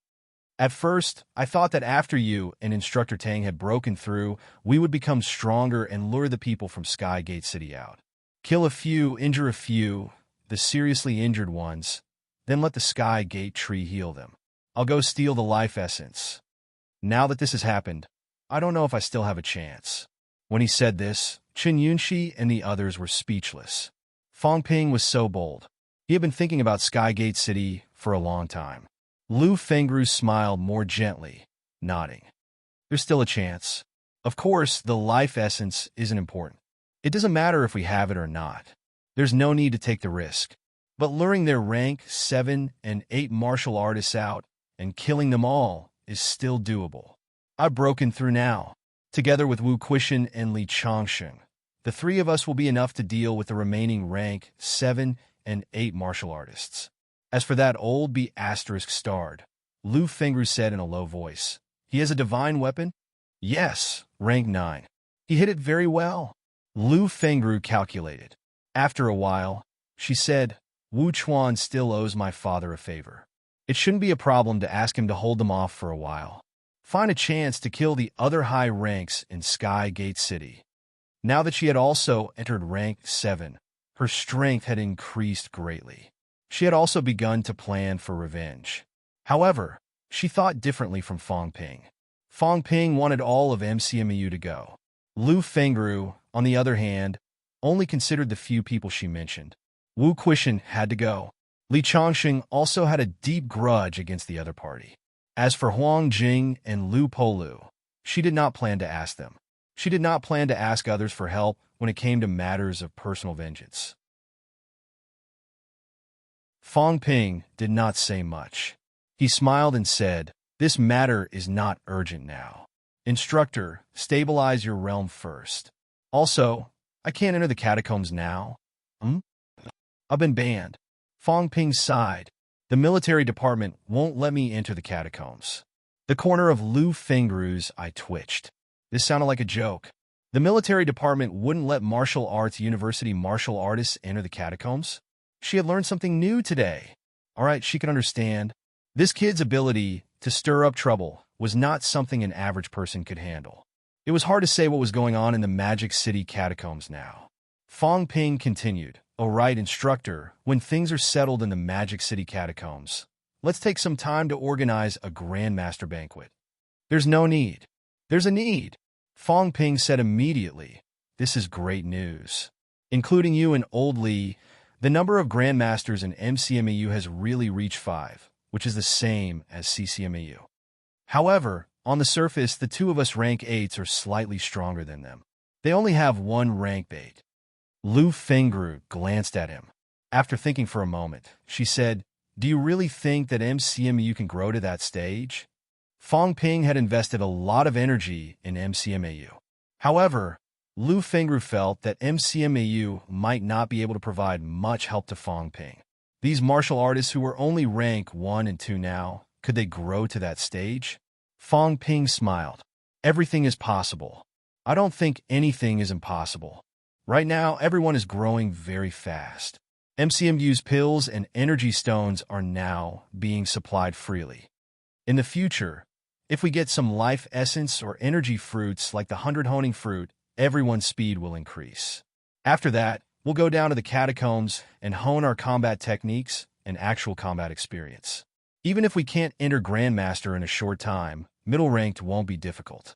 At first, I thought that after you and Instructor Tang had broken through, we would become stronger and lure the people from Sky Gate City out. Kill a few, injure a few, the seriously injured ones, then let the Sky Gate tree heal them. I'll go steal the life essence. Now that this has happened, I don't know if I still have a chance. When he said this, Chen Yunxi and the others were speechless. Fong Ping was so bold. He had been thinking about Sky Gate City for a long time. Lu Fengru smiled more gently, nodding. There's still a chance. Of course, the life essence isn't important. It doesn't matter if we have it or not. There's no need to take the risk. But luring their rank 7 and 8 martial artists out and killing them all is still doable. I've broken through now. Together with Wu Quishan and Li Chongsheng, the 3 of us will be enough to deal with the remaining rank 7 and 8 martial artists. As for that old B***starred, Lu Fengru said in a low voice, he has a divine weapon? Yes, rank 9. He hit it very well. Lu Fengru calculated. After a while, she said, Wu Chuan still owes my father a favor. It shouldn't be a problem to ask him to hold them off for a while. Find a chance to kill the other high ranks in Sky Gate City. Now that she had also entered rank 7, her strength had increased greatly. She had also begun to plan for revenge. However, she thought differently from Fong Ping. Fong Ping wanted all of MCMU to go. Lu Fengru, on the other hand, only considered the few people she mentioned. Wu Quishan had to go. Li Chongsheng also had a deep grudge against the other party. As for Huang Jing and Lu Polu, she did not plan to ask them. She did not plan to ask others for help when it came to matters of personal vengeance. Fong Ping did not say much. He smiled and said, this matter is not urgent now. Instructor, stabilize your realm first. Also, I can't enter the catacombs now. I've been banned. Fong Ping sighed. The military department won't let me enter the catacombs. The corner of Lu Fengru's eye twitched. This sounded like a joke. The military department wouldn't let martial arts university martial artists enter the catacombs? She had learned something new today. All right, she could understand. This kid's ability to stir up trouble was not something an average person could handle. It was hard to say what was going on in the Magic City catacombs now. Fong Ping continued, all right, instructor, when things are settled in the Magic City catacombs, let's take some time to organize a Grandmaster banquet. There's no need. There's a need. Fong Ping said immediately, this is great news. Including you and Old Li, the number of Grandmasters in MCMAU has really reached 5, which is the same as CCMAU. However, on the surface, the 2 of us rank 8s are slightly stronger than them. They only have 1 rank 8. Lu Fengru glanced at him. After thinking for a moment, she said, do you really think that MCMAU can grow to that stage? Fong Ping had invested a lot of energy in MCMAU. However, Lu Fengru felt that MCMAU might not be able to provide much help to Fong Ping. These martial artists who were only rank 1 and 2 now, could they grow to that stage? Fong Ping smiled. Everything is possible. I don't think anything is impossible. Right now, everyone is growing very fast. MCMU's pills and energy stones are now being supplied freely. In the future, if we get some life essence or energy fruits like the 100 honing fruit, everyone's speed will increase. After that, we'll go down to the catacombs and hone our combat techniques and actual combat experience. Even if we can't enter Grandmaster in a short time, middle ranked won't be difficult.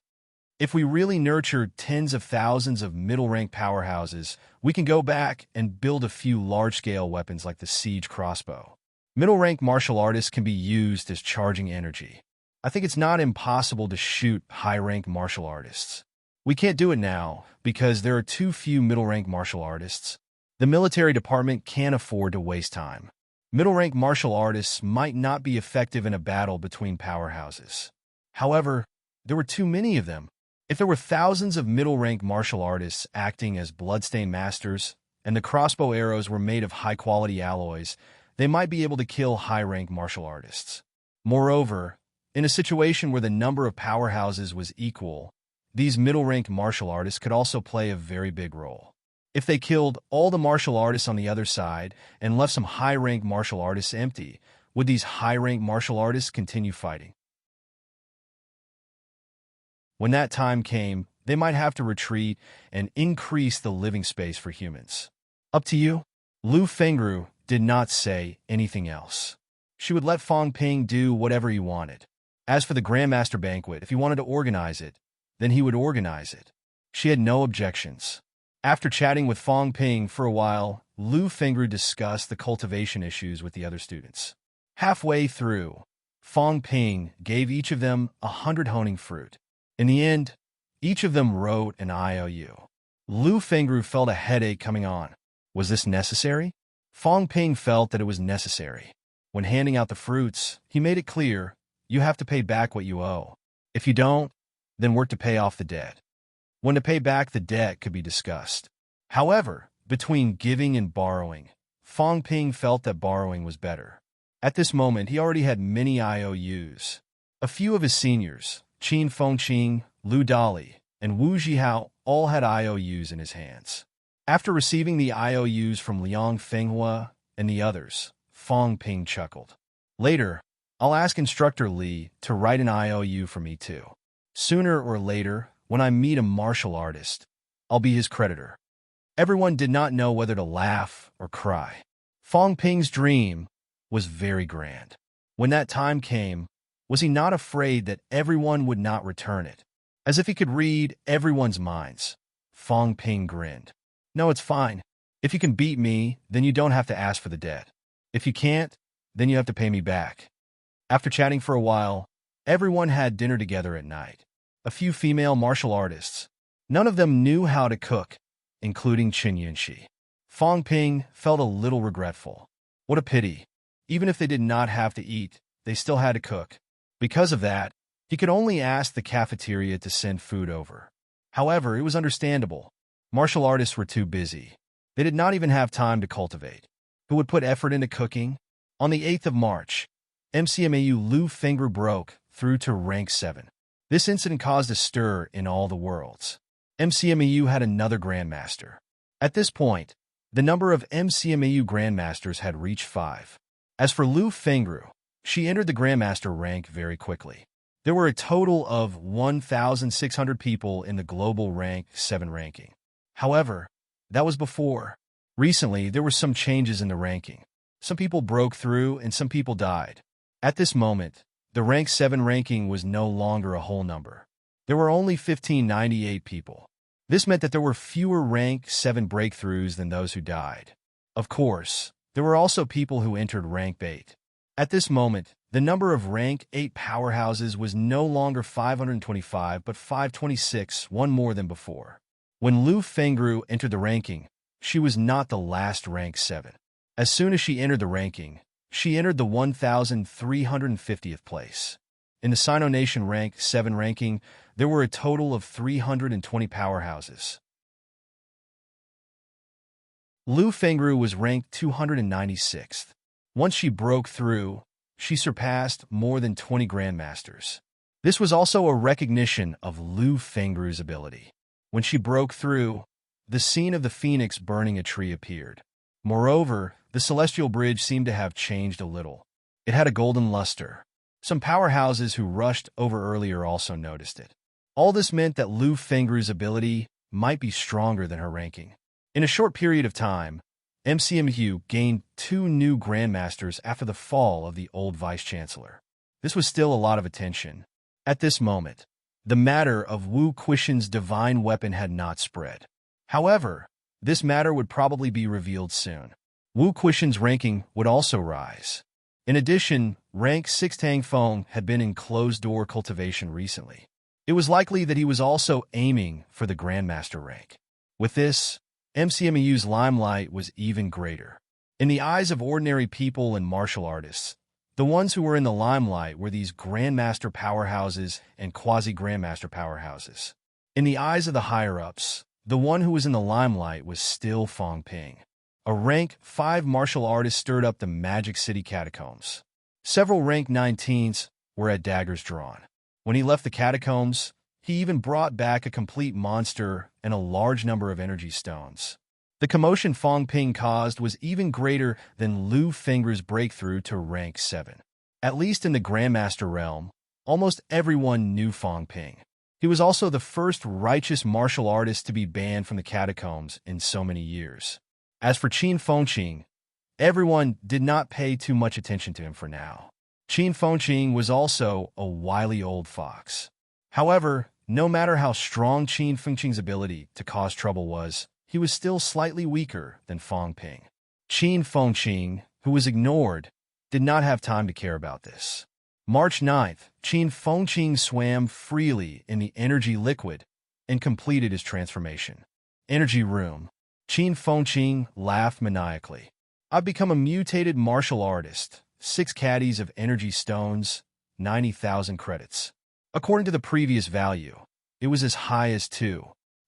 If we really nurture tens of thousands of middle-ranked powerhouses, we can go back and build a few large-scale weapons like the siege crossbow. Middle-ranked martial artists can be used as charging energy. I think it's not impossible to shoot high-ranked martial artists. We can't do it now because there are too few middle-ranked martial artists. The military department can't afford to waste time. Middle-ranked martial artists might not be effective in a battle between powerhouses. However, there were too many of them. If there were thousands of middle-ranked martial artists acting as bloodstained masters, and the crossbow arrows were made of high-quality alloys, they might be able to kill high-ranked martial artists. Moreover, in a situation where the number of powerhouses was equal, these middle-ranked martial artists could also play a very big role. If they killed all the martial artists on the other side and left some high-ranked martial artists empty, would these high-ranked martial artists continue fighting? When that time came, they might have to retreat and increase the living space for humans. Up to you. Lu Fengru did not say anything else. She would let Fong Ping do whatever he wanted. As for the Grandmaster Banquet, if he wanted to organize it, then he would organize it. She had no objections. After chatting with Fong Ping for a while, Lu Fengru discussed the cultivation issues with the other students. Halfway through, Fong Ping gave each of them 100 honing fruit. In the end, each of them wrote an IOU. Lu Fengru felt a headache coming on. Was this necessary? Fong Ping felt that it was necessary. When handing out the fruits, he made it clear, you have to pay back what you owe. If you don't, then work to pay off the debt. When to pay back the debt could be discussed. However, between giving and borrowing, Fong Ping felt that borrowing was better. At this moment, he already had many IOUs. A few of his seniors, Qin Fengqing, Lu Dali, and Wu Zhihao, all had IOUs in his hands. After receiving the IOUs from Liang Fenghua and the others, Fong Ping chuckled. Later, I'll ask Instructor Li to write an IOU for me too. Sooner or later, when I meet a martial artist, I'll be his creditor. Everyone did not know whether to laugh or cry. Fong Ping's dream was very grand. When that time came, was he not afraid that everyone would not return it? As if he could read everyone's minds, Fong Ping grinned. No, it's fine. If you can beat me, then you don't have to ask for the debt. If you can't, then you have to pay me back. After chatting for a while, everyone had dinner together at night. A few female martial artists. None of them knew how to cook, including Qin Yunxi. Fong Ping felt a little regretful. What a pity. Even if they did not have to eat, they still had to cook. Because of that, he could only ask the cafeteria to send food over. However, it was understandable. Martial artists were too busy. They did not even have time to cultivate. Who would put effort into cooking? On the 8th of March, MCMAU Lu Fengru broke through to rank 7. This incident caused a stir in all the worlds. MCMAU had another Grandmaster. At this point, the number of MCMAU Grandmasters had reached 5. As for Lu Fengru, she entered the Grandmaster rank very quickly. There were a total of 1,600 people in the global rank 7 ranking. However, that was before. Recently, there were some changes in the ranking. Some people broke through and some people died. At this moment, the rank 7 ranking was no longer a whole number. There were only 1,598 people. This meant that there were fewer rank 7 breakthroughs than those who died. Of course, there were also people who entered rank 8. At this moment, the number of rank 8 powerhouses was no longer 525 but 526, one more than before. When Lu Fengru entered the ranking, she was not the last rank 7. As soon as she entered the ranking, she entered the 1,350th place. In the Sino Nation rank 7 ranking, there were a total of 320 powerhouses. Lu Fengru was ranked 296th. Once she broke through, she surpassed more than 20 Grandmasters. This was also a recognition of Lu Fengru's ability. When she broke through, the scene of the phoenix burning a tree appeared. Moreover, the celestial bridge seemed to have changed a little. It had a golden luster. Some powerhouses who rushed over earlier also noticed it. All this meant that Lu Fengru's ability might be stronger than her ranking. In a short period of time, MCMU gained 2 new grandmasters after the fall of the old vice-chancellor. This was still a lot of attention. At this moment, the matter of Wu Quishan's divine weapon had not spread. However, this matter would probably be revealed soon. Wu Quishan's ranking would also rise. In addition, rank 6 Tang Feng had been in closed-door cultivation recently. It was likely that he was also aiming for the Grandmaster rank. With this, MCMU's limelight was even greater. In the eyes of ordinary people and martial artists, the ones who were in the limelight were these Grandmaster powerhouses and quasi-Grandmaster powerhouses. In the eyes of the higher-ups, the one who was in the limelight was still Feng Ping. A rank 5 martial artist stirred up the Magic City catacombs. Several rank 19s were at daggers drawn. When he left the catacombs, he even brought back a complete monster and a large number of energy stones. The commotion Feng Ping caused was even greater than Liu Fengru's breakthrough to rank 7. At least in the Grandmaster realm, almost everyone knew Feng Ping. He was also the first righteous martial artist to be banned from the catacombs in so many years. As for Qin Fengqing, everyone did not pay too much attention to him for now. Qin Fengqing was also a wily old fox. However, no matter how strong Qin Fengqing's ability to cause trouble was, he was still slightly weaker than Feng Ping. Qin Fengqing, who was ignored, did not have time to care about this. March 9th, Qin Fengqing swam freely in the energy liquid and completed his transformation. Energy room. Qin Fengqing laughed maniacally. I've become a mutated martial artist. 6 caddies of energy stones, 90,000 credits. According to the previous value, it was as high as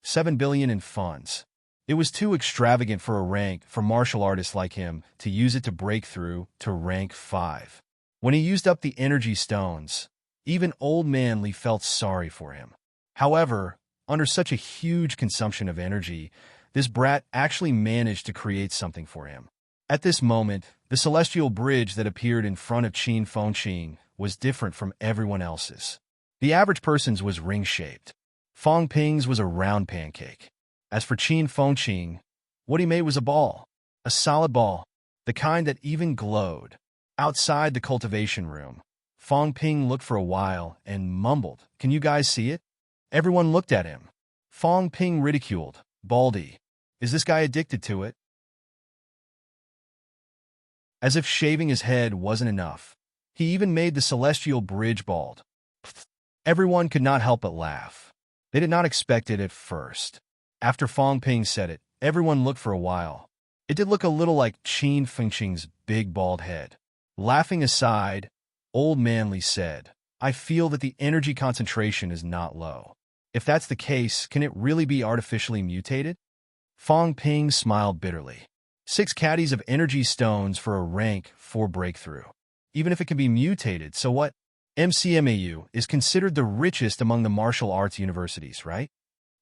7 billion in funds. It was too extravagant for a rank for martial artists like him to use it to break through to rank 5. When he used up the energy stones, even Old Man Li felt sorry for him. However, under such a huge consumption of energy, this brat actually managed to create something for him. At this moment, the celestial bridge that appeared in front of Qin Fengqing was different from everyone else's. The average person's was ring-shaped. Feng Ping's was a round pancake. As for Qin Fengqing, what he made was a ball. A solid ball, the kind that even glowed. Outside the cultivation room, Feng Ping looked for a while and mumbled, "Can you guys see it?" Everyone looked at him. Feng Ping ridiculed, "Baldy, is this guy addicted to it?" As if shaving his head wasn't enough, he even made the celestial bridge bald. Everyone could not help but laugh. They did not expect it at first. After Feng Ping said it, everyone looked for a while. It did look a little like Qin Fengqing's big bald head. Laughing aside, Old Man Li said, "I feel that the energy concentration is not low. If that's the case, can it really be artificially mutated?" Feng Ping smiled bitterly. 6 caddies of energy stones for a rank 4 breakthrough. Even if it can be mutated, so what? MCMAU is considered the richest among the martial arts universities, right?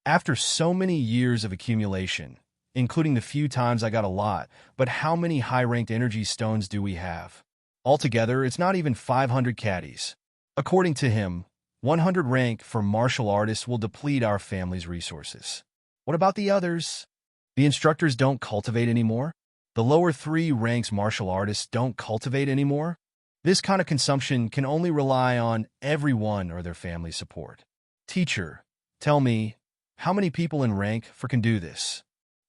After so many years of accumulation, including the few times I got a lot, but how many high-ranked energy stones do we have? Altogether, it's not even 500 caddies. According to him, 100 rank for martial artists will deplete our family's resources. What about the others? The instructors don't cultivate anymore? The lower 3 ranks martial artists don't cultivate anymore? This kind of consumption can only rely on everyone or their family support. Teacher, tell me, how many people in rank 4 can do this?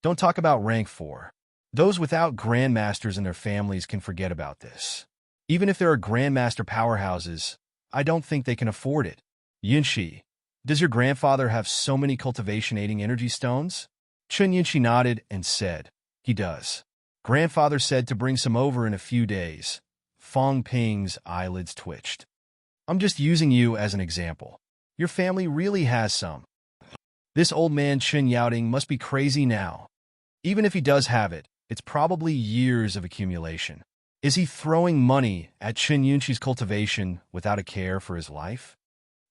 Don't talk about rank 4. Those without grandmasters and their families can forget about this. Even if there are grandmaster powerhouses, I don't think they can afford it. Yunshi, does your grandfather have so many cultivation-aiding energy stones? Chun Yunshi nodded and said, "He does. Grandfather said to bring some over in a few days." Feng Ping's eyelids twitched. "I'm just using you as an example. Your family really has some. This old man Chen Yaoting must be crazy now. Even if he does have it, it's probably years of accumulation. Is he throwing money at Chen Yunshi's cultivation without a care for his life?"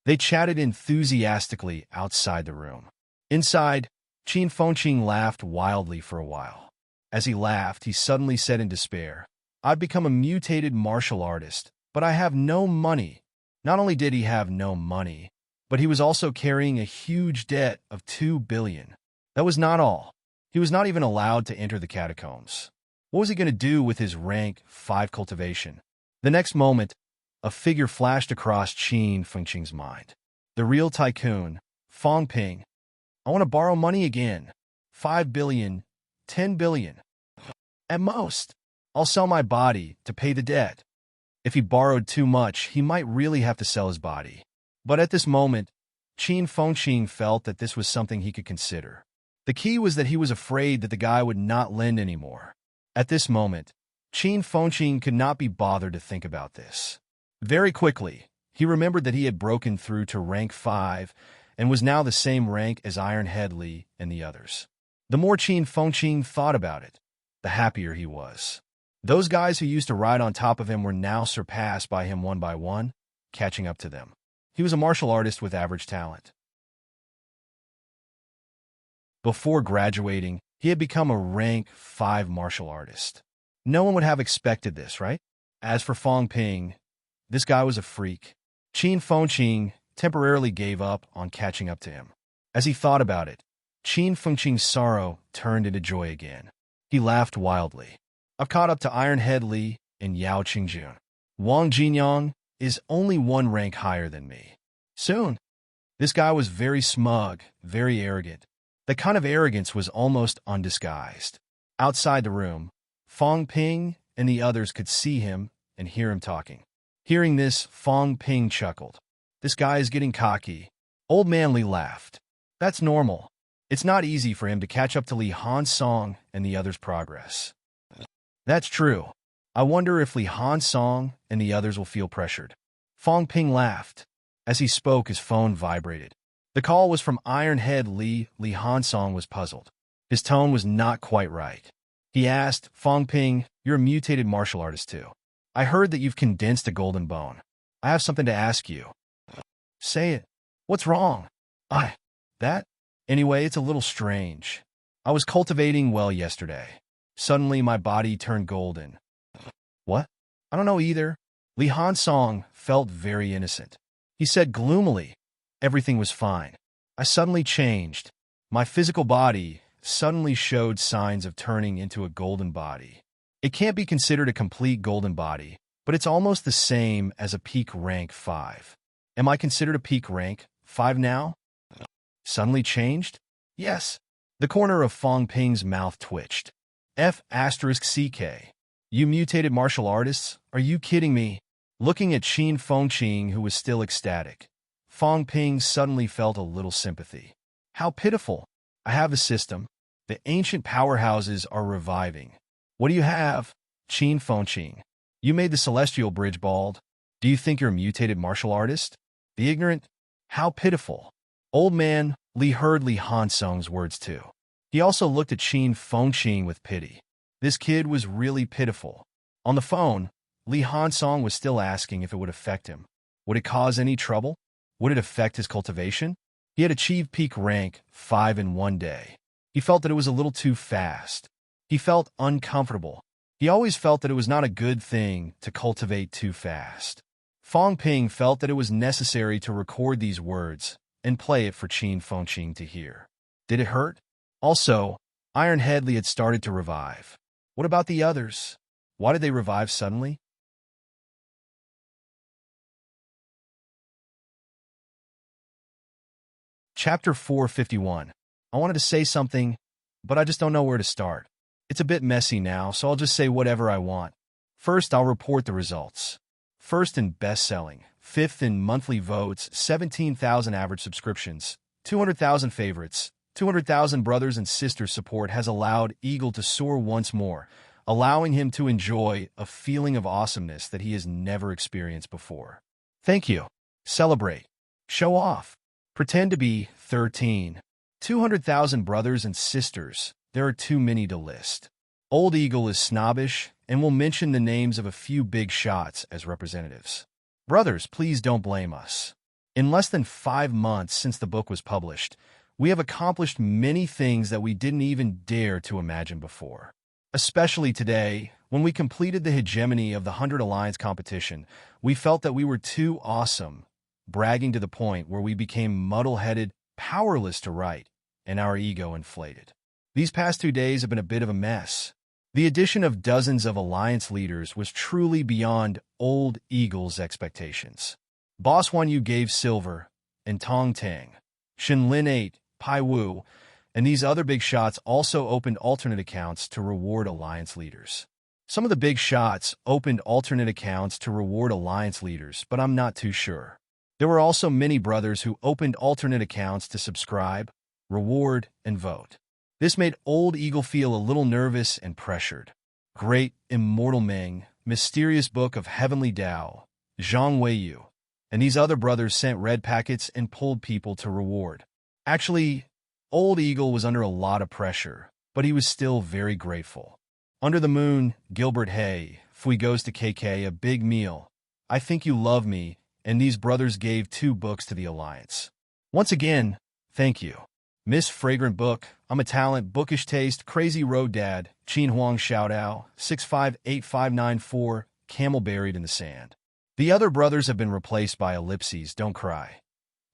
They chatted enthusiastically outside the room. Inside, Qin Fengqing laughed wildly for a while. As he laughed, he suddenly said in despair, "I've become a mutated martial artist, but I have no money." Not only did he have no money, but he was also carrying a huge debt of 2 billion. That was not all. He was not even allowed to enter the catacombs. What was he going to do with his rank 5 cultivation? The next moment, a figure flashed across Qin Fengqing's mind. The real tycoon, Fong Ping. I want to borrow money again. 5 billion, 10 billion. At most, I'll sell my body to pay the debt. If he borrowed too much, he might really have to sell his body. But at this moment, Qin Fengqing felt that this was something he could consider. The key was that he was afraid that the guy would not lend anymore. At this moment, Qin Fengqing could not be bothered to think about this. Very quickly, he remembered that he had broken through to rank 5 and was now the same rank as Iron Head Li and the others. The more Qin Fengqing thought about it, the happier he was. Those guys who used to ride on top of him were now surpassed by him one by one, catching up to them. He was a martial artist with average talent. Before graduating, he had become a rank 5 martial artist. No one would have expected this, right? As for Fong Ping, this guy was a freak. Qin Fengqing temporarily gave up on catching up to him. As he thought about it, Qin Fengqing's sorrow turned into joy again. He laughed wildly. I've caught up to Iron Head Li and Yao Qingjun. Wang Jinyang is only 1 rank higher than me. Soon, this guy was very smug, very arrogant. The kind of arrogance was almost undisguised. Outside the room, Fong Ping and the others could see him and hear him talking. Hearing this, Fong Ping chuckled. This guy is getting cocky. Old man Li laughed. That's normal. It's not easy for him to catch up to Li Hansong and the others' progress. That's true. I wonder if Li Hansong and the others will feel pressured. Fong Ping laughed. As he spoke, his phone vibrated. The call was from Iron Head Li. Li Hansong was puzzled. His tone was not quite right. He asked, Fong Ping, you're a mutated martial artist too. I heard that you've condensed a golden bone. I have something to ask you. Say it. What's wrong? That? Anyway, it's a little strange. I was cultivating well yesterday. Suddenly, my body turned golden. What? I don't know either. Li Hansong felt very innocent. He said gloomily, everything was fine. I suddenly changed. My physical body suddenly showed signs of turning into a golden body. It can't be considered a complete golden body, but it's almost the same as a peak rank 5. Am I considered a peak rank 5 now? Suddenly changed? Yes. The corner of Fong Ping's mouth twitched. F***CK. You mutated martial artists? Are you kidding me? Looking at Qin Fengqing, who was still ecstatic, Fong Ping suddenly felt a little sympathy. How pitiful. I have a system. The ancient powerhouses are reviving. What do you have? Qin Fengqing. You made the celestial bridge bald. Do you think you're a mutated martial artist? The ignorant? How pitiful. Old man Li heard Li Hansong's words too. He also looked at Qin Fengqing with pity. This kid was really pitiful. On the phone, Li Hansong was still asking if it would affect him. Would it cause any trouble? Would it affect his cultivation? He had achieved peak rank 5 in 1 day. He felt that it was a little too fast. He felt uncomfortable. He always felt that it was not a good thing to cultivate too fast. Fong Ping felt that it was necessary to record these words and play it for Qin Fengqing to hear. Did it hurt? Also, Iron Head Li had started to revive. What about the others? Why did they revive suddenly? Chapter 451. I wanted to say something, but I just don't know where to start. It's a bit messy now, so I'll just say whatever I want. First, I'll report the results. First in best-selling, 5th in monthly votes, 17,000 average subscriptions, 200,000 favorites, 200,000 brothers and sisters support has allowed Eagle to soar once more, allowing him to enjoy a feeling of awesomeness that he has never experienced before. Thank you. Celebrate. Show off. Pretend to be 13. 200,000 brothers and sisters. There are too many to list. Old Eagle is snobbish and will mention the names of a few big shots as representatives. Brothers, please don't blame us. In less than 5 months since the book was published, we have accomplished many things that we didn't even dare to imagine before. Especially today, when we completed the hegemony of the 100 Alliance competition, we felt that we were too awesome, bragging to the point where we became muddle-headed, powerless to write, and our ego inflated. These past 2 days have been a bit of a mess. The addition of dozens of alliance leaders was truly beyond Old Eagle's expectations. Boss Wan Yu gave silver, and Tong Tang, Shin Lin 8, Pai Wu, and these other big shots also opened alternate accounts to reward alliance leaders. Some of the big shots opened alternate accounts to reward alliance leaders, but I'm not too sure. There were also many brothers who opened alternate accounts to subscribe, reward, and vote. This made Old Eagle feel a little nervous and pressured. Great, Immortal Ming, Mysterious Book of Heavenly Tao, Zhang Weiyu, and these other brothers sent red packets and pulled people to reward. Actually, Old Eagle was under a lot of pressure, but he was still very grateful. Under the Moon, Gilbert Hay, Fui Goes to KK, A Big Meal, I Think You Love Me, and these brothers gave 2 books to the Alliance. Once again, thank you. Miss Fragrant Book, I'm a Talent, Bookish Taste, Crazy Road Dad, Chin Huang Xiaodao, 658594, Camel Buried in the Sand. The other brothers have been replaced by ellipses, don't cry.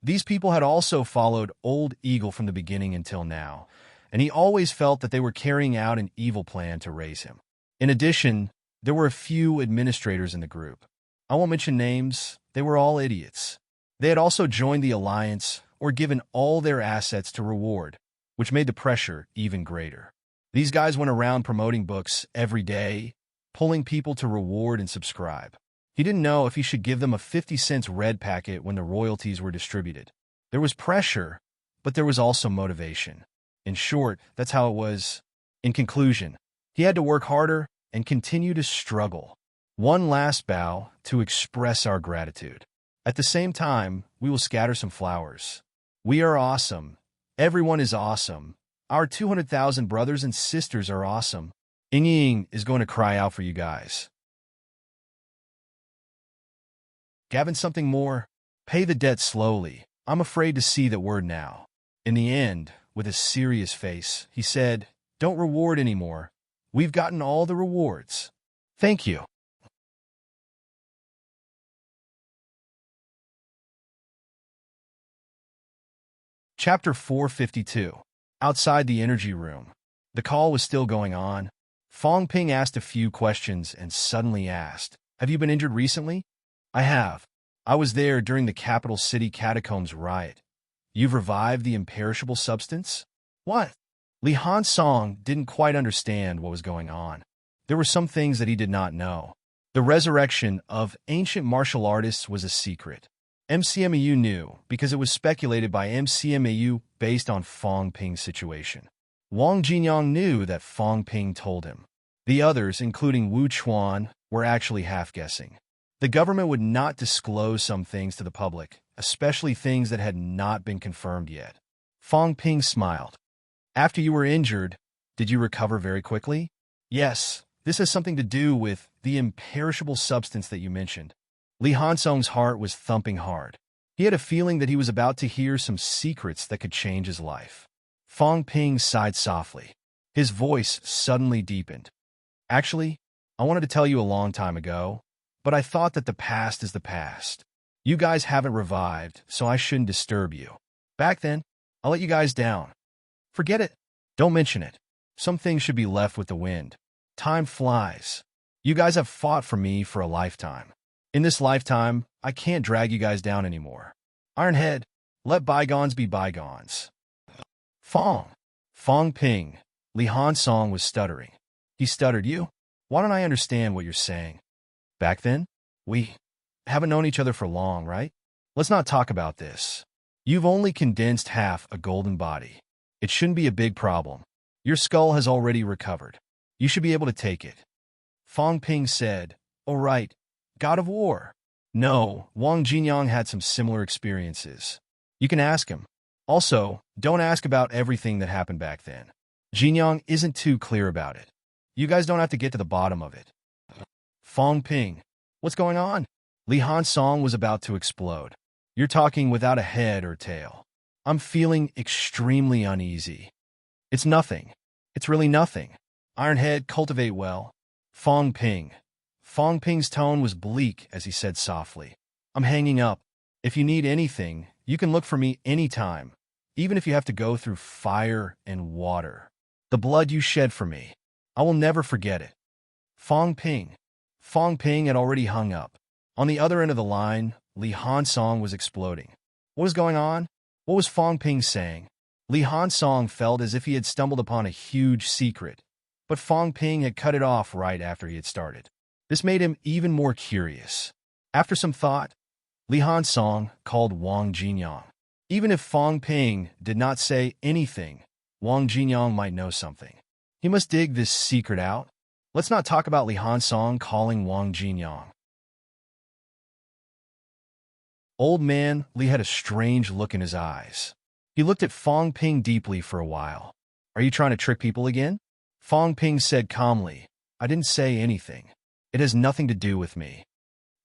These people had also followed Old Eagle from the beginning until now, and he always felt that they were carrying out an evil plan to raise him. In addition, there were a few administrators in the group. I won't mention names, they were all idiots. They had also joined the Alliance or given all their assets to reward, which made the pressure even greater. These guys went around promoting books every day, pulling people to reward and subscribe. He didn't know if he should give them a 50-cent red packet when the royalties were distributed. There was pressure, but there was also motivation. In short, that's how it was. In conclusion, he had to work harder and continue to struggle. One last bow to express our gratitude. At the same time, we will scatter some flowers. We are awesome. Everyone is awesome. Our 200,000 brothers and sisters are awesome. Ying Ying is going to cry out for you guys. Gavin, something more? Pay the debt slowly. I'm afraid to see that word now. In the end, with a serious face, he said, don't reward anymore. We've gotten all the rewards. Thank you. Chapter 452. Outside the energy room. The call was still going on. Fong Ping asked a few questions and suddenly asked, have you been injured recently? I have. I was there during the capital city catacombs riot. You've revived the imperishable substance? What? Li Han Song didn't quite understand what was going on. There were some things that he did not know. The resurrection of ancient martial artists was a secret. MCMAU knew because it was speculated by MCMAU based on Fong Ping's situation. Wang Jinyang knew that Fong Ping told him. The others, including Wu Chuan, were actually half-guessing. The government would not disclose some things to the public, especially things that had not been confirmed yet. Fong Ping smiled. After you were injured, did you recover very quickly? Yes, this has something to do with the imperishable substance that you mentioned. Li Hansong's heart was thumping hard. He had a feeling that he was about to hear some secrets that could change his life. Fong Ping sighed softly. His voice suddenly deepened. Actually, I wanted to tell you a long time ago, but I thought that the past is the past. You guys haven't revived, so I shouldn't disturb you. Back then, I let you guys down. Forget it. Don't mention it. Some things should be left with the wind. Time flies. You guys have fought for me for a lifetime. In this lifetime, I can't drag you guys down anymore. Ironhead, let bygones be bygones. Fong Ping. Li Han Song was stuttering. He stuttered, you? Why don't I understand what you're saying? Back then, we haven't known each other for long, right? Let's not talk about this. You've only condensed half a golden body. It shouldn't be a big problem. Your skull has already recovered. You should be able to take it. Fong Ping said, all right, God of War. No, Wang Jinyang had some similar experiences. You can ask him. Also, don't ask about everything that happened back then. Jinyang isn't too clear about it. You guys don't have to get to the bottom of it. Fong Ping, what's going on? Li Han Song was about to explode. You're talking without a head or tail. I'm feeling extremely uneasy. It's nothing. It's really nothing. Ironhead, cultivate well. Fong Ping. Fong Ping's tone was bleak as he said softly, I'm hanging up. If you need anything, you can look for me anytime, even if you have to go through fire and water. The blood you shed for me, I will never forget it. Fong Ping. Fong Ping had already hung up. On the other end of the line, Li Hansong was exploding. What was going on? What was Fong Ping saying? Li Hansong felt as if he had stumbled upon a huge secret, but Fong Ping had cut it off right after he had started. This made him even more curious. After some thought, Li Hansong called Wang Jinyang. Even if Fong Ping did not say anything, Wang Jinyang might know something. He must dig this secret out. Let's not talk about Li Hansong calling Wang Jinyang. Old man Li had a strange look in his eyes. He looked at Fong Ping deeply for a while. Are you trying to trick people again? Fong Ping said calmly, I didn't say anything. It has nothing to do with me.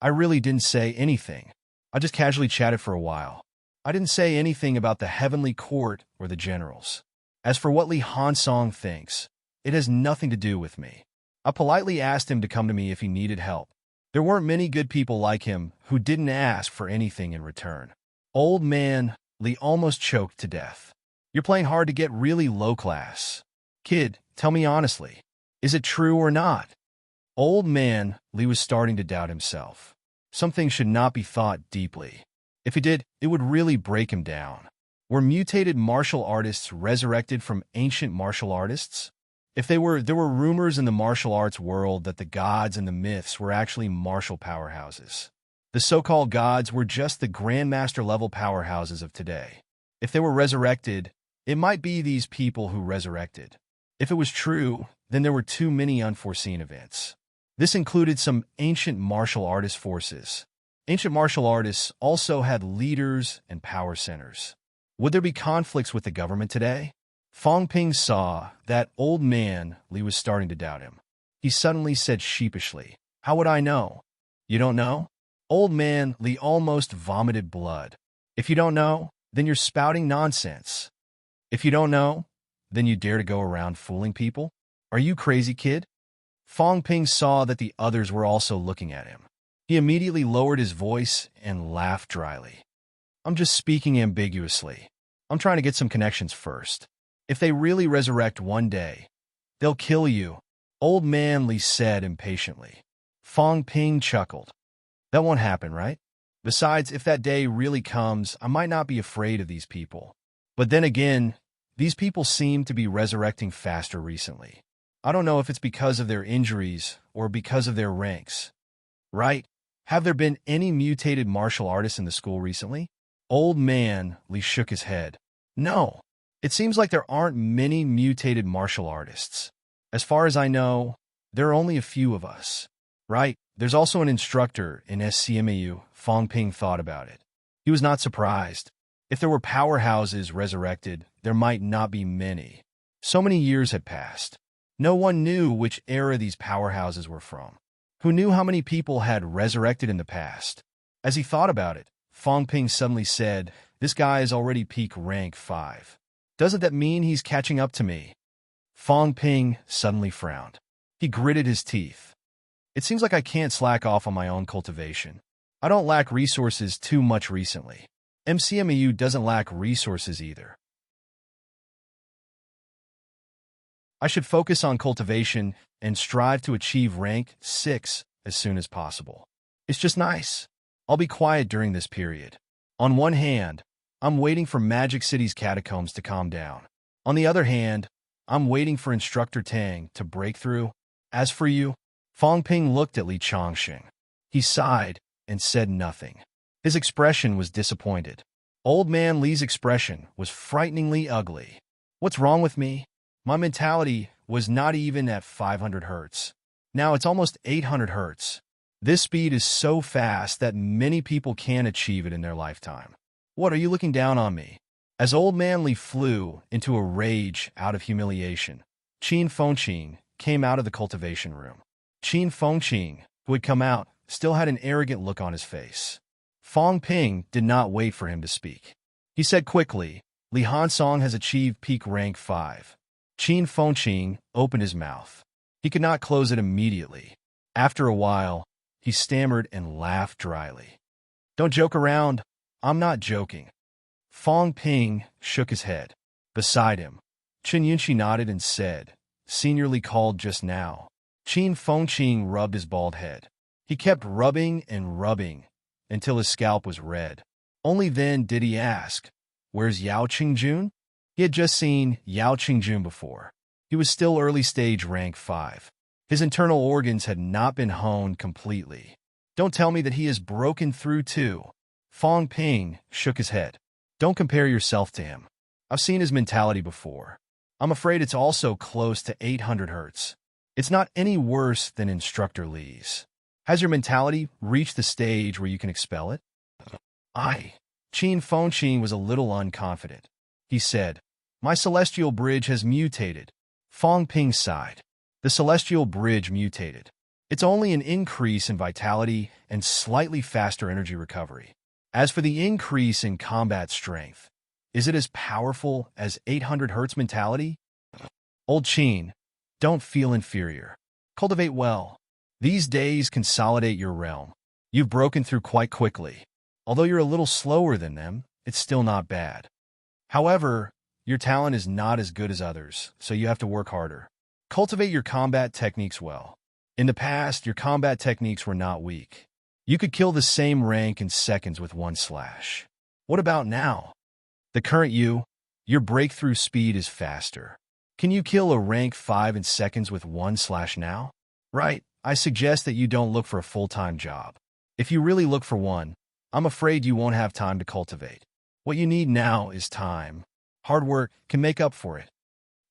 I really didn't say anything. I just casually chatted for a while. I didn't say anything about the heavenly court or the generals. As for what Li Hansong thinks, it has nothing to do with me. I politely asked him to come to me if he needed help. There weren't many good people like him who didn't ask for anything in return. Old man Li almost choked to death. You're playing hard to get really low class. Kid, tell me honestly, is it true or not? Old man Li was starting to doubt himself. Something should not be thought deeply. If he did, it would really break him down. Were mutated martial artists resurrected from ancient martial artists? If there were rumors in the martial arts world that the gods and the myths were actually martial powerhouses. The so-called gods were just the grandmaster-level powerhouses of today. If they were resurrected, it might be these people who resurrected. If it was true, then there were too many unforeseen events. This included some ancient martial artist forces. Ancient martial artists also had leaders and power centers. Would there be conflicts with the government today? Fong Ping saw that old man Li was starting to doubt him. He suddenly said sheepishly, How would I know? You don't know? Old man Li almost vomited blood. If you don't know, then you're spouting nonsense. If you don't know, then you dare to go around fooling people? Are you crazy, kid? Fong Ping saw that the others were also looking at him. He immediately lowered his voice and laughed dryly. I'm just speaking ambiguously. I'm trying to get some connections first. If they really resurrect one day, they'll kill you, old man Li said impatiently. Fong Ping chuckled. That won't happen, right? Besides, if that day really comes, I might not be afraid of these people. But then again, these people seem to be resurrecting faster recently. I don't know if it's because of their injuries or because of their ranks. Right? Have there been any mutated martial artists in the school recently? Old man Li shook his head. No. It seems like there aren't many mutated martial artists. As far as I know, there are only a few of us. Right? There's also an instructor in SCMAU. Fong Ping thought about it. He was not surprised. If there were powerhouses resurrected, there might not be many. So many years had passed. No one knew which era these powerhouses were from. Who knew how many people had resurrected in the past? As he thought about it, Fong Ping suddenly said, This guy is already peak rank 5. Doesn't that mean he's catching up to me? Fong Ping suddenly frowned. He gritted his teeth. It seems like I can't slack off on my own cultivation. I don't lack resources too much recently. MCMAU doesn't lack resources either. I should focus on cultivation and strive to achieve rank 6 as soon as possible. It's just nice. I'll be quiet during this period. On one hand, I'm waiting for Magic City's catacombs to calm down. On the other hand, I'm waiting for Instructor Tang to break through. As for you, Fong Ping looked at Li Chongqing. He sighed and said nothing. His expression was disappointed. Old man Li's expression was frighteningly ugly. What's wrong with me? My mentality was not even at 500 hertz. Now it's almost 800 hertz. This speed is so fast that many people can't achieve it in their lifetime. What, are you looking down on me? As old man Li flew into a rage out of humiliation, Qin Fengqing came out of the cultivation room. Qin Fengqing, who had come out, still had an arrogant look on his face. Fong Ping did not wait for him to speak. He said quickly, Li Hansong has achieved peak rank 5. Qin Fengqing opened his mouth. He could not close it immediately. After a while, he stammered and laughed dryly. Don't joke around. I'm not joking. Fong Ping shook his head. Beside him, Chen Yunqi nodded and said, seniorly called just now. Qin Fengqing rubbed his bald head. He kept rubbing and rubbing until his scalp was red. Only then did he ask, "Where's Yao Qingjun?" He had just seen Yao Qingjun before. He was still early stage rank 5. His internal organs had not been honed completely. Don't tell me that he has broken through too. Fong Ping shook his head. Don't compare yourself to him. I've seen his mentality before. I'm afraid it's also close to 800 hertz. It's not any worse than Instructor Lee's. Has your mentality reached the stage where you can expel it? Qin Fengqing was a little unconfident. He said, "My celestial bridge has mutated." Fong Ping sighed. The celestial bridge mutated. It's only an increase in vitality and slightly faster energy recovery. As for the increase in combat strength, is it as powerful as 800 hertz mentality? Old Qin, don't feel inferior. Cultivate well. These days consolidate your realm. You've broken through quite quickly. Although you're a little slower than them, it's still not bad. However, your talent is not as good as others, so you have to work harder. Cultivate your combat techniques well. In the past, your combat techniques were not weak. You could kill the same rank in seconds with one slash. What about now? The current your breakthrough speed is faster. Can you kill a rank 5 in seconds with one slash now? Right, I suggest that you don't look for a full-time job. If you really look for one, I'm afraid you won't have time to cultivate. What you need now is time. Hard work can make up for it.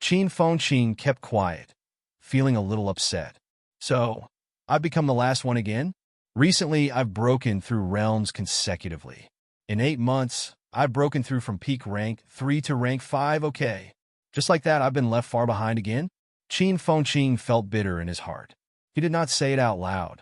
Qin Fengqing kept quiet, feeling a little upset. So, I've become the last one again? Recently, I've broken through realms consecutively. In 8 months, I've broken through from peak rank 3 to rank 5, okay. Just like that, I've been left far behind again? Qin Fengqing felt bitter in his heart. He did not say it out loud.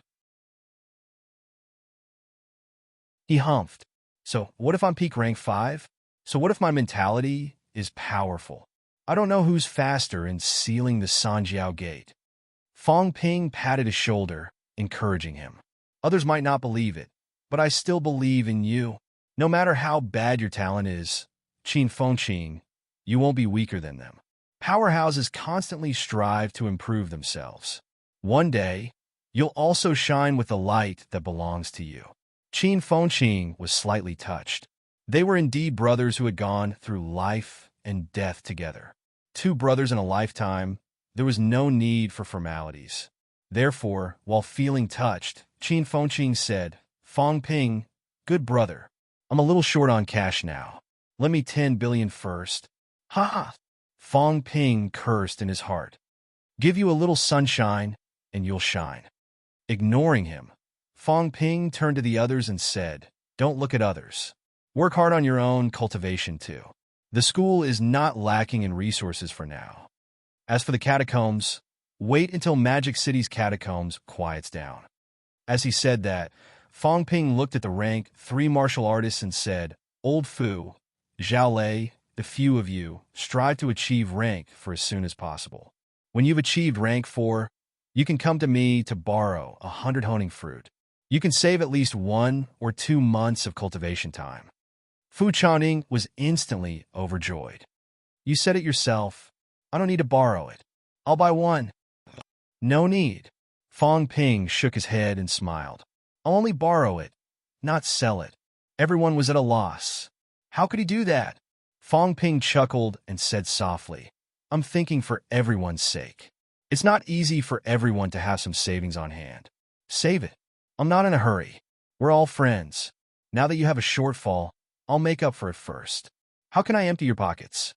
He humphed. So, what if I'm peak rank 5? So what if my mentality is powerful? I don't know who's faster in sealing the Sanjiao gate. Fong Ping patted his shoulder, encouraging him. Others might not believe it, but I still believe in you. No matter how bad your talent is, Qin Fengqing, you won't be weaker than them. Powerhouses constantly strive to improve themselves. One day, you'll also shine with the light that belongs to you. Qin Fengqing was slightly touched. They were indeed brothers who had gone through life and death together. 2 brothers in a lifetime, there was no need for formalities. Therefore, while feeling touched, Qin Fengqing said, "Fong Ping, good brother. I'm a little short on cash now. Let me 10 billion first." Ha ha! Fong Ping cursed in his heart. "Give you a little sunshine, and you'll shine." Ignoring him, Fong Ping turned to the others and said, "Don't look at others. Work hard on your own cultivation too. The school is not lacking in resources for now. As for the catacombs, wait until Magic City's catacombs quiets down." As he said that, Fong Ping looked at the rank 3 martial artists and said, "Old Fu, Zhao Lei, the few of you, strive to achieve rank for as soon as possible. When you've achieved rank 4, you can come to me to borrow 100 honing fruit. You can save at least 1 or 2 months of cultivation time." Fu Chaning was instantly overjoyed. "You said it yourself. I don't need to borrow it. I'll buy 1. "No need." Fong Ping shook his head and smiled. "I'll only borrow it, not sell it." Everyone was at a loss. How could he do that? Fong Ping chuckled and said softly, "I'm thinking for everyone's sake. It's not easy for everyone to have some savings on hand. Save it. I'm not in a hurry. We're all friends. Now that you have a shortfall, I'll make up for it first. How can I empty your pockets?"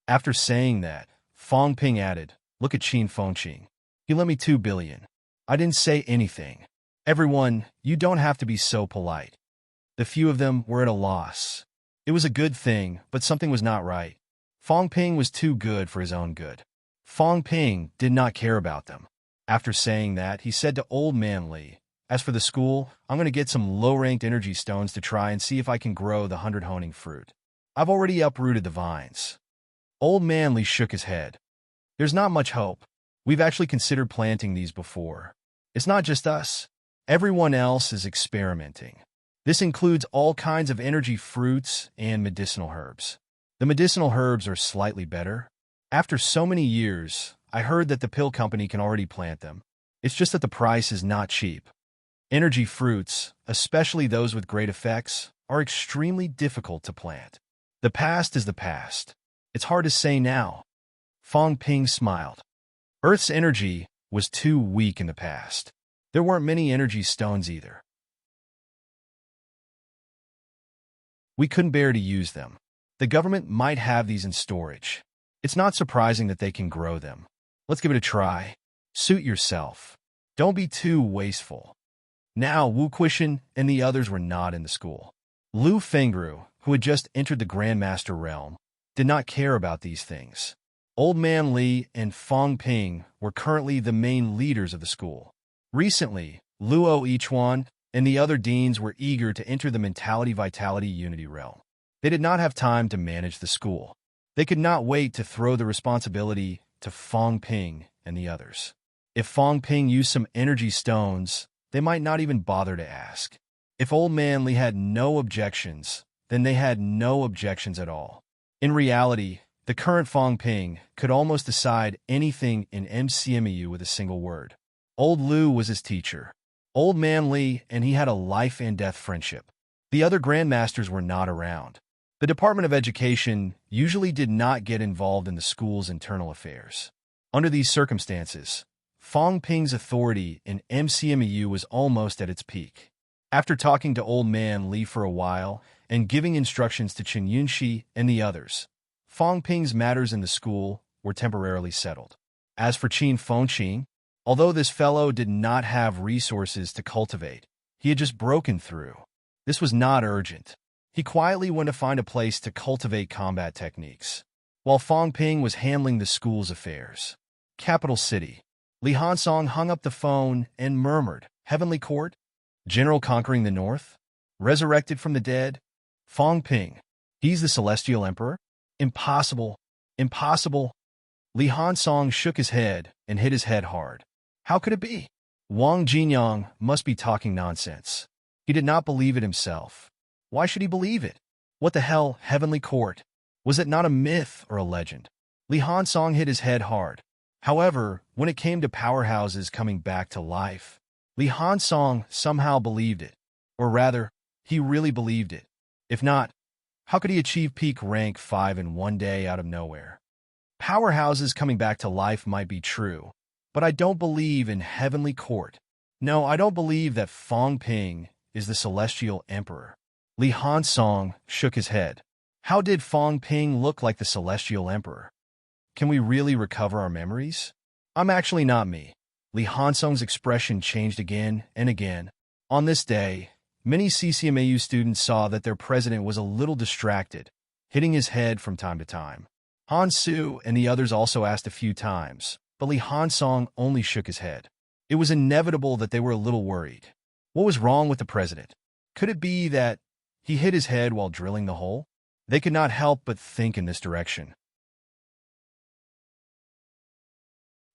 After saying that, Fong Ping added, "Look at Qin Fengqing. He lent me 2 billion. I didn't say anything. Everyone, you don't have to be so polite." The few of them were at a loss. It was a good thing, but something was not right. Fong Ping was too good for his own good. Fong Ping did not care about them. After saying that, he said to Old Man Li, "As for the school, I'm going to get some low-ranked energy stones to try and see if I can grow the 100 honing fruit. I've already uprooted the vines." Old Man Li shook his head. "There's not much hope. We've actually considered planting these before. It's not just us. Everyone else is experimenting. This includes all kinds of energy fruits and medicinal herbs. The medicinal herbs are slightly better. After so many years, I heard that the pill company can already plant them. It's just that the price is not cheap. Energy fruits, especially those with great effects, are extremely difficult to plant. The past is the past. It's hard to say now. Fong Ping smiled. Earth's energy was too weak in the past. There weren't many energy stones either. We couldn't bear to use them. The government might have these in storage. It's not surprising that they can grow them. Let's give it a try. Suit yourself. Don't be too wasteful. Now, Wu Quishan and the others were not in the school. Lu Fengru, who had just entered the Grandmaster realm, did not care about these things. Old Man Li and Fong Ping were currently the main leaders of the school. Recently, Luo Yichuan and the other deans were eager to enter the mentality-vitality-unity realm. They did not have time to manage the school. They could not wait to throw the responsibility to Fong Ping and the others. If Fong Ping used some energy stones, they might not even bother to ask. If Old Man Li had no objections, then they had no objections at all. In reality, the current Fong Ping could almost decide anything in MCMEU with a single word. Old Lu was his teacher. Old Man Li and he had a life-and-death friendship. The other grandmasters were not around. The Department of Education usually did not get involved in the school's internal affairs. Under these circumstances, Fong Ping's authority in MCMEU was almost at its peak. After talking to Old Man Li for a while and giving instructions to Chen Yunxi and the others, Fong Ping's matters in the school were temporarily settled. As for Qin Fengqin, although this fellow did not have resources to cultivate, he had just broken through. This was not urgent. He quietly went to find a place to cultivate combat techniques, while Fong Ping was handling the school's affairs. Capital City. Li Hansong hung up the phone and murmured, "Heavenly Court? General conquering the north? Resurrected from the dead? Fong Ping. He's the Celestial Emperor? Impossible. Impossible." Li Hansong shook his head and hit his head hard. How could it be? Wang Jinyang must be talking nonsense. He did not believe it himself. Why should he believe it? What the hell, Heavenly Court? Was it not a myth or a legend? Li Hansong hit his head hard. However, when it came to powerhouses coming back to life, Li Hansong somehow believed it. Or rather, he really believed it. If not, how could he achieve peak rank 5 in one day out of nowhere? Powerhouses coming back to life might be true, but I don't believe in Heavenly Court. No, I don't believe that Fong Ping is the Celestial Emperor. Li Hansong shook his head. How did Fong Ping look like the Celestial Emperor? Can we really recover our memories? I'm actually not me. Li Hansong's expression changed again and again. On this day, many CCMAU students saw that their president was a little distracted, hitting his head from time to time. Han Su and the others also asked a few times, but Li Hansong only shook his head. It was inevitable that they were a little worried. What was wrong with the president? Could it be that he hit his head while drilling the hole? They could not help but think in this direction.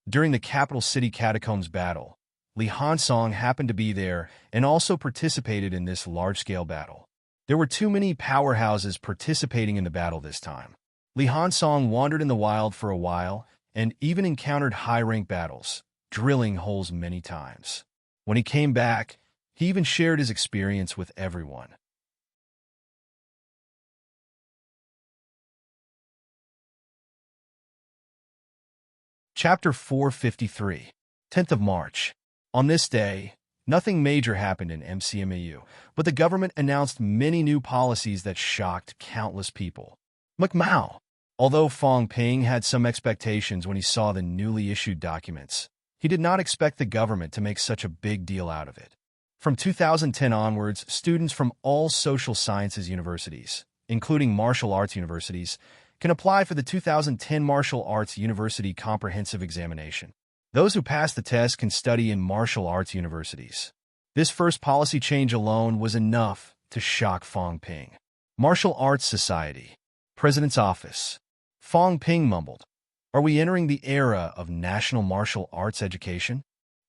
During the capital city catacombs battle, Li Hansong happened to be there and also participated in this large-scale battle. There were too many powerhouses participating in the battle this time. Li Hansong wandered in the wild for a while and even encountered high-rank battles, drilling holes many times. When he came back, he even shared his experience with everyone. Chapter 453, 10th of March. On this day, nothing major happened in MCMAU, but the government announced many new policies that shocked countless people. McMao. Although Fong Ping had some expectations when he saw the newly issued documents, he did not expect the government to make such a big deal out of it. From 2010 onwards, students from all social sciences universities, including martial arts universities, can apply for the 2010 Martial Arts University Comprehensive Examination. Those who pass the test can study in martial arts universities. This first policy change alone was enough to shock Fong Ping. Martial Arts Society. President's Office. Fong Ping mumbled, "Are we entering the era of national martial arts education?"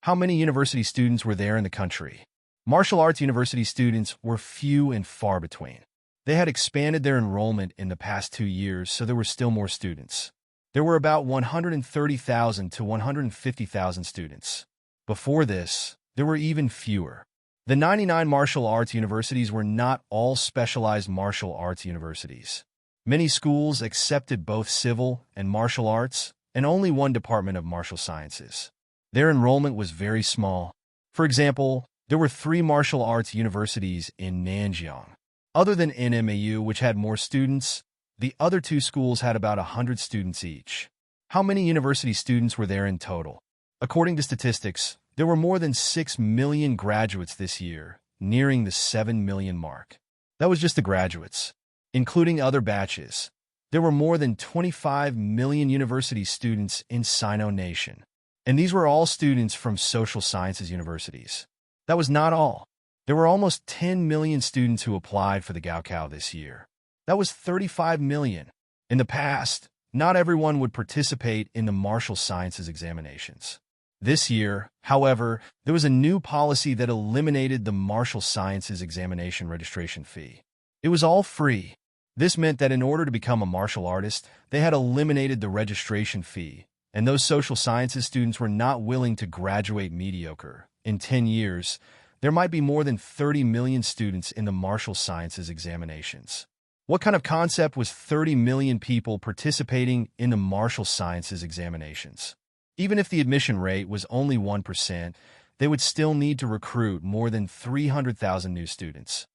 How many university students were there in the country? Martial arts university students were few and far between. They had expanded their enrollment in the past 2 years, so there were still more students. There were about 130,000 to 150,000 students. Before this, there were even fewer. The 99 martial arts universities were not all specialized martial arts universities. Many schools accepted both civil and martial arts, and only one department of martial sciences. Their enrollment was very small. For example, there were 3 martial arts universities in Nanjing. Other than NMAU, which had more students, the other 2 schools had about 100 students each. How many university students were there in total? According to statistics, there were more than 6 million graduates this year, nearing the 7 million mark. That was just the graduates. Including other batches, there were more than 25 million university students in Sino Nation. And these were all students from social sciences universities. That was not all. There were almost 10 million students who applied for the Gaokao this year. That was 35 million. In the past, not everyone would participate in the martial sciences examinations. This year, however, there was a new policy that eliminated the martial sciences examination registration fee. It was all free. This meant that in order to become a martial artist, they had eliminated the registration fee, and those social sciences students were not willing to graduate mediocre. In 10 years, there might be more than 30 million students in the martial sciences examinations. What kind of concept was 30 million people participating in the martial sciences examinations? Even if the admission rate was only 1%, they would still need to recruit more than 300,000 new students.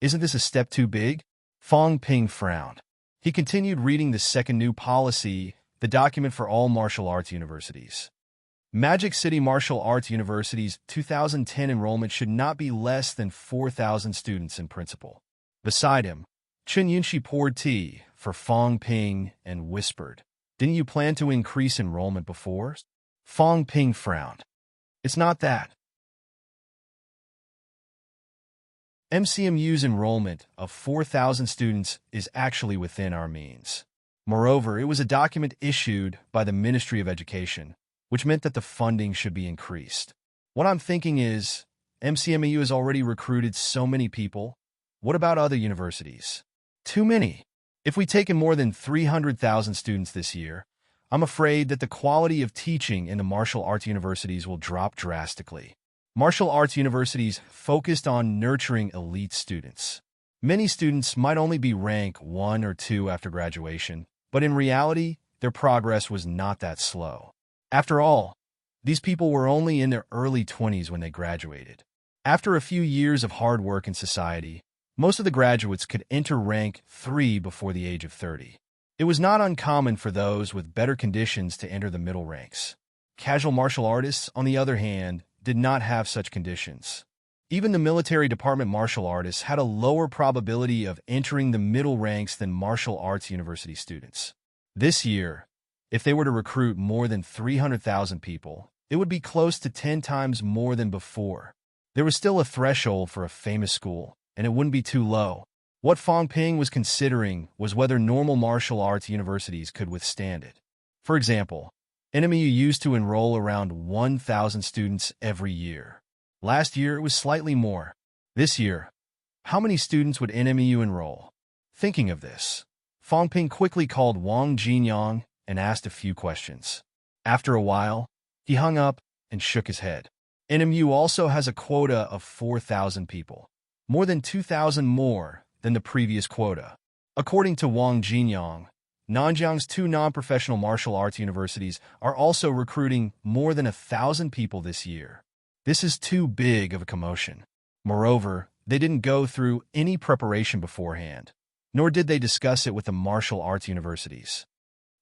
Isn't this a step too big? Fong Ping frowned. He continued reading the second new policy, the document for all martial arts universities. Magic City Martial Arts University's 2010 enrollment should not be less than 4,000 students in principal. Beside him, Chen Yunxi poured tea for Fong Ping and whispered, "Didn't you plan to increase enrollment before?" Fong Ping frowned. "It's not that. MCMU's enrollment of 4,000 students is actually within our means. Moreover, it was a document issued by the Ministry of Education, which meant that the funding should be increased. What I'm thinking is, MCMU has already recruited so many people. What about other universities? Too many. If we take in more than 300,000 students this year, I'm afraid that the quality of teaching in the martial arts universities will drop drastically. Martial arts universities focused on nurturing elite students. Many students might only be rank 1 or 2 after graduation, but in reality, their progress was not that slow. After all, these people were only in their early 20s when they graduated. After a few years of hard work in society, most of the graduates could enter rank 3 before the age of 30. It was not uncommon for those with better conditions to enter the middle ranks. Casual martial artists, on the other hand, did not have such conditions. Even the military department martial artists had a lower probability of entering the middle ranks than martial arts university students. This year, if they were to recruit more than 300,000 people, it would be close to 10 times more than before. There was still a threshold for a famous school, and it wouldn't be too low. What Fong Ping was considering was whether normal martial arts universities could withstand it. For example, NMU used to enroll around 1,000 students every year. Last year, it was slightly more. This year, how many students would NMU enroll? Thinking of this, Fong Ping quickly called Wang Jinyang and asked a few questions. After a while, he hung up and shook his head. NMU also has a quota of 4,000 people, more than 2,000 more than the previous quota. According to Wang Jinyang, Nanjing's 2 non-professional martial arts universities are also recruiting more than 1,000 people this year. This is too big of a commotion. Moreover, they didn't go through any preparation beforehand, nor did they discuss it with the martial arts universities.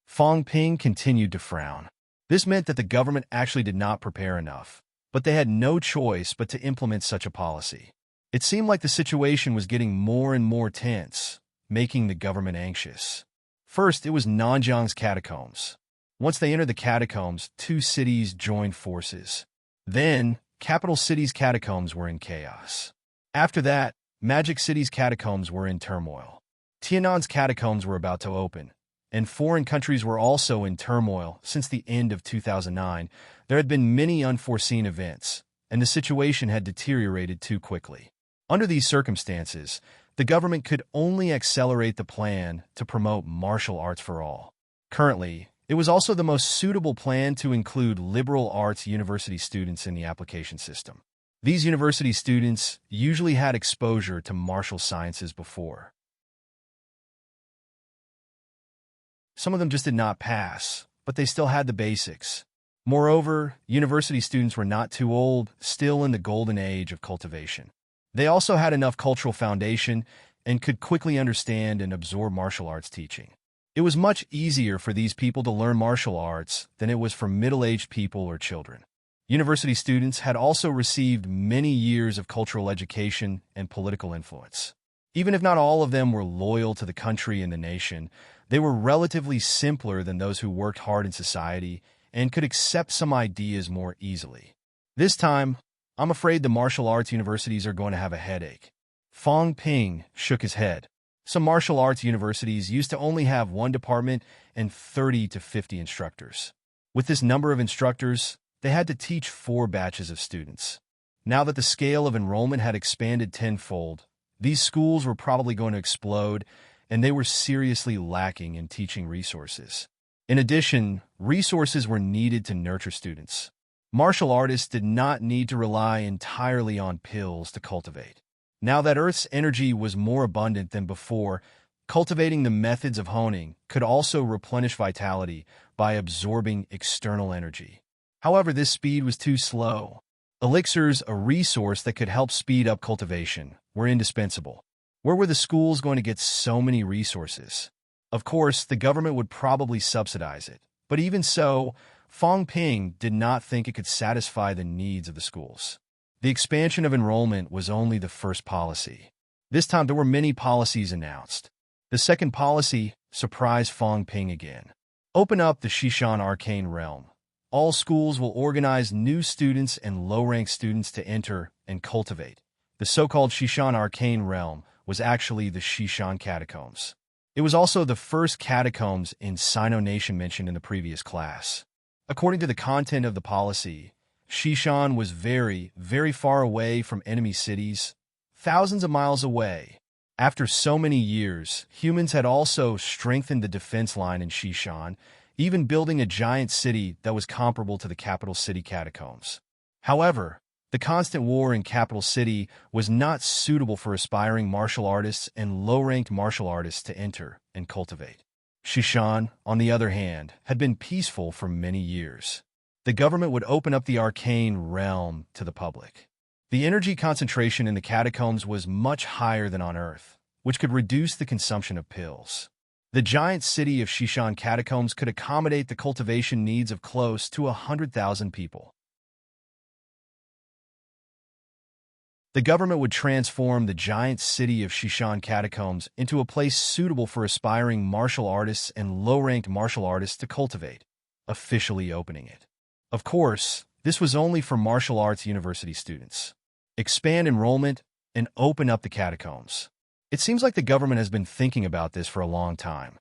Fong Ping continued to frown. This meant that the government actually did not prepare enough, but they had no choice but to implement such a policy. It seemed like the situation was getting more and more tense, making the government anxious. First, it was Nanjing's catacombs. Once they entered the catacombs, 2 cities joined forces. Then, Capital City's catacombs were in chaos. After that, Magic City's catacombs were in turmoil. Tiannan's catacombs were about to open, and foreign countries were also in turmoil since the end of 2009. There had been many unforeseen events, and the situation had deteriorated too quickly. Under these circumstances, the government could only accelerate the plan to promote martial arts for all. Currently, It was also the most suitable plan to include liberal arts university students in the application system. These university students usually had exposure to martial sciences before. Some of them just did not pass, but they still had the basics. Moreover, university students were not too old, still in the golden age of cultivation. They also had enough cultural foundation and could quickly understand and absorb martial arts teaching. It was much easier for these people to learn martial arts than it was for middle-aged people or children. University students had also received many years of cultural education and political influence. Even if not all of them were loyal to the country and the nation, they were relatively simpler than those who worked hard in society and could accept some ideas more easily. This time, I'm afraid the martial arts universities are going to have a headache. Fong Ping shook his head. Some martial arts universities used to only have one department and 30 to 50 instructors. With this number of instructors, they had to teach 4 batches of students. Now that the scale of enrollment had expanded tenfold, these schools were probably going to explode, and they were seriously lacking in teaching resources. In addition, resources were needed to nurture students. Martial artists did not need to rely entirely on pills to cultivate. Now that Earth's energy was more abundant than before, cultivating the methods of honing could also replenish vitality by absorbing external energy. However, this speed was too slow. Elixirs, a resource that could help speed up cultivation, were indispensable. Where were the schools going to get so many resources? Of course, the government would probably subsidize it, but even so, Fong Ping did not think it could satisfy the needs of the schools. The expansion of enrollment was only the first policy. This time there were many policies announced. The second policy surprised Fong Ping again. Open up the Shishan Arcane Realm. All schools will organize new students and low-ranked students to enter and cultivate. The so-called Shishan Arcane Realm was actually the Shishan Catacombs. It was also the first catacombs in Sino Nation mentioned in the previous class. According to the content of the policy, Shishan was very, very far away from enemy cities, thousands of miles away. After so many years, humans had also strengthened the defense line in Shishan, even building a giant city that was comparable to the capital city catacombs. However, the constant war in capital city was not suitable for aspiring martial artists and low-ranked martial artists to enter and cultivate. Shishan, on the other hand, had been peaceful for many years. The government would open up the arcane realm to the public. The energy concentration in the catacombs was much higher than on Earth, which could reduce the consumption of pills. The giant city of Shishan catacombs could accommodate the cultivation needs of close to 100,000 people. The government would transform the giant city of Shishan catacombs into a place suitable for aspiring martial artists and low-ranked martial artists to cultivate, officially opening it. Of course, this was only for martial arts university students. Expand enrollment and open up the catacombs. It seems like the government has been thinking about this for a long time.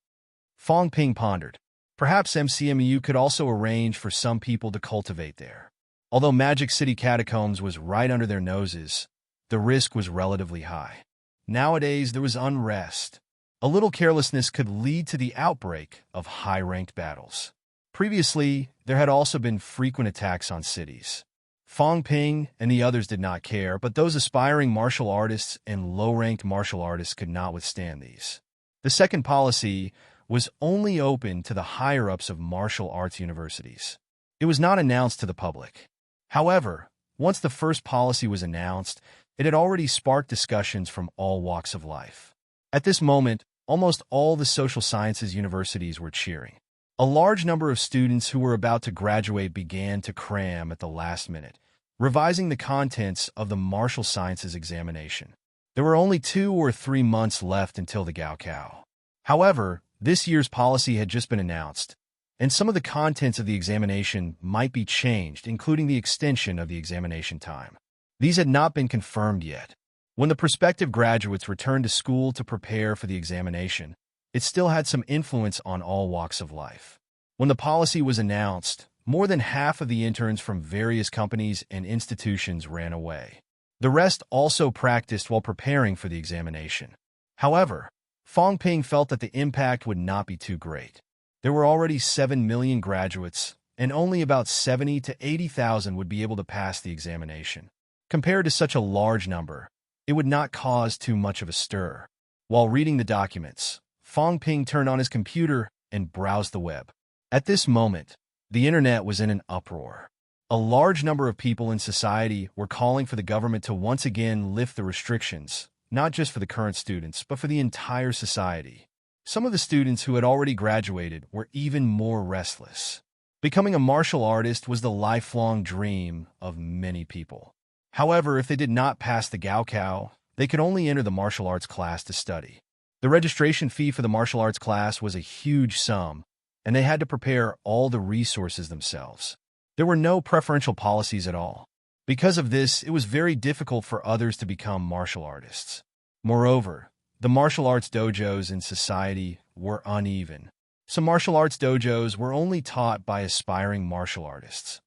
Fong Ping pondered. Perhaps MCMU could also arrange for some people to cultivate there. Although Magic City Catacombs was right under their noses, the risk was relatively high. Nowadays, there was unrest. A little carelessness could lead to the outbreak of high-ranked battles. Previously, there had also been frequent attacks on cities. Fong Ping and the others did not care, but those aspiring martial artists and low-ranked martial artists could not withstand these. The second policy was only open to the higher-ups of martial arts universities. It was not announced to the public. However, once the first policy was announced, it had already sparked discussions from all walks of life. At this moment, almost all the social sciences universities were cheering. A large number of students who were about to graduate began to cram at the last minute, revising the contents of the martial sciences examination. There were only 2 or 3 months left until the Gaokao. However, this year's policy had just been announced, and some of the contents of the examination might be changed, including the extension of the examination time. These had not been confirmed yet. When the prospective graduates returned to school to prepare for the examination, it still had some influence on all walks of life. When the policy was announced, more than half of the interns from various companies and institutions ran away. The rest also practiced while preparing for the examination. However, Fong Ping felt that the impact would not be too great. There were already 7 million graduates, and only about 70 to 80,000 would be able to pass the examination. Compared to such a large number, it would not cause too much of a stir. While reading the documents, Fong Ping turned on his computer and browsed the web. At this moment, the internet was in an uproar. A large number of people in society were calling for the government to once again lift the restrictions, not just for the current students, but for the entire society. Some of the students who had already graduated were even more restless. Becoming a martial artist was the lifelong dream of many people. However, if they did not pass the Gaokao, they could only enter the martial arts class to study. The registration fee for the martial arts class was a huge sum, and they had to prepare all the resources themselves. There were no preferential policies at all. Because of this, it was very difficult for others to become martial artists. Moreover, the martial arts dojos in society were uneven. Some martial arts dojos were only taught by aspiring martial artists.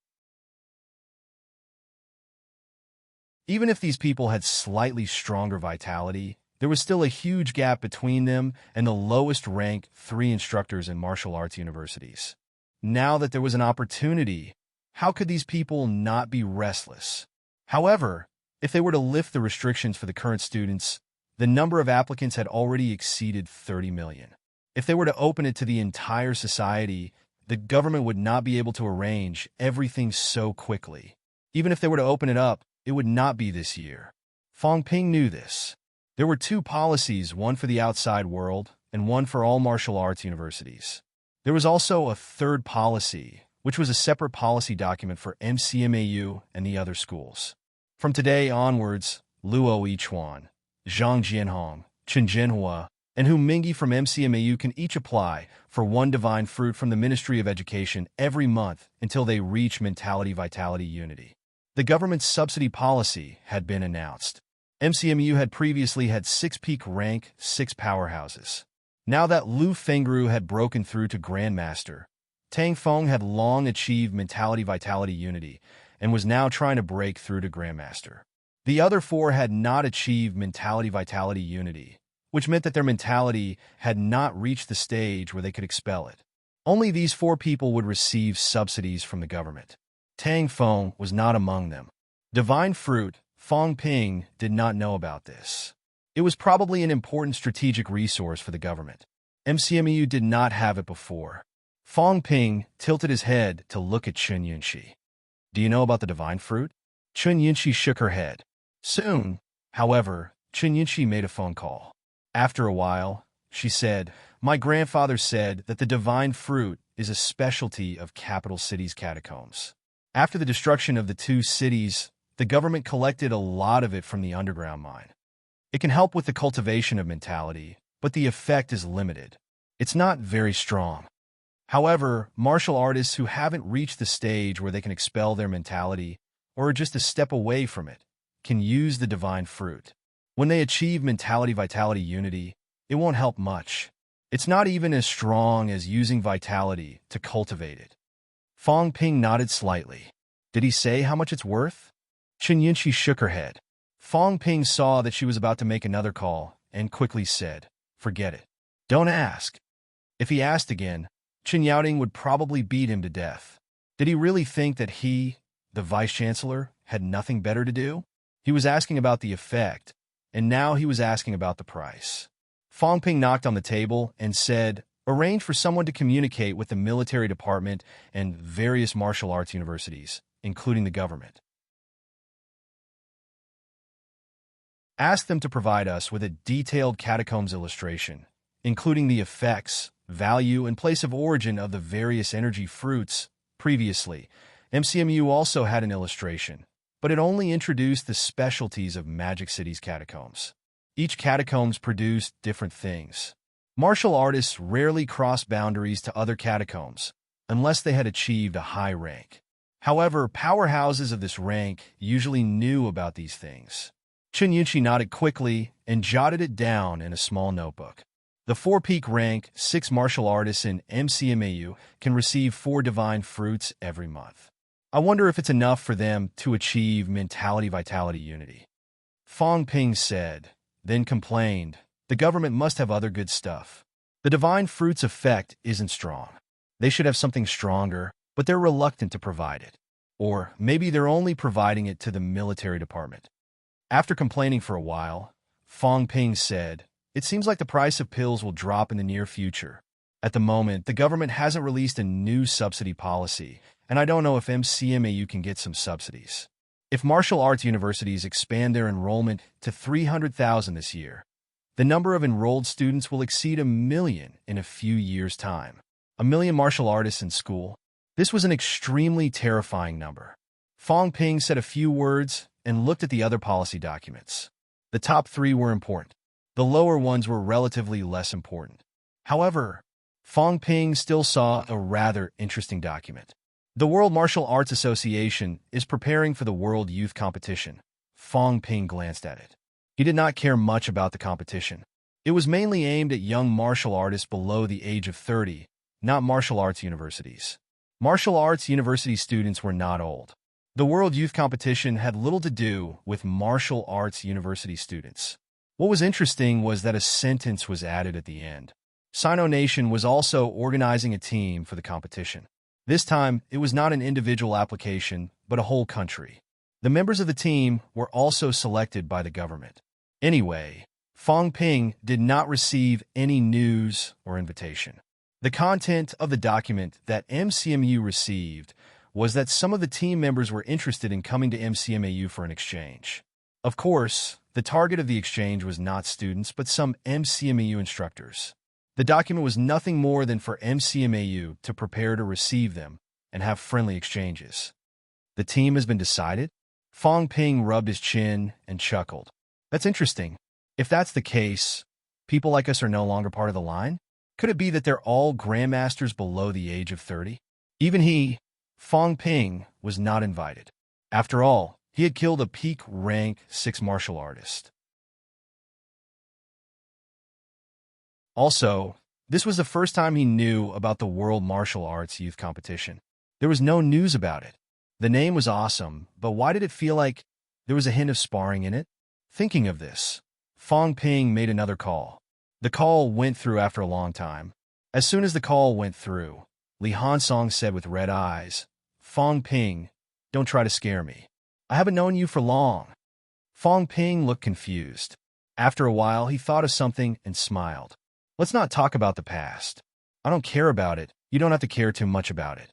Even if these people had slightly stronger vitality, there was still a huge gap between them and the lowest ranked 3 instructors in martial arts universities. Now that there was an opportunity, how could these people not be restless? However, if they were to lift the restrictions for the current students, the number of applicants had already exceeded 30 million. If they were to open it to the entire society, the government would not be able to arrange everything so quickly. Even if they were to open it up, it would not be this year. Fong Ping knew this. There were 2 policies, one for the outside world and one for all martial arts universities. There was also a third policy, which was a separate policy document for MCMAU and the other schools. From today onwards, Luo Yichuan, Zhang Jianhong, Chen Jinhua, and Hu Mingyi from MCMAU can each apply for 1 divine fruit from the Ministry of Education every month until they reach mentality vitality unity. The government's subsidy policy had been announced. MCMU had previously had 6 peak rank, 6 powerhouses. Now that Lu Fengru had broken through to Grandmaster, Tang Feng had long achieved mentality vitality unity and was now trying to break through to Grandmaster. The other 4 had not achieved mentality vitality unity, which meant that their mentality had not reached the stage where they could expel it. Only these 4 people would receive subsidies from the government. Tang Feng was not among them. Divine fruit, Fong Ping did not know about this. It was probably an important strategic resource for the government. MCMU did not have it before. Fong Ping tilted his head to look at Chun Yunxi. Do you know about the divine fruit? Chun Yunxi shook her head. Soon, however, Chun Yunxi made a phone call. After a while, she said, "My grandfather said that the divine fruit is a specialty of capital cities' catacombs. After the destruction of the 2 cities, the government collected a lot of it from the underground mine. It can help with the cultivation of mentality, but the effect is limited. It's not very strong. However, martial artists who haven't reached the stage where they can expel their mentality, or are just a step away from it, can use the divine fruit. When they achieve mentality vitality unity, it won't help much. It's not even as strong as using vitality to cultivate it." Fong Ping nodded slightly. Did he say how much it's worth? Chen Yunxi shook her head. Fong Ping saw that she was about to make another call and quickly said, "Forget it. Don't ask." If he asked again, Chen Yaoding would probably beat him to death. Did he really think that he, the vice-chancellor, had nothing better to do? He was asking about the effect, and now he was asking about the price. Fong Ping knocked on the table and said, "Arrange for someone to communicate with the military department and various martial arts universities, including the government. Ask them to provide us with a detailed catacombs illustration, including the effects, value, and place of origin of the various energy fruits." Previously, MCMU also had an illustration, but it only introduced the specialties of Magic City's catacombs. Each catacombs produced different things. Martial artists rarely crossed boundaries to other catacombs, unless they had achieved a high rank. However, powerhouses of this rank usually knew about these things. Chen Yunxi nodded quickly and jotted it down in a small notebook. The 4-peak rank, 6 martial artists in MCMAU can receive 4 divine fruits every month. I wonder if it's enough for them to achieve mentality vitality unity. Fong Ping said, then complained, the government must have other good stuff. The divine fruit's effect isn't strong. They should have something stronger, but they're reluctant to provide it. Or maybe they're only providing it to the military department. After complaining for a while, Fong Ping said, "It seems like the price of pills will drop in the near future. At the moment, the government hasn't released a new subsidy policy, and I don't know if MCMAU can get some subsidies. If martial arts universities expand their enrollment to 300,000 this year, the number of enrolled students will exceed 1 million in a few years' time. 1 million martial artists in school. This was an extremely terrifying number." Fong Ping said a few words and looked at the other policy documents. The top 3 were important. The lower ones were relatively less important. However, Fong Ping still saw a rather interesting document. The World Martial Arts Association is preparing for the World Youth Competition. Fong Ping glanced at it. He did not care much about the competition. It was mainly aimed at young martial artists below the age of 30, not martial arts universities. Martial arts university students were not old. The World Youth Competition had little to do with martial arts university students. What was interesting was that a sentence was added at the end. Sino Nation was also organizing a team for the competition. This time, it was not an individual application, but a whole country. The members of the team were also selected by the government. Anyway, Fong Ping did not receive any news or invitation. The content of the document that MCMU received was that some of the team members were interested in coming to MCMAU for an exchange. Of course, the target of the exchange was not students, but some MCMAU instructors. The document was nothing more than for MCMAU to prepare to receive them and have friendly exchanges. The team has been decided? Fong Ping rubbed his chin and chuckled. That's interesting. If that's the case, people like us are no longer part of the line? Could it be that they're all grandmasters below the age of 30? Even he, Fong Ping, was not invited. After all, he had killed a peak rank 6 martial artist. Also, this was the first time he knew about the World Martial Arts Youth Competition. There was no news about it. The name was awesome, but why did it feel like there was a hint of sparring in it? Thinking of this, Fong Ping made another call. The call went through after a long time. As soon as the call went through, Li Hansong said with red eyes, "Fong Ping, don't try to scare me. I haven't known you for long." Fong Ping looked confused. After a while, he thought of something and smiled. "Let's not talk about the past. I don't care about it. You don't have to care too much about it.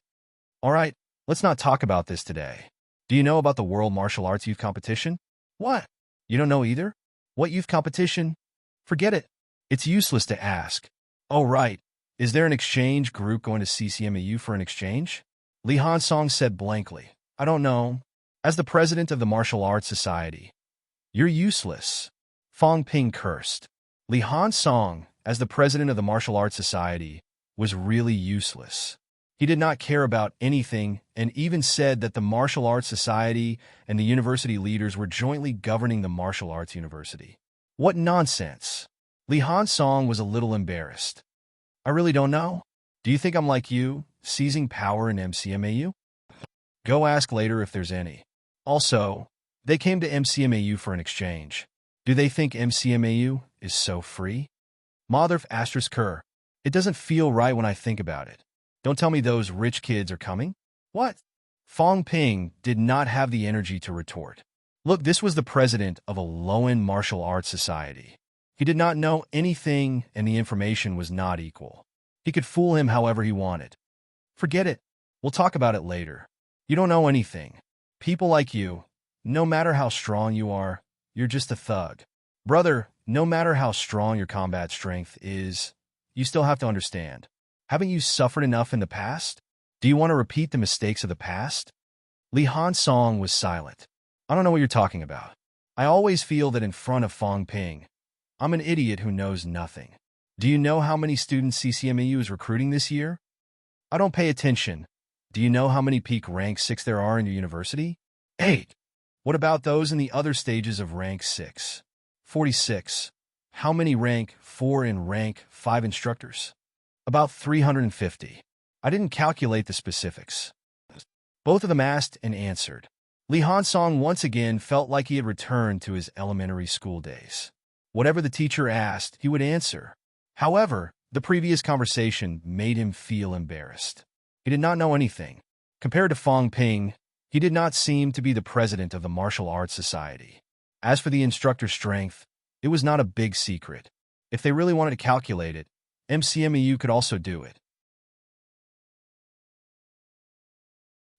All right, let's not talk about this today. Do you know about the World Martial Arts Youth Competition?" "What? You don't know either? What youth competition?" "Forget it. It's useless to ask." "Oh, right. Is there an exchange group going to CCMAU for an exchange?" Li Hansong said blankly. "I don't know. As the president of the Martial Arts Society." "You're useless." Fong Ping cursed. Li Hansong, as the president of the Martial Arts Society, was really useless. He did not care about anything and even said that the Martial Arts Society and the university leaders were jointly governing the Martial Arts University. What nonsense! Li Hansong was a little embarrassed. "I really don't know. Do you think I'm like you, seizing power in MCMAU? Go ask later if there's any. Also, they came to MCMAU for an exchange. Do they think MCMAU is so free? Motherf asterisk cur. It doesn't feel right when I think about it. Don't tell me those rich kids are coming?" "What?" Fong Ping did not have the energy to retort. Look, this was the president of a low-end martial arts society. He did not know anything, and the information was not equal. He could fool him however he wanted. "Forget it. We'll talk about it later. You don't know anything. People like you, no matter how strong you are, you're just a thug. Brother, no matter how strong your combat strength is, you still have to understand. Haven't you suffered enough in the past? Do you want to repeat the mistakes of the past?" Li Hansong was silent. "I don't know what you're talking about. I always feel that in front of Fong Ping, I'm an idiot who knows nothing. Do you know how many students CCMAU is recruiting this year? I don't pay attention. Do you know how many peak rank 6 there are in your university? 8. What about those in the other stages of rank 6? 46. How many rank 4 and rank 5 instructors? About 350. I didn't calculate the specifics." Both of them asked and answered. Li Hansong once again felt like he had returned to his elementary school days. Whatever the teacher asked, he would answer. However, The previous conversation made him feel embarrassed. He did not know anything. Compared to Fong Ping, he did not seem to be the president of the Martial Arts Society. As for the instructor's strength, it was not a big secret. If they really wanted to calculate it, MCMEU could also do it.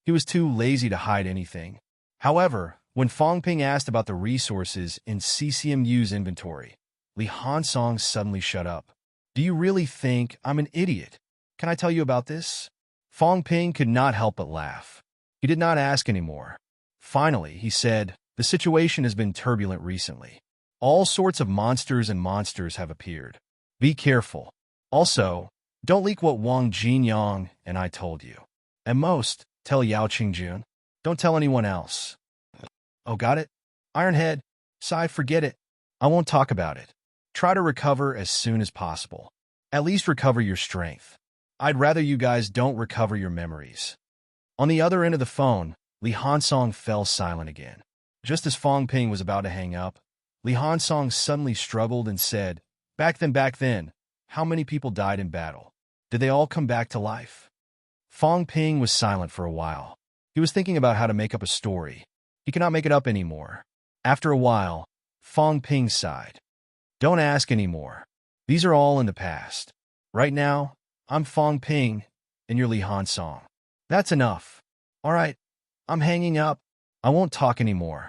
He was too lazy to hide anything. However, when Fong Ping asked about the resources in CCMU's inventory, Li Hansong suddenly shut up. Do you really think I'm an idiot? Can I tell you about this? Fong Ping could not help but laugh. He did not ask anymore. Finally, he said, the situation has been turbulent recently. All sorts of monsters have appeared. Be careful. Also, don't leak what Wang Jinyang and I told you. At most, tell Yao Qingjun. Don't tell anyone else. Oh, got it? Ironhead, Sai, forget it. I won't talk about it. Try to recover as soon as possible. At least recover your strength. I'd rather you guys don't recover your memories. On the other end of the phone, Li Hansong fell silent again. Just as Fong Ping was about to hang up, Li Hansong suddenly struggled and said, back then, how many people died in battle? Did they all come back to life? Fong Ping was silent for a while. He was thinking about how to make up a story. He could not make it up anymore. After a while, Fong Ping sighed. Don't ask anymore. These are all in the past. Right now, I'm Fong Ping, and you're Li Hansong. That's enough. All right, I'm hanging up. I won't talk anymore.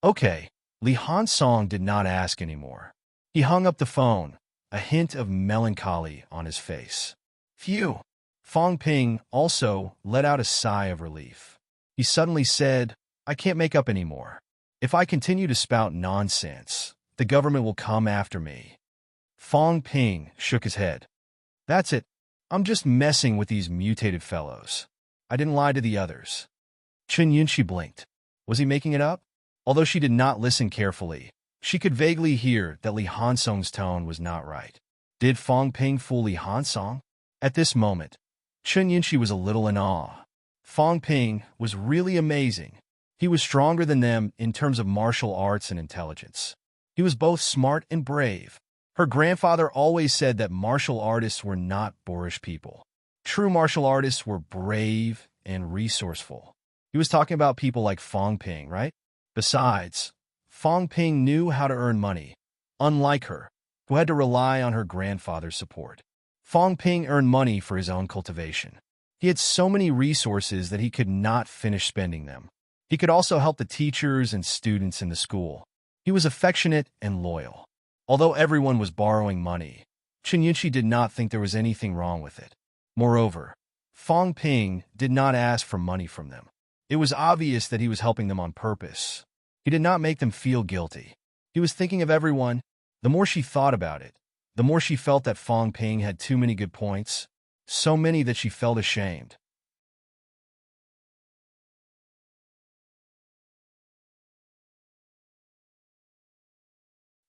Okay, Li Hansong did not ask anymore. He hung up the phone, a hint of melancholy on his face. Phew! Fong Ping also let out a sigh of relief. He suddenly said, I can't make up anymore. If I continue to spout nonsense, the government will come after me. Fong Ping shook his head. That's it. I'm just messing with these mutated fellows. I didn't lie to the others. Chen Yunxi blinked. Was he making it up? Although she did not listen carefully, she could vaguely hear that Li Hansong's tone was not right. Did Fong Ping fool Li Hansong? At this moment, Chen Yunxi was a little in awe. Fong Ping was really amazing. He was stronger than them in terms of martial arts and intelligence. He was both smart and brave. Her grandfather always said that martial artists were not boorish people. True martial artists were brave and resourceful. He was talking about people like Fong Ping, right? Besides, Fong Ping knew how to earn money, unlike her, who had to rely on her grandfather's support. Fong Ping earned money for his own cultivation. He had so many resources that he could not finish spending them. He could also help the teachers and students in the school. He was affectionate and loyal. Although everyone was borrowing money, Chen Yunxi did not think there was anything wrong with it. Moreover, Fong Ping did not ask for money from them. It was obvious that he was helping them on purpose. He did not make them feel guilty. He was thinking of everyone. The more she thought about it, the more she felt that Fong Ping had too many good points, so many that she felt ashamed.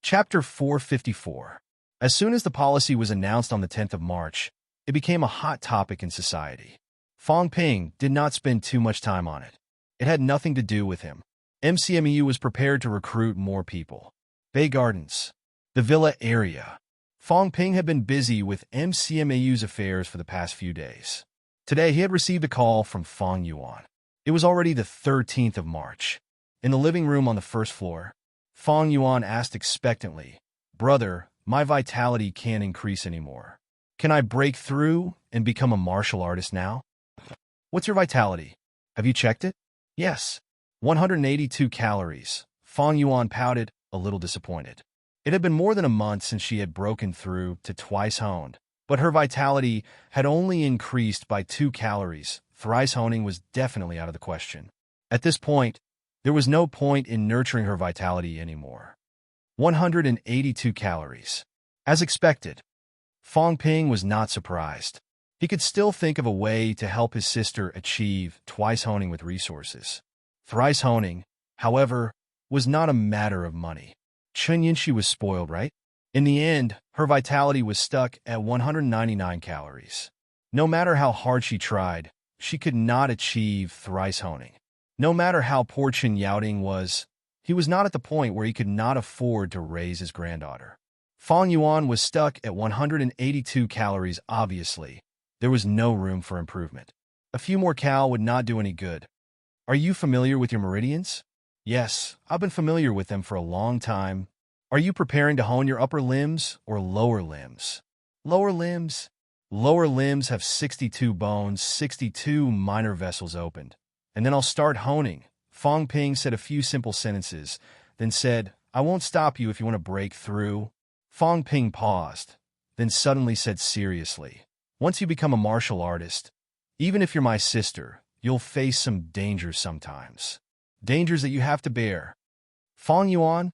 Chapter 454. As soon as the policy was announced on the 10th of March, it became a hot topic in society. Fong Ping did not spend too much time on it. It had nothing to do with him. MCMEU was prepared to recruit more people. Bay Gardens. The villa area. Fong Ping had been busy with MCMEU's affairs for the past few days. Today, he had received a call from Fong Yuan. It was already the 13th of March. In the living room on the first floor, Fong Yuan asked expectantly, Brother, my vitality can't increase anymore. Can I break through and become a martial artist now? What's your vitality? Have you checked it? Yes. 182 calories. Fong Yuan pouted, a little disappointed. It had been more than a month since she had broken through to twice honed, but her vitality had only increased by 2 calories. Thrice honing was definitely out of the question. At this point, there was no point in nurturing her vitality anymore. 182 calories. As expected, Fong Ping was not surprised. He could still think of a way to help his sister achieve twice honing with resources. Thrice honing, however, was not a matter of money. Chen Yunxi was spoiled, right? In the end, her vitality was stuck at 199 calories. No matter how hard she tried, she could not achieve thrice honing. No matter how poor Chen Yaoding was, he was not at the point where he could not afford to raise his granddaughter. Fong Yuan was stuck at 182 calories, obviously. There was no room for improvement. A few more cal would not do any good. Are you familiar with your meridians? Yes, I've been familiar with them for a long time. Are you preparing to hone your upper limbs or lower limbs? Lower limbs? Lower limbs have 62 bones, 62 minor vessels opened. And then I'll start honing. Fong Ping said a few simple sentences, then said, I won't stop you if you want to break through. Fong Ping paused, then suddenly said seriously, once you become a martial artist, even if you're my sister, you'll face some dangers sometimes. Dangers that you have to bear. Fong Yuan,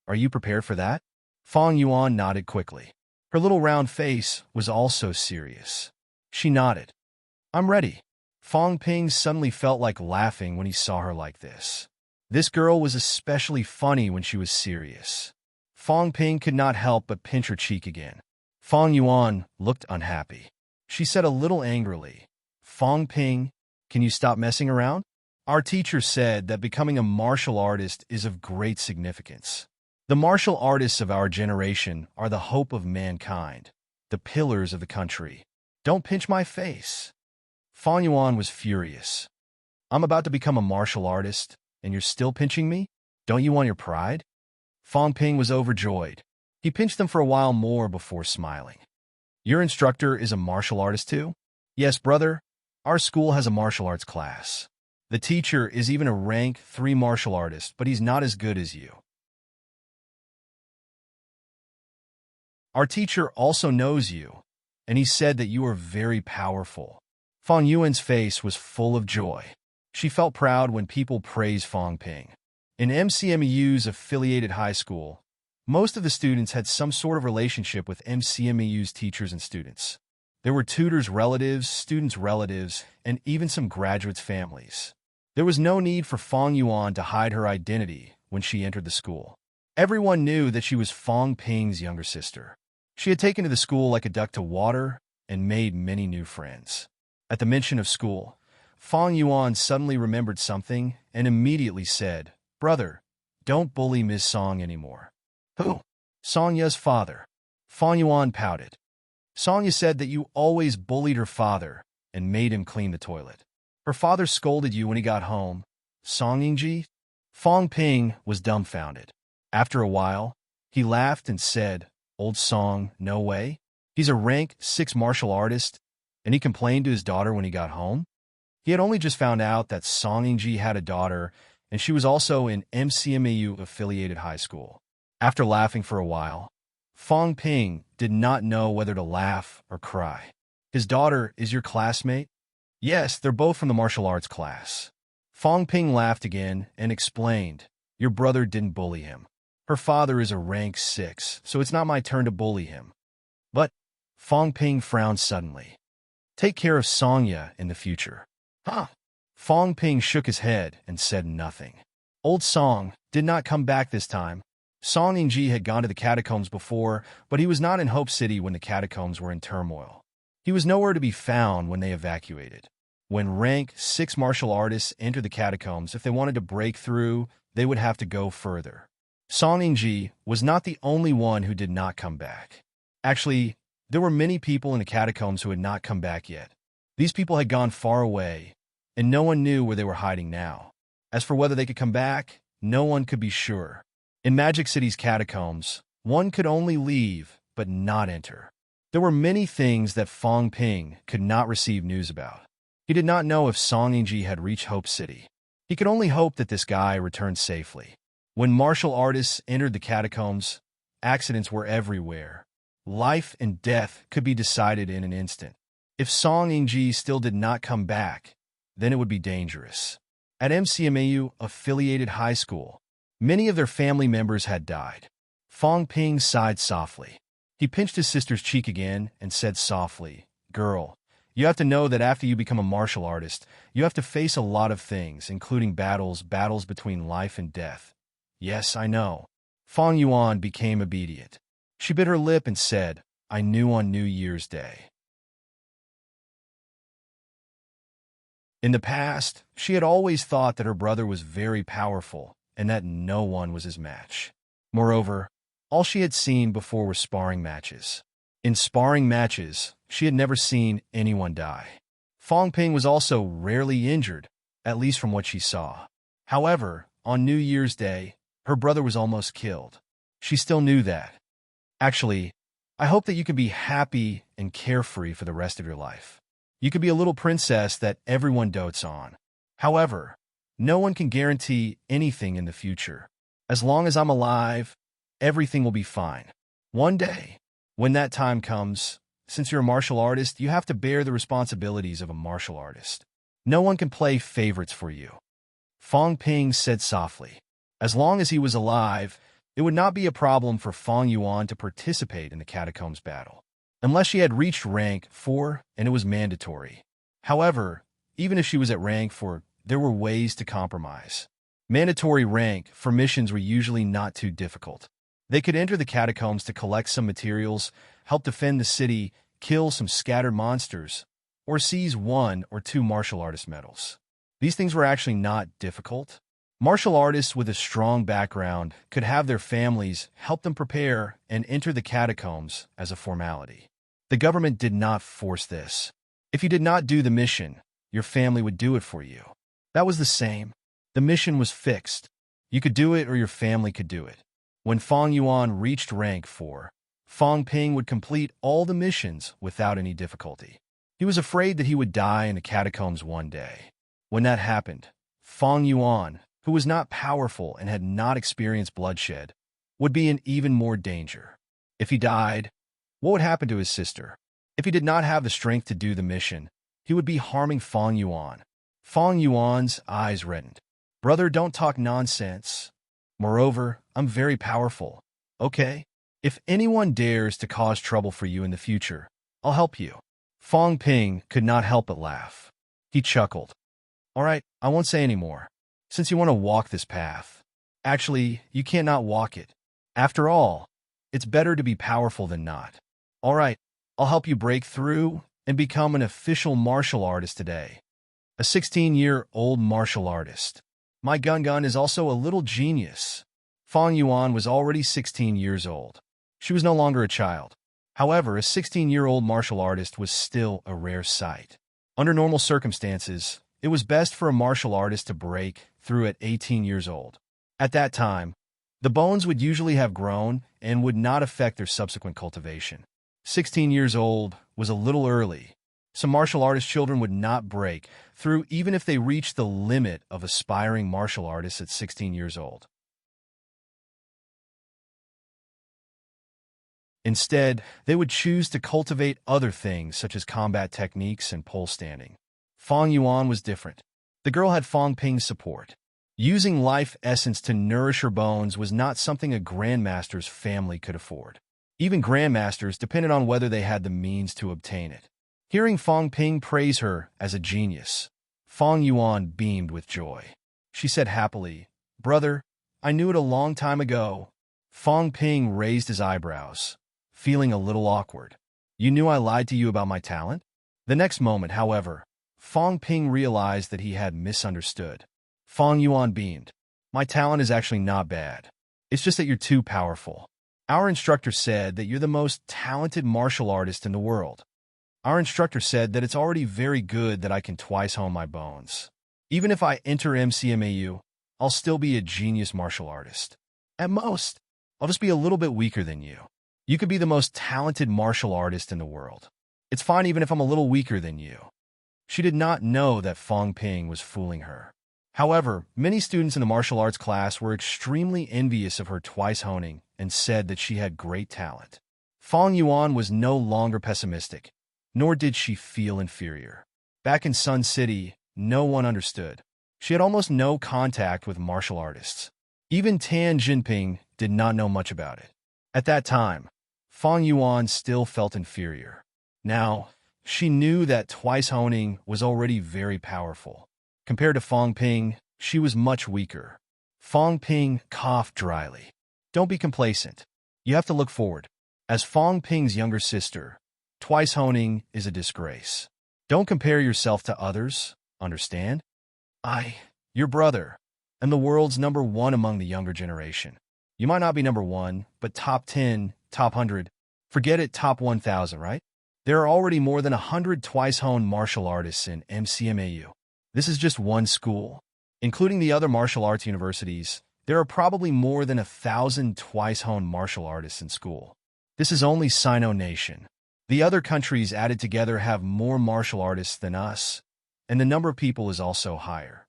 are you prepared for that? Fong Yuan nodded quickly. Her little round face was also serious. She nodded. I'm ready. Fong Ping suddenly felt like laughing when he saw her like this. This girl was especially funny when she was serious. Fong Ping could not help but pinch her cheek again. Fong Yuan looked unhappy. She said a little angrily, Fong Ping, can you stop messing around? Our teacher said that becoming a martial artist is of great significance. The martial artists of our generation are the hope of mankind, the pillars of the country. Don't pinch my face. Fong Yuan was furious. I'm about to become a martial artist, and you're still pinching me? Don't you want your pride? Fong Ping was overjoyed. He pinched them for a while more before smiling. Your instructor is a martial artist too? Yes, brother. Our school has a martial arts class. The teacher is even a rank 3 martial artist, but he's not as good as you. Our teacher also knows you, and he said that you are very powerful. Fong Yuan's face was full of joy. She felt proud when people praised Fong Ping. In MCMEU's affiliated high school, most of the students had some sort of relationship with MCMEU's teachers and students. There were tutors' relatives, students' relatives, and even some graduates' families. There was no need for Fong Yuan to hide her identity when she entered the school. Everyone knew that she was Fong Ping's younger sister. She had taken to the school like a duck to water and made many new friends. At the mention of school, Fong Yuan suddenly remembered something and immediately said, Brother, don't bully Ms. Song anymore. Who? Sonya's father. Fong Yuan pouted. Sonya said that you always bullied her father and made him clean the toilet. Her father scolded you when he got home. Song Yingji? Fong Ping was dumbfounded. After a while, he laughed and said, Old Song, no way. He's a rank 6 martial artist, and he complained to his daughter when he got home. He had only just found out that Song Yingji had a daughter, and she was also in MCMEU-affiliated high school. After laughing for a while, Fong Ping did not know whether to laugh or cry. His daughter is your classmate? Yes, they're both from the martial arts class. Fong Ping laughed again and explained, Your brother didn't bully him. Her father is a rank 6, so it's not my turn to bully him. But, Fong Ping frowned suddenly. Take care of Sonya in the future. Huh? Fong Ping shook his head and said nothing. Old Song did not come back this time. Song Yingji had gone to the catacombs before, but he was not in Hope City when the catacombs were in turmoil. He was nowhere to be found when they evacuated. When rank 6 martial artists entered the catacombs, if they wanted to break through, they would have to go further. Song Yingji was not the only one who did not come back. Actually, there were many people in the catacombs who had not come back yet. These people had gone far away, and no one knew where they were hiding now. As for whether they could come back, no one could be sure. In Magic City's catacombs, one could only leave, but not enter. There were many things that Fong Ping could not receive news about. He did not know if Song Yingji had reached Hope City. He could only hope that this guy returned safely. When martial artists entered the catacombs, accidents were everywhere. Life and death could be decided in an instant. If Song Yingji still did not come back, then it would be dangerous. At MCMAU-affiliated high school, many of their family members had died. Fong Ping sighed softly. He pinched his sister's cheek again and said softly, Girl, you have to know that after you become a martial artist, you have to face a lot of things, including battles between life and death. Yes, I know. Fong Yuan became obedient. She bit her lip and said, I knew on New Year's Day. In the past, she had always thought that her brother was very powerful and that no one was his match. Moreover, All she had seen before were sparring matches. In sparring matches, she had never seen anyone die. Fong Ping was also rarely injured, at least from what she saw. However, on New Year's Day, her brother was almost killed. She still knew that. Actually, I hope that you can be happy and carefree for the rest of your life. You could be a little princess that everyone dotes on. However, no one can guarantee anything in the future. As long as I'm alive, everything will be fine. One day, when that time comes, since you're a martial artist, you have to bear the responsibilities of a martial artist. No one can play favorites for you. Fong Ping said softly. As long as he was alive, it would not be a problem for Fong Yuan to participate in the catacombs battle, unless she had reached rank 4 and it was mandatory. However, even if she was at rank 4, there were ways to compromise. Mandatory rank for missions were usually not too difficult. They could enter the catacombs to collect some materials, help defend the city, kill some scattered monsters, or seize 1 or 2 martial artist medals. These things were actually not difficult. Martial artists with a strong background could have their families help them prepare and enter the catacombs as a formality. The government did not force this. If you did not do the mission, your family would do it for you. That was the same. The mission was fixed. You could do it or your family could do it. When Fong Yuan reached rank 4, Fong Ping would complete all the missions without any difficulty. He was afraid that he would die in the catacombs one day. When that happened, Fong Yuan, who was not powerful and had not experienced bloodshed, would be in even more danger. If he died, what would happen to his sister? If he did not have the strength to do the mission, he would be harming Fong Yuan. Fong Yuan's eyes reddened. Brother, don't talk nonsense. Moreover, I'm very powerful. Okay? If anyone dares to cause trouble for you in the future, I'll help you. Fong Ping could not help but laugh. He chuckled. All right, I won't say any more. Since you want to walk this path. Actually, you cannot walk it. After all, it's better to be powerful than not. All right, I'll help you break through and become an official martial artist today. A 16-year-old martial artist. My Gun is also a little genius. Fong Yuan was already 16 years old. She was no longer a child. However, a 16-year-old martial artist was still a rare sight. Under normal circumstances, it was best for a martial artist to break through at 18 years old. At that time, the bones would usually have grown and would not affect their subsequent cultivation. 16 years old was a little early. Some martial artist children would not break through even if they reached the limit of aspiring martial artists at 16 years old. Instead, they would choose to cultivate other things such as combat techniques and pole standing. Fong Yuan was different. The girl had Fong Ping's support. Using life essence to nourish her bones was not something a grandmaster's family could afford. Even grandmasters depended on whether they had the means to obtain it. Hearing Fong Ping praise her as a genius, Fong Yuan beamed with joy. She said happily, Brother, I knew it a long time ago. Fong Ping raised his eyebrows, feeling a little awkward. You knew I lied to you about my talent? The next moment, however, Fong Ping realized that he had misunderstood. Fong Yuan beamed. My talent is actually not bad. It's just that you're too powerful. Our instructor said that you're the most talented martial artist in the world. Our instructor said that it's already very good that I can twice hone my bones. Even if I enter MCMAU, I'll still be a genius martial artist. At most, I'll just be a little bit weaker than you. You could be the most talented martial artist in the world. It's fine even if I'm a little weaker than you. She did not know that Fong Ping was fooling her. However, many students in the martial arts class were extremely envious of her twice honing and said that she had great talent. Fong Yuan was no longer pessimistic, nor did she feel inferior. Back in Sun City, no one understood. She had almost no contact with martial artists. Even Tan Jinping did not know much about it. At that time, Fong Yuan still felt inferior. Now, she knew that twice honing was already very powerful. Compared to Fong Ping, she was much weaker. Fong Ping coughed dryly. Don't be complacent. You have to look forward. As Fong Ping's younger sister, twice honing is a disgrace. Don't compare yourself to others, understand? Your brother, am the world's #1 among the younger generation. You might not be number 1, but top 10, top 100, forget it, top 1,000, right? There are already more than 100 twice-honed martial artists in MCMAU. This is just one school. Including the other martial arts universities, there are probably more than 1,000 twice-honed martial artists in school. This is only Sino Nation. The other countries added together have more martial artists than us, and the number of people is also higher.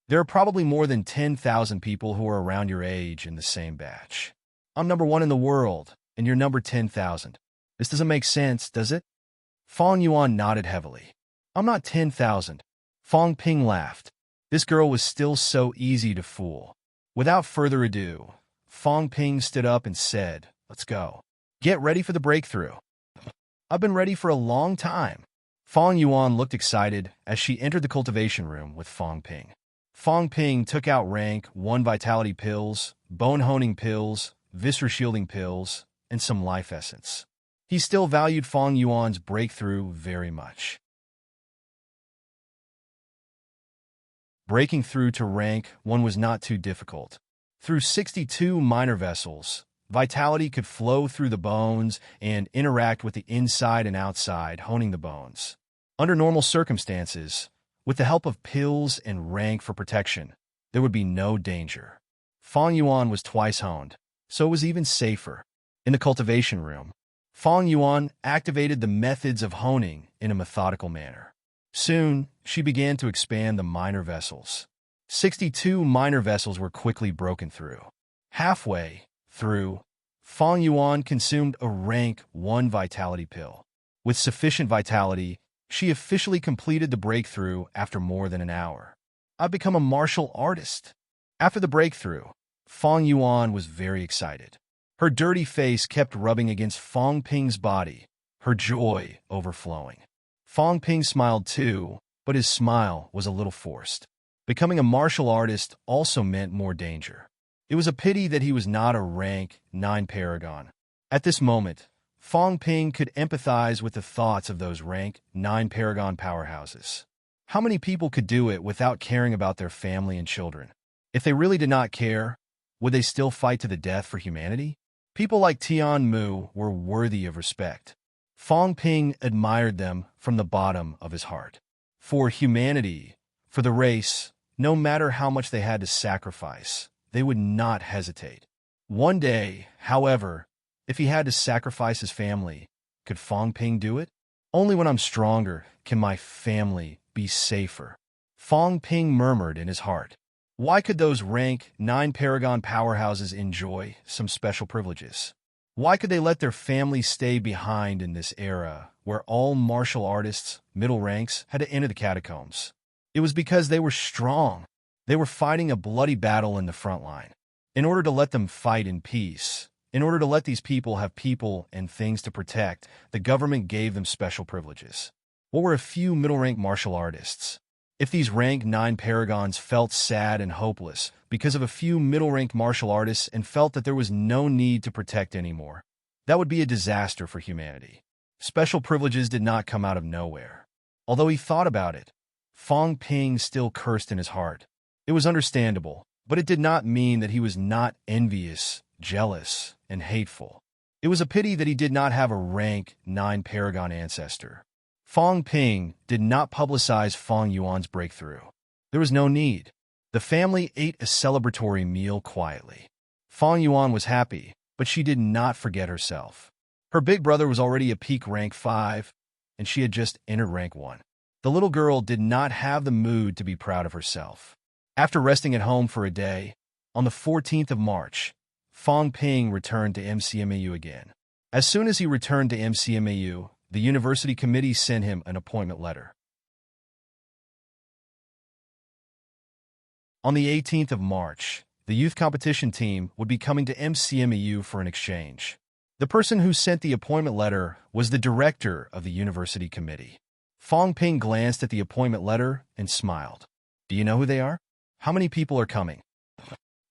There are probably more than 10,000 people who are around your age in the same batch. I'm number 1 in the world, and you're number 10,000. This doesn't make sense, does it? Fong Yuan nodded heavily. I'm not 10,000. Fong Ping laughed. This girl was still so easy to fool. Without further ado, Fong Ping stood up and said, "Let's go. Get ready for the breakthrough." I've been ready for a long time. Fong Yuan looked excited as she entered the cultivation room with Fong Ping. Fong Ping took out rank 1 vitality pills, bone-honing pills, viscera-shielding pills, and some life essence. He still valued Fong Yuan's breakthrough very much. Breaking through to rank 1 was not too difficult. Through 62 minor vessels, vitality could flow through the bones and interact with the inside and outside, honing the bones. Under normal circumstances, with the help of pills and rank for protection, there would be no danger. Fong Yuan was twice honed, so it was even safer. In the cultivation room, Fong Yuan activated the methods of honing in a methodical manner. Soon, she began to expand the minor vessels. 62 minor vessels were quickly broken through. Halfway through, Fong Yuan consumed a rank 1 vitality pill. With sufficient vitality, she officially completed the breakthrough after more than an hour. I've become a martial artist. After the breakthrough, Fong Yuan was very excited. Her dirty face kept rubbing against Fong Ping's body, her joy overflowing. Fong Ping smiled too, but his smile was a little forced. Becoming a martial artist also meant more danger. It was a pity that he was not a rank 9 paragon. At this moment, Fong Ping could empathize with the thoughts of those rank 9 paragon powerhouses. How many people could do it without caring about their family and children? If they really did not care, would they still fight to the death for humanity? People like Tian Mu were worthy of respect. Fong Ping admired them from the bottom of his heart. For humanity, for the race, no matter how much they had to sacrifice, they would not hesitate. One day, however, if he had to sacrifice his family, could Fong Ping do it? Only when I'm stronger can my family be safer. Fong Ping murmured in his heart. Why could those rank 9 paragon powerhouses enjoy some special privileges? Why could they let their families stay behind in this era where all martial artists, middle ranks, had to enter the catacombs? It was because they were strong. They were fighting a bloody battle in the front line. In order to let them fight in peace, in order to let these people have people and things to protect, the government gave them special privileges. What were a few middle-rank martial artists? If these rank 9 paragons felt sad and hopeless because of a few middle-ranked martial artists and felt that there was no need to protect anymore, that would be a disaster for humanity. Special privileges did not come out of nowhere. Although he thought about it, Fong Ping still cursed in his heart. It was understandable, but it did not mean that he was not envious, jealous, and hateful. It was a pity that he did not have a rank 9 paragon ancestor. Fong Ping did not publicize Fong Yuan's breakthrough. There was no need. The family ate a celebratory meal quietly. Fong Yuan was happy, but she did not forget herself. Her big brother was already a peak rank 5, and she had just entered rank 1. The little girl did not have the mood to be proud of herself. After resting at home for a day, on the 14th of March, Fong Ping returned to MCMAU again. As soon as he returned to MCMAU, the university committee sent him an appointment letter. On the 18th of March, the youth competition team would be coming to MCMAU for an exchange. The person who sent the appointment letter was the director of the university committee. Fong Ping glanced at the appointment letter and smiled. Do you know who they are? How many people are coming?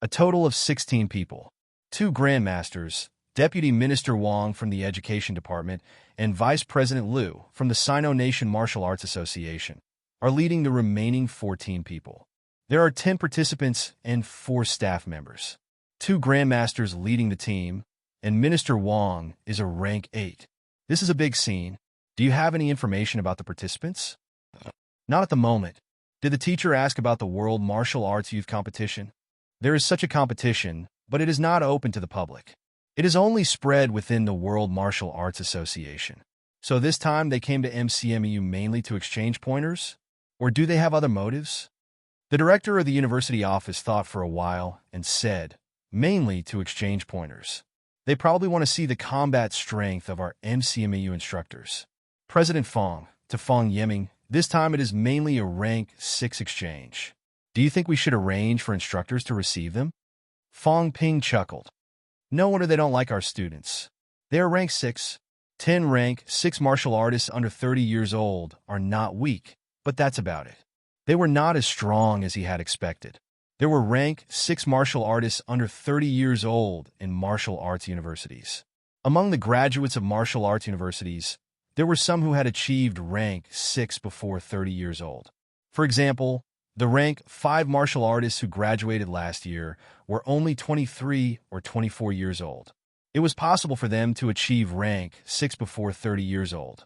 A total of 16 people. 2 grandmasters, Deputy Minister Wang from the Education Department, and Vice President Liu from the Sino Nation Martial Arts Association are leading the remaining 14 people. There are 10 participants and 4 staff members. 2 grandmasters leading the team, and Minister Wong is a rank 8. This is a big scene. Do you have any information about the participants? Not at the moment. Did the teacher ask about the World Martial Arts Youth Competition? There is such a competition, but it is not open to the public. It is only spread within the World Martial Arts Association. So this time they came to MCMU mainly to exchange pointers? Or do they have other motives? The director of the university office thought for a while and said, mainly to exchange pointers. They probably want to see the combat strength of our MCMU instructors. President Fong, to Fong Yiming, this time it is mainly a rank 6 exchange. Do you think we should arrange for instructors to receive them? Fong Ping chuckled. No wonder they don't like our students. They are rank 6. 10 rank 6 martial artists under 30 years old are not weak, but that's about it. They were not as strong as he had expected. There were rank 6 martial artists under 30 years old in martial arts universities. Among the graduates of martial arts universities, there were some who had achieved rank 6 before 30 years old. For example, the rank 5 martial artists who graduated last year were only 23 or 24 years old. It was possible for them to achieve rank 6 before 30 years old.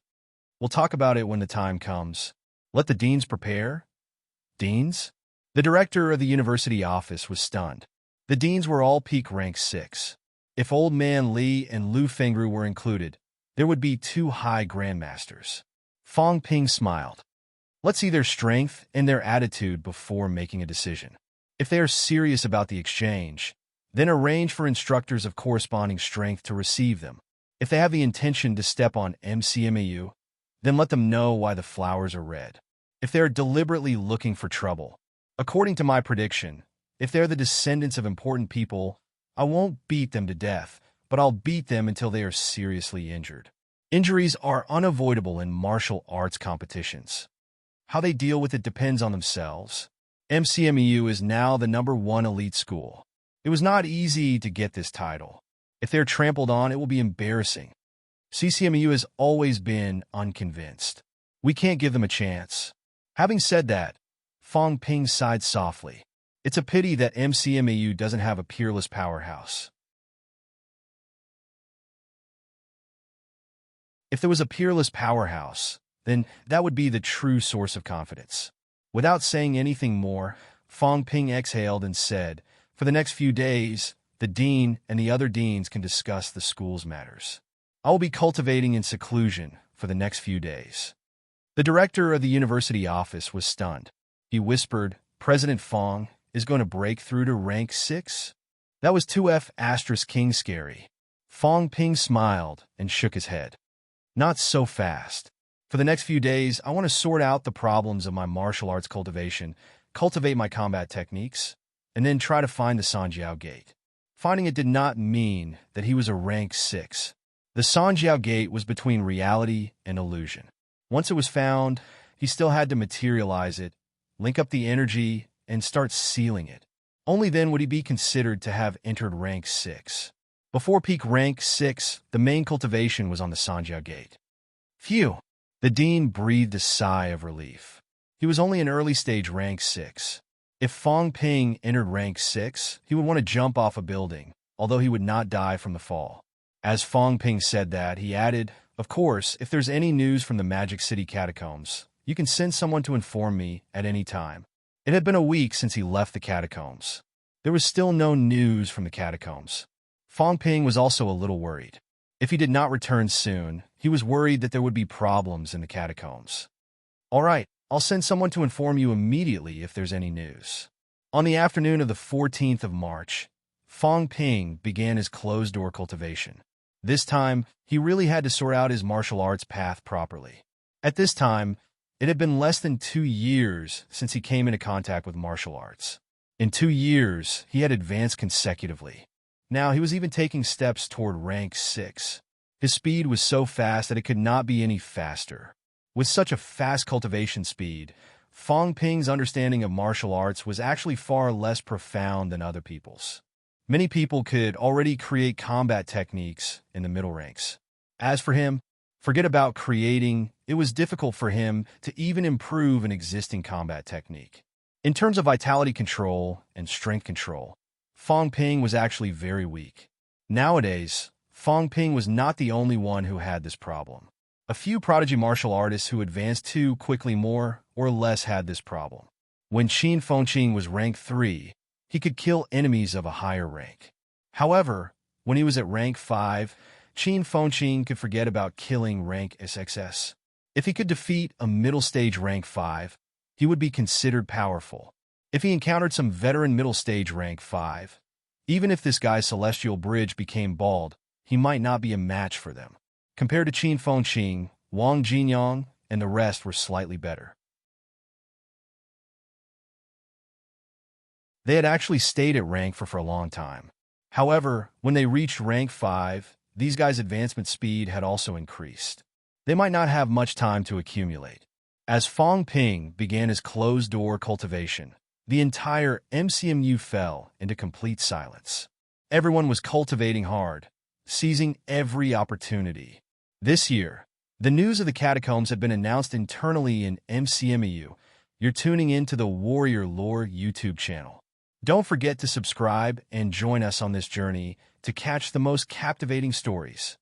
We'll talk about it when the time comes. Let the deans prepare. Deans? The director of the university office was stunned. The deans were all peak rank 6. If Old Man Li and Lu Fengru were included, there would be 2 high grandmasters. Fong Ping smiled. Let's see their strength and their attitude before making a decision. If they are serious about the exchange, then arrange for instructors of corresponding strength to receive them. If they have the intention to step on MCMAU, then let them know why the flowers are red. If they are deliberately looking for trouble, according to my prediction, if they're the descendants of important people, I won't beat them to death, but I'll beat them until they are seriously injured. Injuries are unavoidable in martial arts competitions. How they deal with it depends on themselves. MCMEU is now the #1 elite school. It was not easy to get this title. If they're trampled on, it will be embarrassing. CCMEU has always been unconvinced. We can't give them a chance. Having said that, Fong Ping sighed softly. It's a pity that MCMEU doesn't have a peerless powerhouse. If there was a peerless powerhouse, then that would be the true source of confidence. Without saying anything more, Fong Ping exhaled and said, for the next few days, the dean and the other deans can discuss the school's matters. I will be cultivating in seclusion for the next few days. The director of the university office was stunned. He whispered, President Fong is going to break through to rank 6? That was 2F** King scary. Fong Ping smiled and shook his head. Not so fast. For the next few days, I want to sort out the problems of my martial arts cultivation, cultivate my combat techniques, and then try to find the Sanjiao Gate. Finding it did not mean that he was a rank 6. The Sanjiao Gate was between reality and illusion. Once it was found, he still had to materialize it, link up the energy, and start sealing it. Only then would he be considered to have entered rank 6. Before peak rank 6, the main cultivation was on the Sanjiao Gate. Phew! The dean breathed a sigh of relief. He was only an early-stage rank 6. If Fong Ping entered rank 6, he would want to jump off a building, although he would not die from the fall. As Fong Ping said that, he added, of course, if there's any news from the Magic City catacombs, you can send someone to inform me at any time. It had been a week since he left the catacombs. There was still no news from the catacombs. Fong Ping was also a little worried. If he did not return soon, he was worried that there would be problems in the catacombs. All right, I'll send someone to inform you immediately if there's any news. On the afternoon of the 14th of March, Fong Ping began his closed-door cultivation. This time, he really had to sort out his martial arts path properly. At this time, it had been less than 2 years since he came into contact with martial arts. In 2 years, he had advanced consecutively. Now, he was even taking steps toward rank 6. His speed was so fast that it could not be any faster. With such a fast cultivation speed, Fong Ping's understanding of martial arts was actually far less profound than other people's. Many people could already create combat techniques in the middle ranks. As for him, forget about creating, it was difficult for him to even improve an existing combat technique. In terms of vitality control and strength control, Fong Ping was actually very weak. Nowadays, Fong Ping was not the only one who had this problem. A few prodigy martial artists who advanced too quickly more or less had this problem. When Qin Fengqing was rank 3, he could kill enemies of a higher rank. However, when he was at rank 5, Qin Fengqing could forget about killing rank SXS. If he could defeat a middle stage rank 5, he would be considered powerful. If he encountered some veteran middle stage rank 5, even if this guy's celestial bridge became bald, he might not be a match for them. Compared to Qin Fengqing, Wang Jinyang and the rest were slightly better. They had actually stayed at rank for a long time. However, when they reached rank 5, these guys' advancement speed had also increased. They might not have much time to accumulate. As Fong Ping began his closed-door cultivation, the entire MCMU fell into complete silence. Everyone was cultivating hard, seizing every opportunity. This year, the news of the catacombs had been announced internally in MCMU. You're tuning in to the Warrior Lore YouTube channel. Don't forget to subscribe and join us on this journey to catch the most captivating stories.